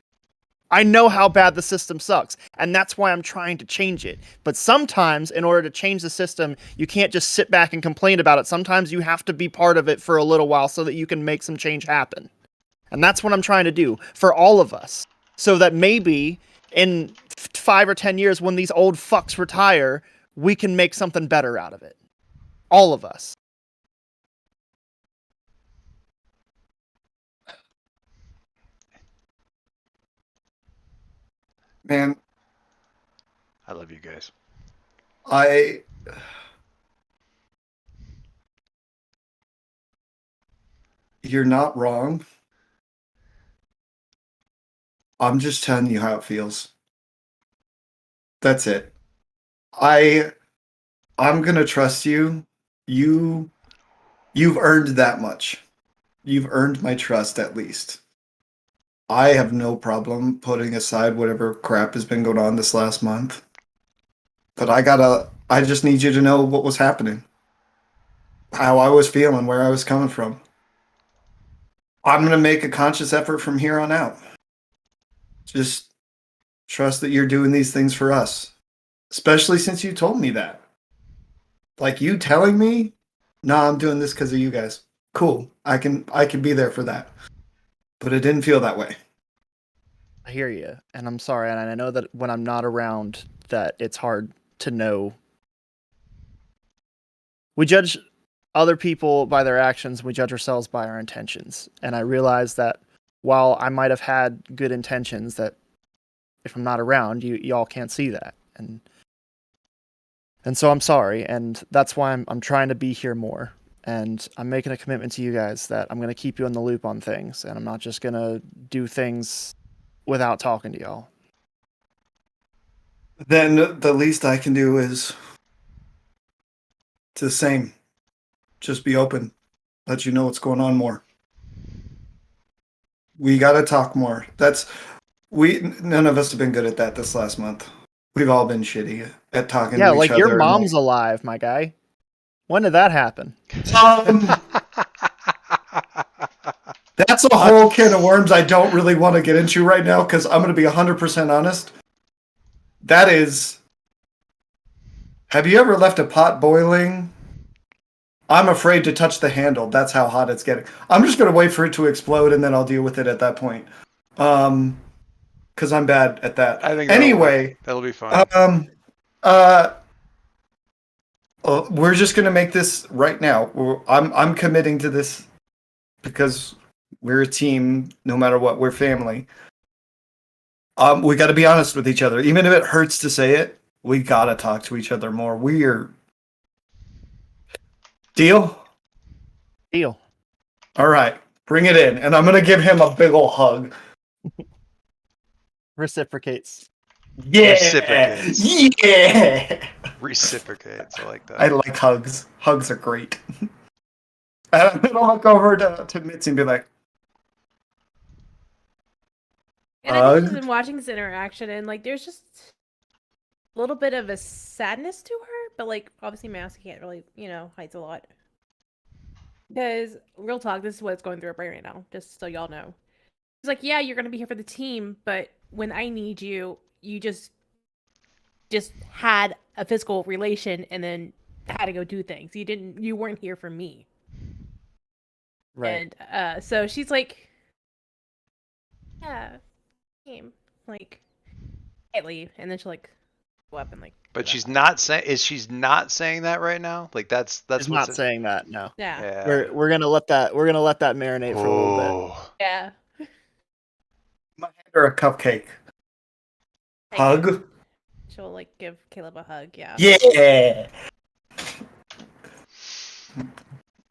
I know how bad the system sucks, and that's why I'm trying to change it. But sometimes, in order to change the system, you can't just sit back and complain about it. Sometimes you have to be part of it for a little while so that you can make some change happen. And that's what I'm trying to do for all of us. So that maybe in 5 or 10 years, when these old fucks retire, we can make something better out of it. All of us." Man, I love you guys. I you're not wrong. I'm just telling you how it feels. That's it. I'm gonna trust you. You've earned that much. You've earned my trust at least. I have no problem putting aside whatever crap has been going on this last month. But I just need you to know what was happening. How I was feeling, where I was coming from. I'm gonna make a conscious effort from here on out. Just trust that you're doing these things for us. Especially since you told me that. Like you telling me, "Nah, I'm doing this because of you guys." Cool. I can be there for that. But it didn't feel that way. I hear you, and I'm sorry, and I know that when I'm not around, that it's hard to know. We judge other people by their actions, we judge ourselves by our intentions. And I realize that while I might have had good intentions, that if I'm not around, y'all can't see that. And so I'm sorry, and that's why I'm trying to be here more. And I'm making a commitment to you guys that I'm going to keep you in the loop on things, and I'm not just going to do things without talking to y'all. Then the least I can do is to the same. Just be open. Let you know what's going on more. We gotta talk more. None of us have been good at that this last month. We've all been shitty at talking Yeah, to each like other. your mom's alive, my guy. When did that happen? That's a whole can of worms I don't really want to get into right now because I'm going to be 100% honest. That is. Have you ever left a pot boiling? I'm afraid to touch the handle. That's how hot it's getting. I'm just going to wait for it to explode and then I'll deal with it at that point. Because I'm bad at that. I think anyway, that'll be fine. We're just going to make this right now. I'm committing to this because we're a team. No matter what, we're family. We got to be honest with each other, even if it hurts to say it. We got to talk to each other more. Deal. Deal. All right, bring it in, and I'm gonna give him a big ol' hug. Reciprocates. Yeah. Reciprocates. Yeah. Reciprocates. I like that. I like hugs. Hugs are great. And I'm gonna look over to Mitzi and be like, And I think she's been watching this interaction, and like, there's just a little bit of a sadness to her, but like, obviously, Mask can't really, hides a lot. Because real talk, this is what's going through her brain right now. Just so y'all know, it's like, yeah, you're gonna be here for the team, but when I need you, you just had a physical relation and then had to go do things. You weren't here for me. Right. And so she's like, yeah, game. Like, can't leave. And then she'll like go up and like. But go she's back. not saying. Is she's not saying that right now? Like that's He's what's. not saying that. No. Yeah. Yeah. We're gonna let that marinate for a little bit. Oh. Yeah. My hand or a cupcake. Take Hug. it. She'll like give Caleb a hug. Yeah. Yeah.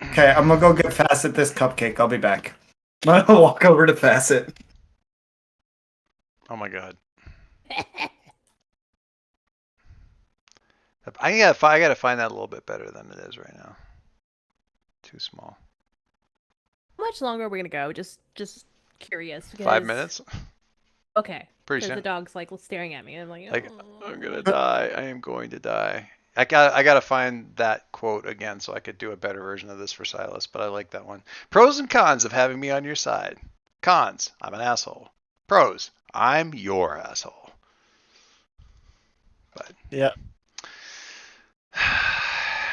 Okay, I'm gonna go get Facet this cupcake. I'll be back. I'm gonna walk over to Facet. Oh my god. I gotta find that a little bit better than it is right now. Too small. How much longer are we gonna go? Just curious. 5 minutes. Okay. Pretty Because soon. the dog's like staring at me, and I'm like, Like "Oh." I'm gonna die. I am going to die. I gotta find that quote again so I could do a better version of this for Silas. But I like that one. Pros and cons of having me on your side. Cons: I'm an asshole. Pros: I'm your asshole. But Yeah.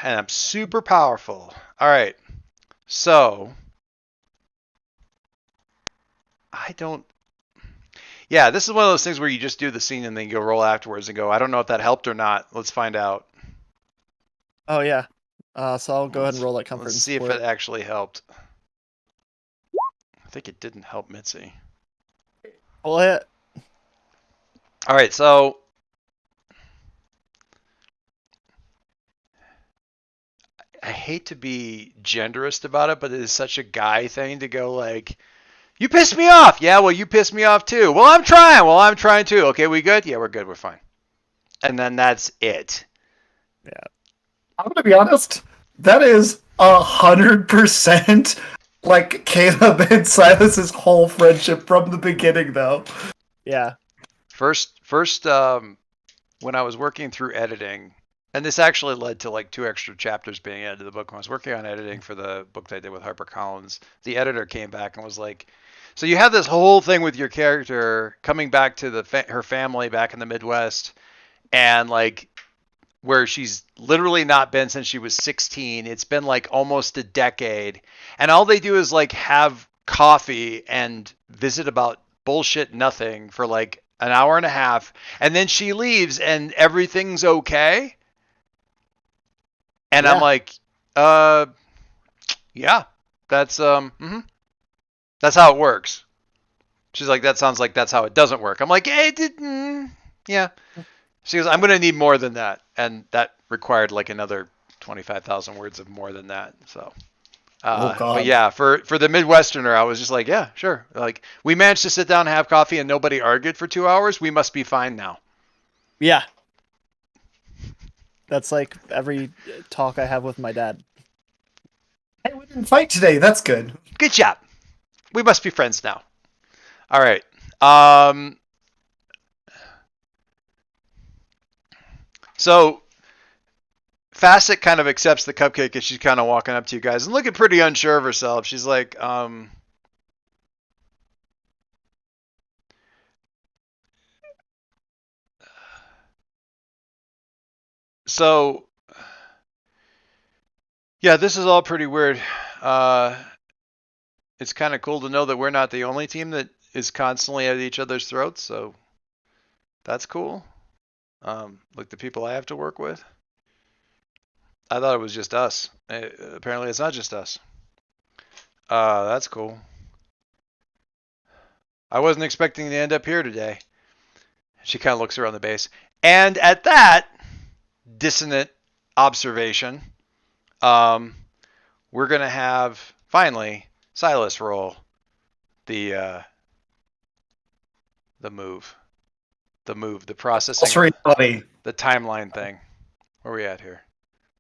and I'm super powerful. All right. So I don't. Yeah, this is one of those things where you just do the scene and then you go roll afterwards and go, I don't know if that helped or not. Let's find out. Oh yeah. So I'll go ahead and roll that comfort Let's and see if support. it actually helped. I think it didn't help Mitzi. Roll it. All right, so I hate to be genderist about it, but it is such a guy thing to go like, you pissed me off. Yeah, well, you pissed me off too. Well, I'm trying. Well, I'm trying too. Okay, we good? Yeah, we're good. We're fine. And then that's it. Yeah. I'm gonna be honest. That is 100% like Caleb and Silas's whole friendship from the beginning, though. First, Yeah. when I was working through editing, and this actually led to like 2 extra chapters being added to the book. When I was working on editing for the book that I did with HarperCollins, the editor came back and was like, so you have this whole thing with your character coming back to her family back in the Midwest, and like where she's literally not been since she was 16. It's been like almost a decade, and all they do is like have coffee and visit about bullshit nothing for like an hour and a half, and then she leaves and everything's okay. And I'm Yeah. like, yeah, that's that's how it works. She's like, that sounds like that's how it doesn't work. I'm like, it didn't. Yeah. She goes, I'm gonna need more than that, and that required like another 25,000 words of more than that. So, Oh, God. but yeah, for the Midwesterner, I was just like, yeah, sure. Like we managed to sit down and have coffee, and nobody argued for 2 hours. We must be fine now. Yeah. That's like every talk I have with my dad. Hey, we didn't fight today. That's good. Good job. We must be friends now. All right. So Facet kind of accepts the cupcake as she's kind of walking up to you guys and looking pretty unsure of herself. She's like, so yeah, this is all pretty weird. It's kind of cool to know that we're not the only team that is constantly at each other's throats. So that's cool. Like the people I have to work with. I thought it was just us. Apparently, it's not just us. That's cool. I wasn't expecting to end up here today. She kind of looks around the base. And at that dissonant observation, we're going to have, finally, Silas roll the move. The processing. Sorry, buddy. The timeline thing. Where are we at here?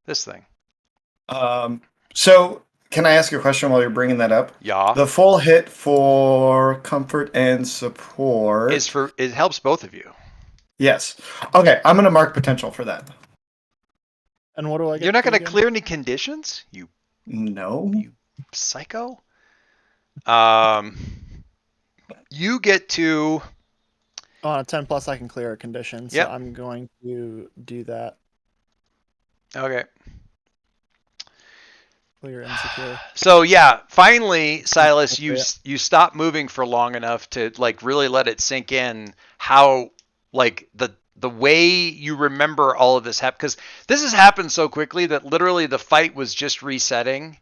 This thing. So, can I ask you a question while you're bringing that up? Yeah. The full hit for comfort and support It helps both of you. Yes. Okay, I'm gonna mark potential for that. And what do I get? You're not going to again? clear any conditions? You No. psycho. You get to. On a 10 plus, I can clear a condition. So Yep. I'm going to do that. Okay. Clear insecure. So yeah, finally, Silas, you Appropriate. you stop moving for long enough to like really let it sink in how like the way you remember all of this happened, because this has happened so quickly that literally the fight was just resetting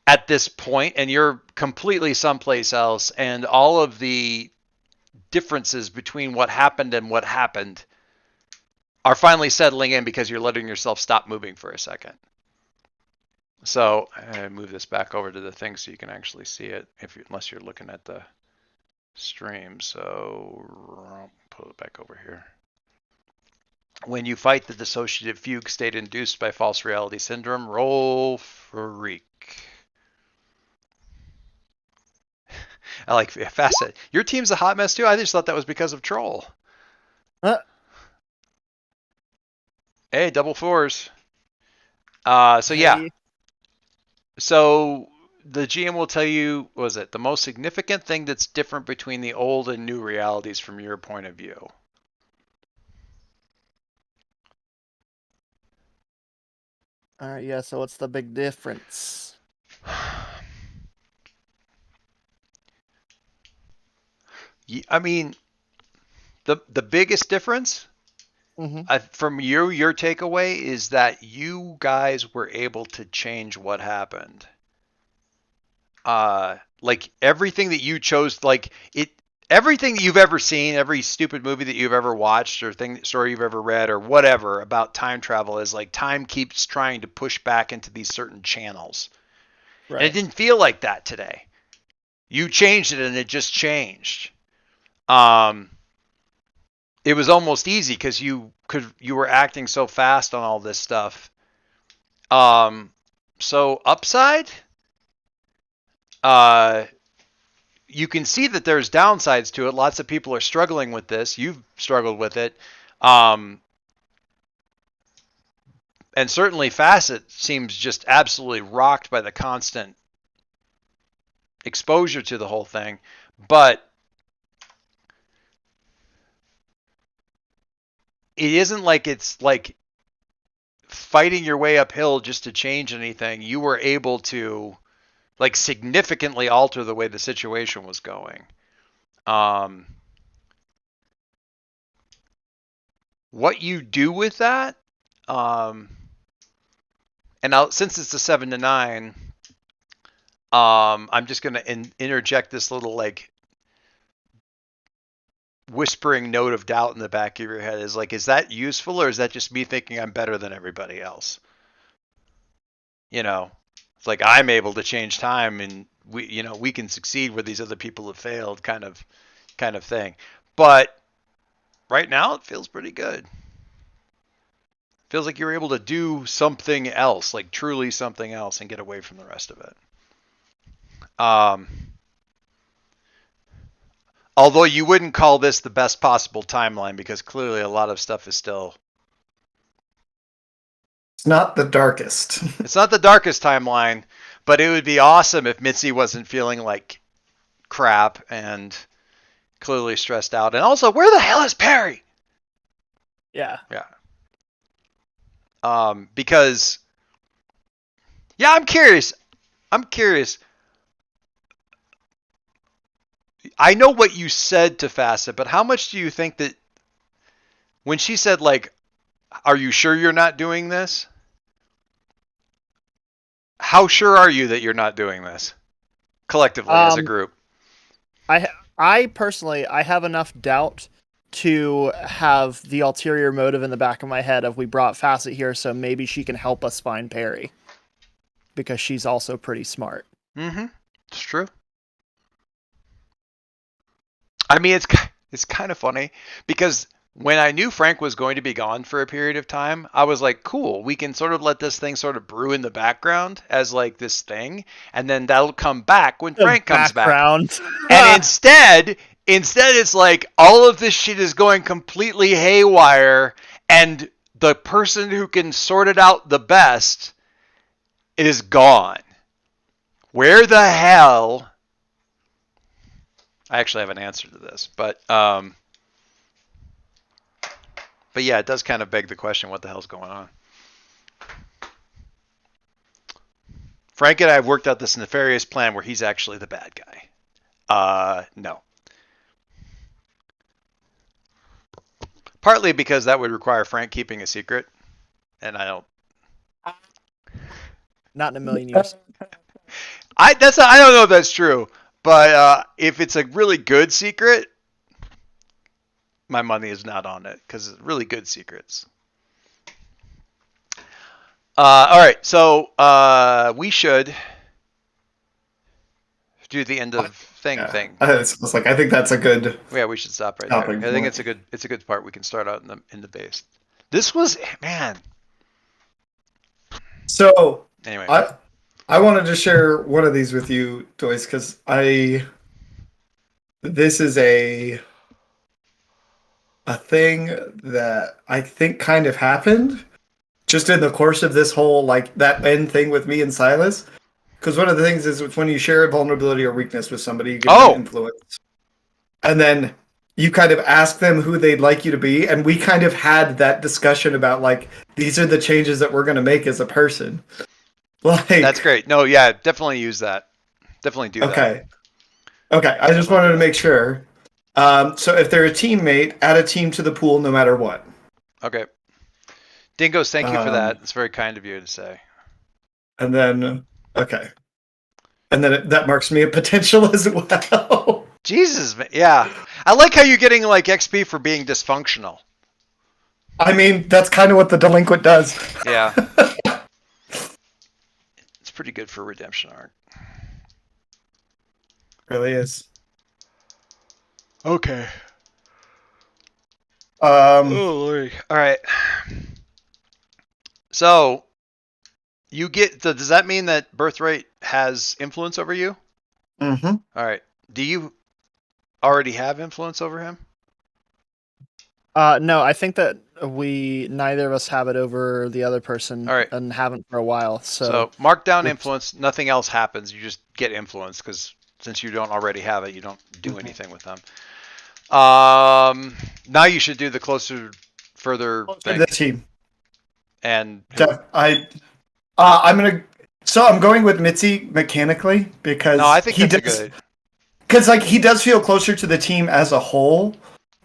at this point, and you're completely someplace else, and all of the differences between what happened and what happened are finally settling in because you're letting yourself stop moving for a second. So I move this back over to the thing so you can actually see it, unless you're looking at the stream. So pull it back over here. When you fight the dissociative fugue state induced by false reality syndrome, roll freak. I like Facet. Your team's a hot mess too? I just thought that was because of Troll. Hey, double fours. So yeah. So the GM will tell you, was it the most significant thing that's different between the old and new realities from your point of view? All right, yeah. So what's the big difference? I mean, the biggest difference from your takeaway is that you guys were able to change what happened. Like everything that you chose, like everything that you've ever seen, every stupid movie that you've ever watched or story you've ever read or whatever about time travel is like time keeps trying to push back into these certain channels. Right. And it didn't feel like that today. You changed it and it just changed. It was almost easy because you were acting so fast on all this stuff. So upside, you can see that there's downsides to it. Lots of people are struggling with this. You've struggled with it. And certainly Facet seems just absolutely rocked by the constant exposure to the whole thing. But it isn't like it's like fighting your way uphill just to change anything. You were able to like significantly alter the way the situation was going. What you do with that, and since it's a 7 to 9, I'm just gonna interject this little like whispering note of doubt in the back of your head. Is like, is that useful or is that just me thinking I'm better than everybody else? You know, it's like I'm able to change time and we can succeed where these other people have failed, kind of thing. But right now it feels pretty good. Feels like you're able to do something else, like truly something else, and get away from the rest of it. Although you wouldn't call this the best possible timeline because clearly a lot of stuff is still... It's not the darkest. It's not the darkest timeline, but it would be awesome if Mitzi wasn't feeling like crap and clearly stressed out. And also, where the hell is Perry? Yeah. Because, yeah, I'm curious. I know what you said to Facet, but how much do you think that when she said, like, are you sure you're not doing this? How sure are you that you're not doing this collectively as a group? I personally, I have enough doubt to have the ulterior motive in the back of my head of we brought Facet here so maybe she can help us find Perry. Because she's also pretty smart. Mm-hmm. It's true. I mean, it's kind of funny because when I knew Frank was going to be gone for a period of time, I was like, cool, we can sort of let this thing sort of brew in the background as like this thing, and then that'll come back when Frank comes back. And instead it's like all of this shit is going completely haywire, and the person who can sort it out the best is gone. Where the hell... I actually have an answer to this, but yeah, it does kind of beg the question, what the hell's going on? Frank and I have worked out this nefarious plan where he's actually the bad guy. No. Partly because that would require Frank keeping a secret, and I don't. Not in a million years. I don't know if that's true, but if it's a really good secret, my money is not on it because it's really good secrets. All right, so we should do the end of thing. It's like I think that's a good. Yeah, we should stop right there. I think it's a good part. We can start out in the base. This was man. So anyway, I wanted to share one of these with you, Joyce, because this is a thing that I think kind of happened just in the course of this whole like that end thing with me and Silas. Because one of the things is when you share a vulnerability or weakness with somebody, you give them influence, and then you kind of ask them who they'd like you to be, and we kind of had that discussion about like these are the changes that we're going to make as a person. Like that's great. No, yeah, definitely use that. Definitely do that. Okay. I just wanted to make sure. So if they're a teammate, add a team to the pool no matter what. Okay. Dingoes, thank you for that. It's very kind of you to say. And then, okay. And then that marks me a potential as well. Jesus, yeah. I like how you're getting like XP for being dysfunctional. I mean, that's kind of what the delinquent does. Yeah. It's pretty good for redemption arc. Really is. Okay. Oh, Lord. All right. So, you get. Does that mean that birthright has influence over you? Mm-hmm. All right. Do you already have influence over him? No, I think that neither of us have it over the other person. All right. And haven't for a while. So mark down influence. Nothing else happens. You just get influence because since you don't already have it, you don't do anything with them. Now you should do the further thing. The team. And I'm going with Mitzi mechanically because no, I think that's good. Because like he does feel closer to the team as a whole,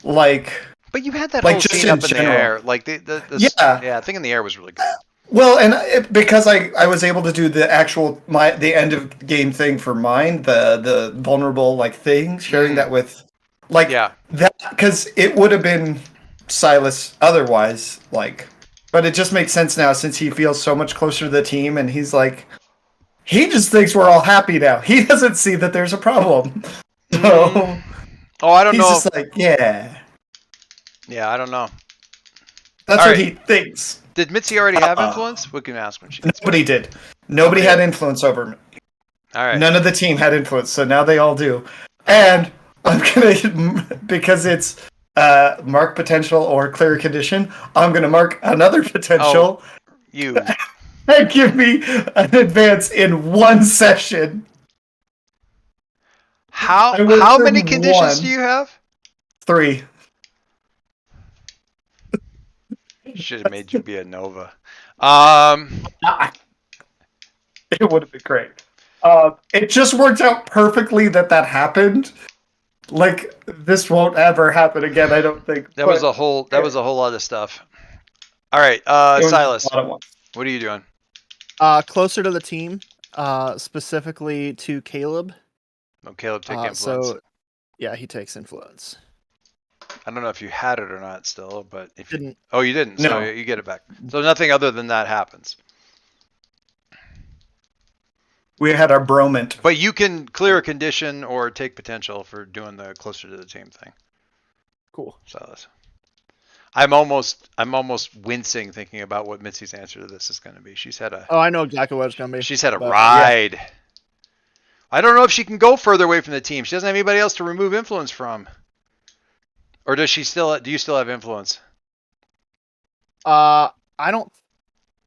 like. But you had that like whole scene up in the air, like the thing in the air was really good. Well, and because I was able to do the actual the end of game thing for mine, the vulnerable like thing, sharing that with like that because it would have been Silas otherwise, like, but it just makes sense now since he feels so much closer to the team and he's like he just thinks we're all happy now. He doesn't see that there's a problem. So I don't know. He's just like, yeah. Yeah, I don't know. That's what he thinks. Did Mitzi already have influence? We can ask when she gets Nobody did. Nobody had influence over me. All right. None of the team had influence, so now they all do. And I'm gonna, because it's mark potential or clear condition, I'm gonna mark another potential. You. And give me an advance in one session. How many conditions do you have? 3. Should have made you be a Nova. It would have been great. It just worked out perfectly that happened. Like this won't ever happen again. I don't think. That was a whole lot of stuff. All right, Silas, what are you doing? Closer to the team, specifically to Caleb. Oh, Caleb take influence. So, yeah, he takes influence. I don't know if you had it or not still, but if didn't. Oh, you didn't. No. So you get it back. So nothing other than that happens. We had our bromant. But you can clear a condition or take potential for doing the closer to the team thing. Cool. Silas. I'm almost wincing thinking about what Mitzi's answer to this is going to be. She's had a. Oh, I know exactly what it's going to be. She's had a ride. Yeah. I don't know if she can go further away from the team. She doesn't have anybody else to remove influence from. Or does she still? Do you still have influence? I don't.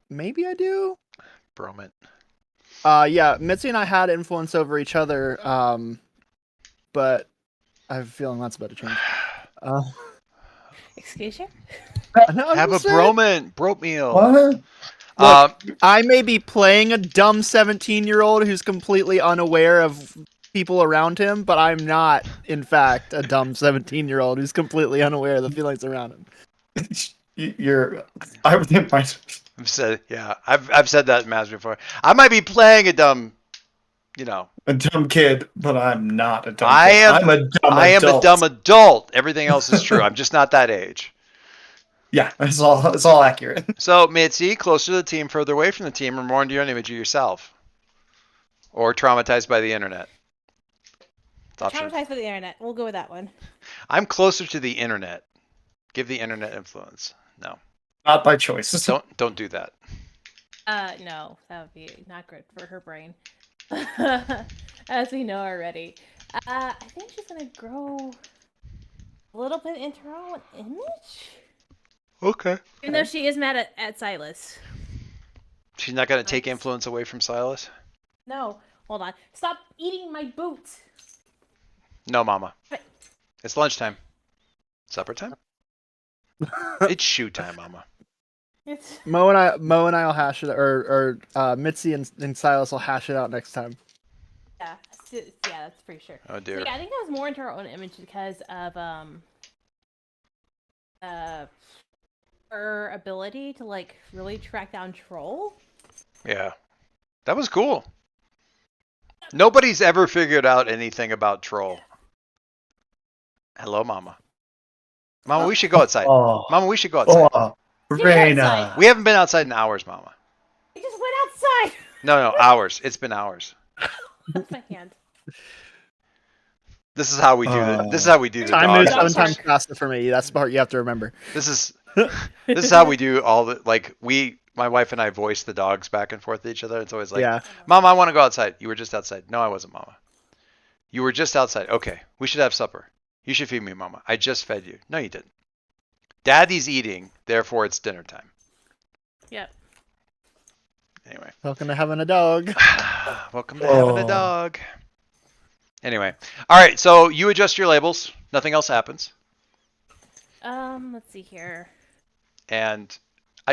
Maybe I do. Bromant. Yeah, Mitzi and I had influence over each other. But I have a feeling that's about to change. Excuse you? Have a bromant, broke meal. What? I may be playing a dumb 17-year-old who's completely unaware of people around him, but I'm not, in fact, a dumb 17-year-old who's completely unaware of the feelings around him. I would think my. I've said that in Maz before. I might be playing a dumb, A dumb kid, but I'm not a dumb I kid. am. I'm a dumb I am adult. a dumb adult. Everything else is true. I'm just not that age. Yeah, it's all accurate. So, Mitzi, closer to the team, further away from the team, or more into your own image of yourself? Or traumatized by the internet? Traumatized by the internet. We'll go with that one. I'm closer to the internet. Give the internet influence. No. Not by choice. Don't do that. No, that would be not good for her brain. As we know already. I think she's gonna grow a little bit into her own image. Okay. Even though she is mad at Silas. She's not going to take influence away from Silas? No. Hold on. Stop eating my boots. No, Mama. But... It's lunchtime. Supper time? It's shoe time, Mama. Mo and I will hash it, or Mitzi and Silas will hash it out next time. Yeah, that's pretty sure. Oh dear. So, yeah, I think I was more into her own image because of her ability to like really track down Troll. Yeah. That was cool. Nobody's ever figured out anything about Troll. Hello, Mama. Mama, we should go outside. Oh. Mama, we should go outside. Oh, Reina. We haven't been outside in hours, Mama. I just went outside. No, hours. It's been hours. That's my hand. This is how we do it. This is how we do the Time dog moves 7 houses. times faster for me. That's the part you have to remember. This is how we do all the my wife and I voice the dogs back and forth to each other. It's always like, Yeah. Mama, I want to go outside. You were just outside. No, I wasn't, Mama. You were just outside. Okay, we should have supper. You should feed me, Mama. I just fed you. No, you didn't. Daddy's eating, therefore it's dinner time. Yep. Anyway. Welcome to having a dog. Welcome to having a dog. Anyway. All right, so you adjust your labels. Nothing else happens. Let's see here. And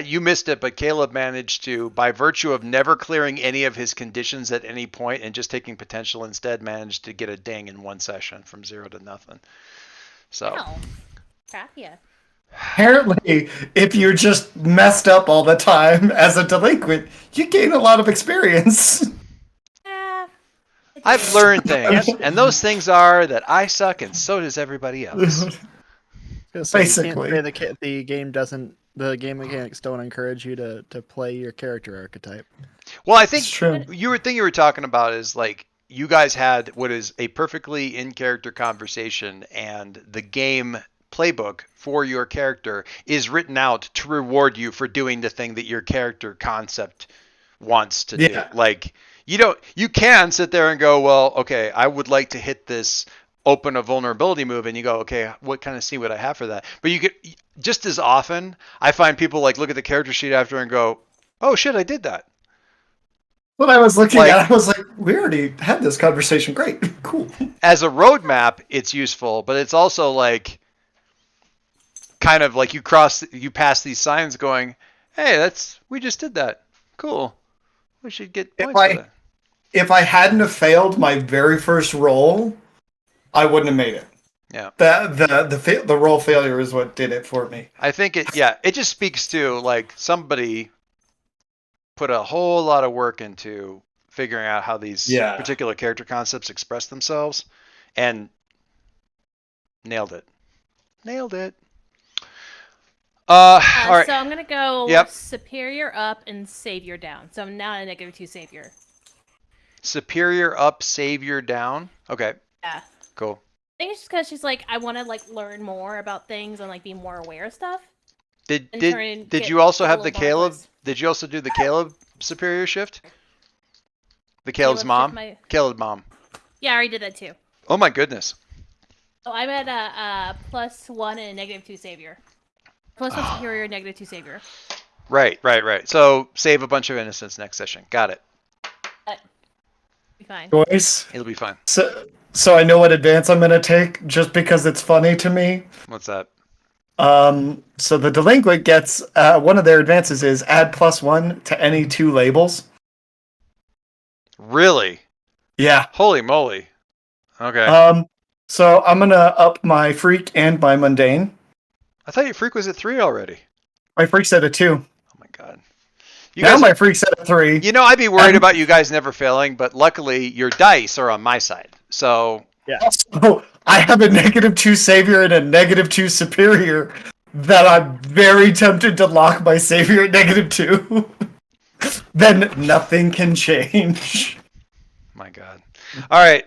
you missed it, but Caleb managed to, by virtue of never clearing any of his conditions at any point and just taking potential instead, managed to get a ding in one session from 0 to nothing. So. Oh, crap, yeah. Apparently, if you're just messed up all the time as a delinquent, you gain a lot of experience. I've learned things, and those things are that I suck and so does everybody else. Basically. You can't say the game mechanics don't encourage you to play your character archetype. Well, I think true. you were talking about is like you guys had what is a perfectly in character conversation, and the game playbook for your character is written out to reward you for doing the thing that your character concept wants to do. Like you can sit there and go, well, okay, I would like to hit this open a vulnerability move, and you go, okay, what kind of scene would I have for that? But you could just as often, I find people like look at the character sheet after and go, oh shit, I did that. When I was looking at it, I was like, we already had this conversation. Great. Cool. As a roadmap, it's useful, but it's also like kind of like you pass these signs going, hey, we just did that. Cool. We should get points for that. If I hadn't have failed my very first roll, I wouldn't have made it. Yeah. The roll failure is what did it for me. I think it just speaks to like somebody put a whole lot of work into figuring out how these particular character concepts express themselves and nailed it. All right. So I'm going to go superior up and savior down. So I'm now a -2 savior. Superior up, savior down. Okay. Yeah. Cool. I think it's just because she's like, I want to like learn more about things and like be more aware of stuff. Did you also have the Caleb? Did you also do the Caleb superior shift? The Caleb's mom? Caleb's mom. Yeah, I already did that too. Oh my goodness. So I'm at a +1 and a -2 savior. +1 superior, -2 savior. Right. So save a bunch of innocents next session. Got it. Be fine. Joyce? It'll be fine. So I know what advance I'm going to take just because it's funny to me. What's that? So the delinquent gets one of their advances is add +1 to any 2 labels. Really? Yeah. Holy moly. Okay. So I'm gonna up my freak and my mundane. I thought your freak was at 3 already. My freak's at a 2. Oh my god. You Now guys my freak's at a 3. You know, I'd be worried about you guys never failing, but luckily your dice are on my side. So Also, I have a -2 savior and a -2 superior that I'm very tempted to lock my savior at -2. Then nothing can change. my god. All right.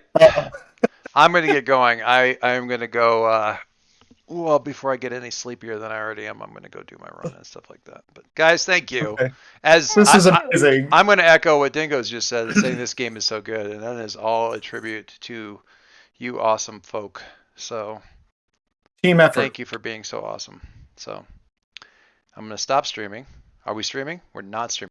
I'm going to get going. I'm going to go well, before I get any sleepier than I already am, I'm going to go do my run and stuff like that. But guys, thank you. Okay. This is amazing. I'm going to echo what Dingo's just said, saying this game is so good, and that is all a tribute to you awesome folk. So Team effort. thank you for being so awesome. So I'm going to stop streaming. Are we streaming? We're not streaming.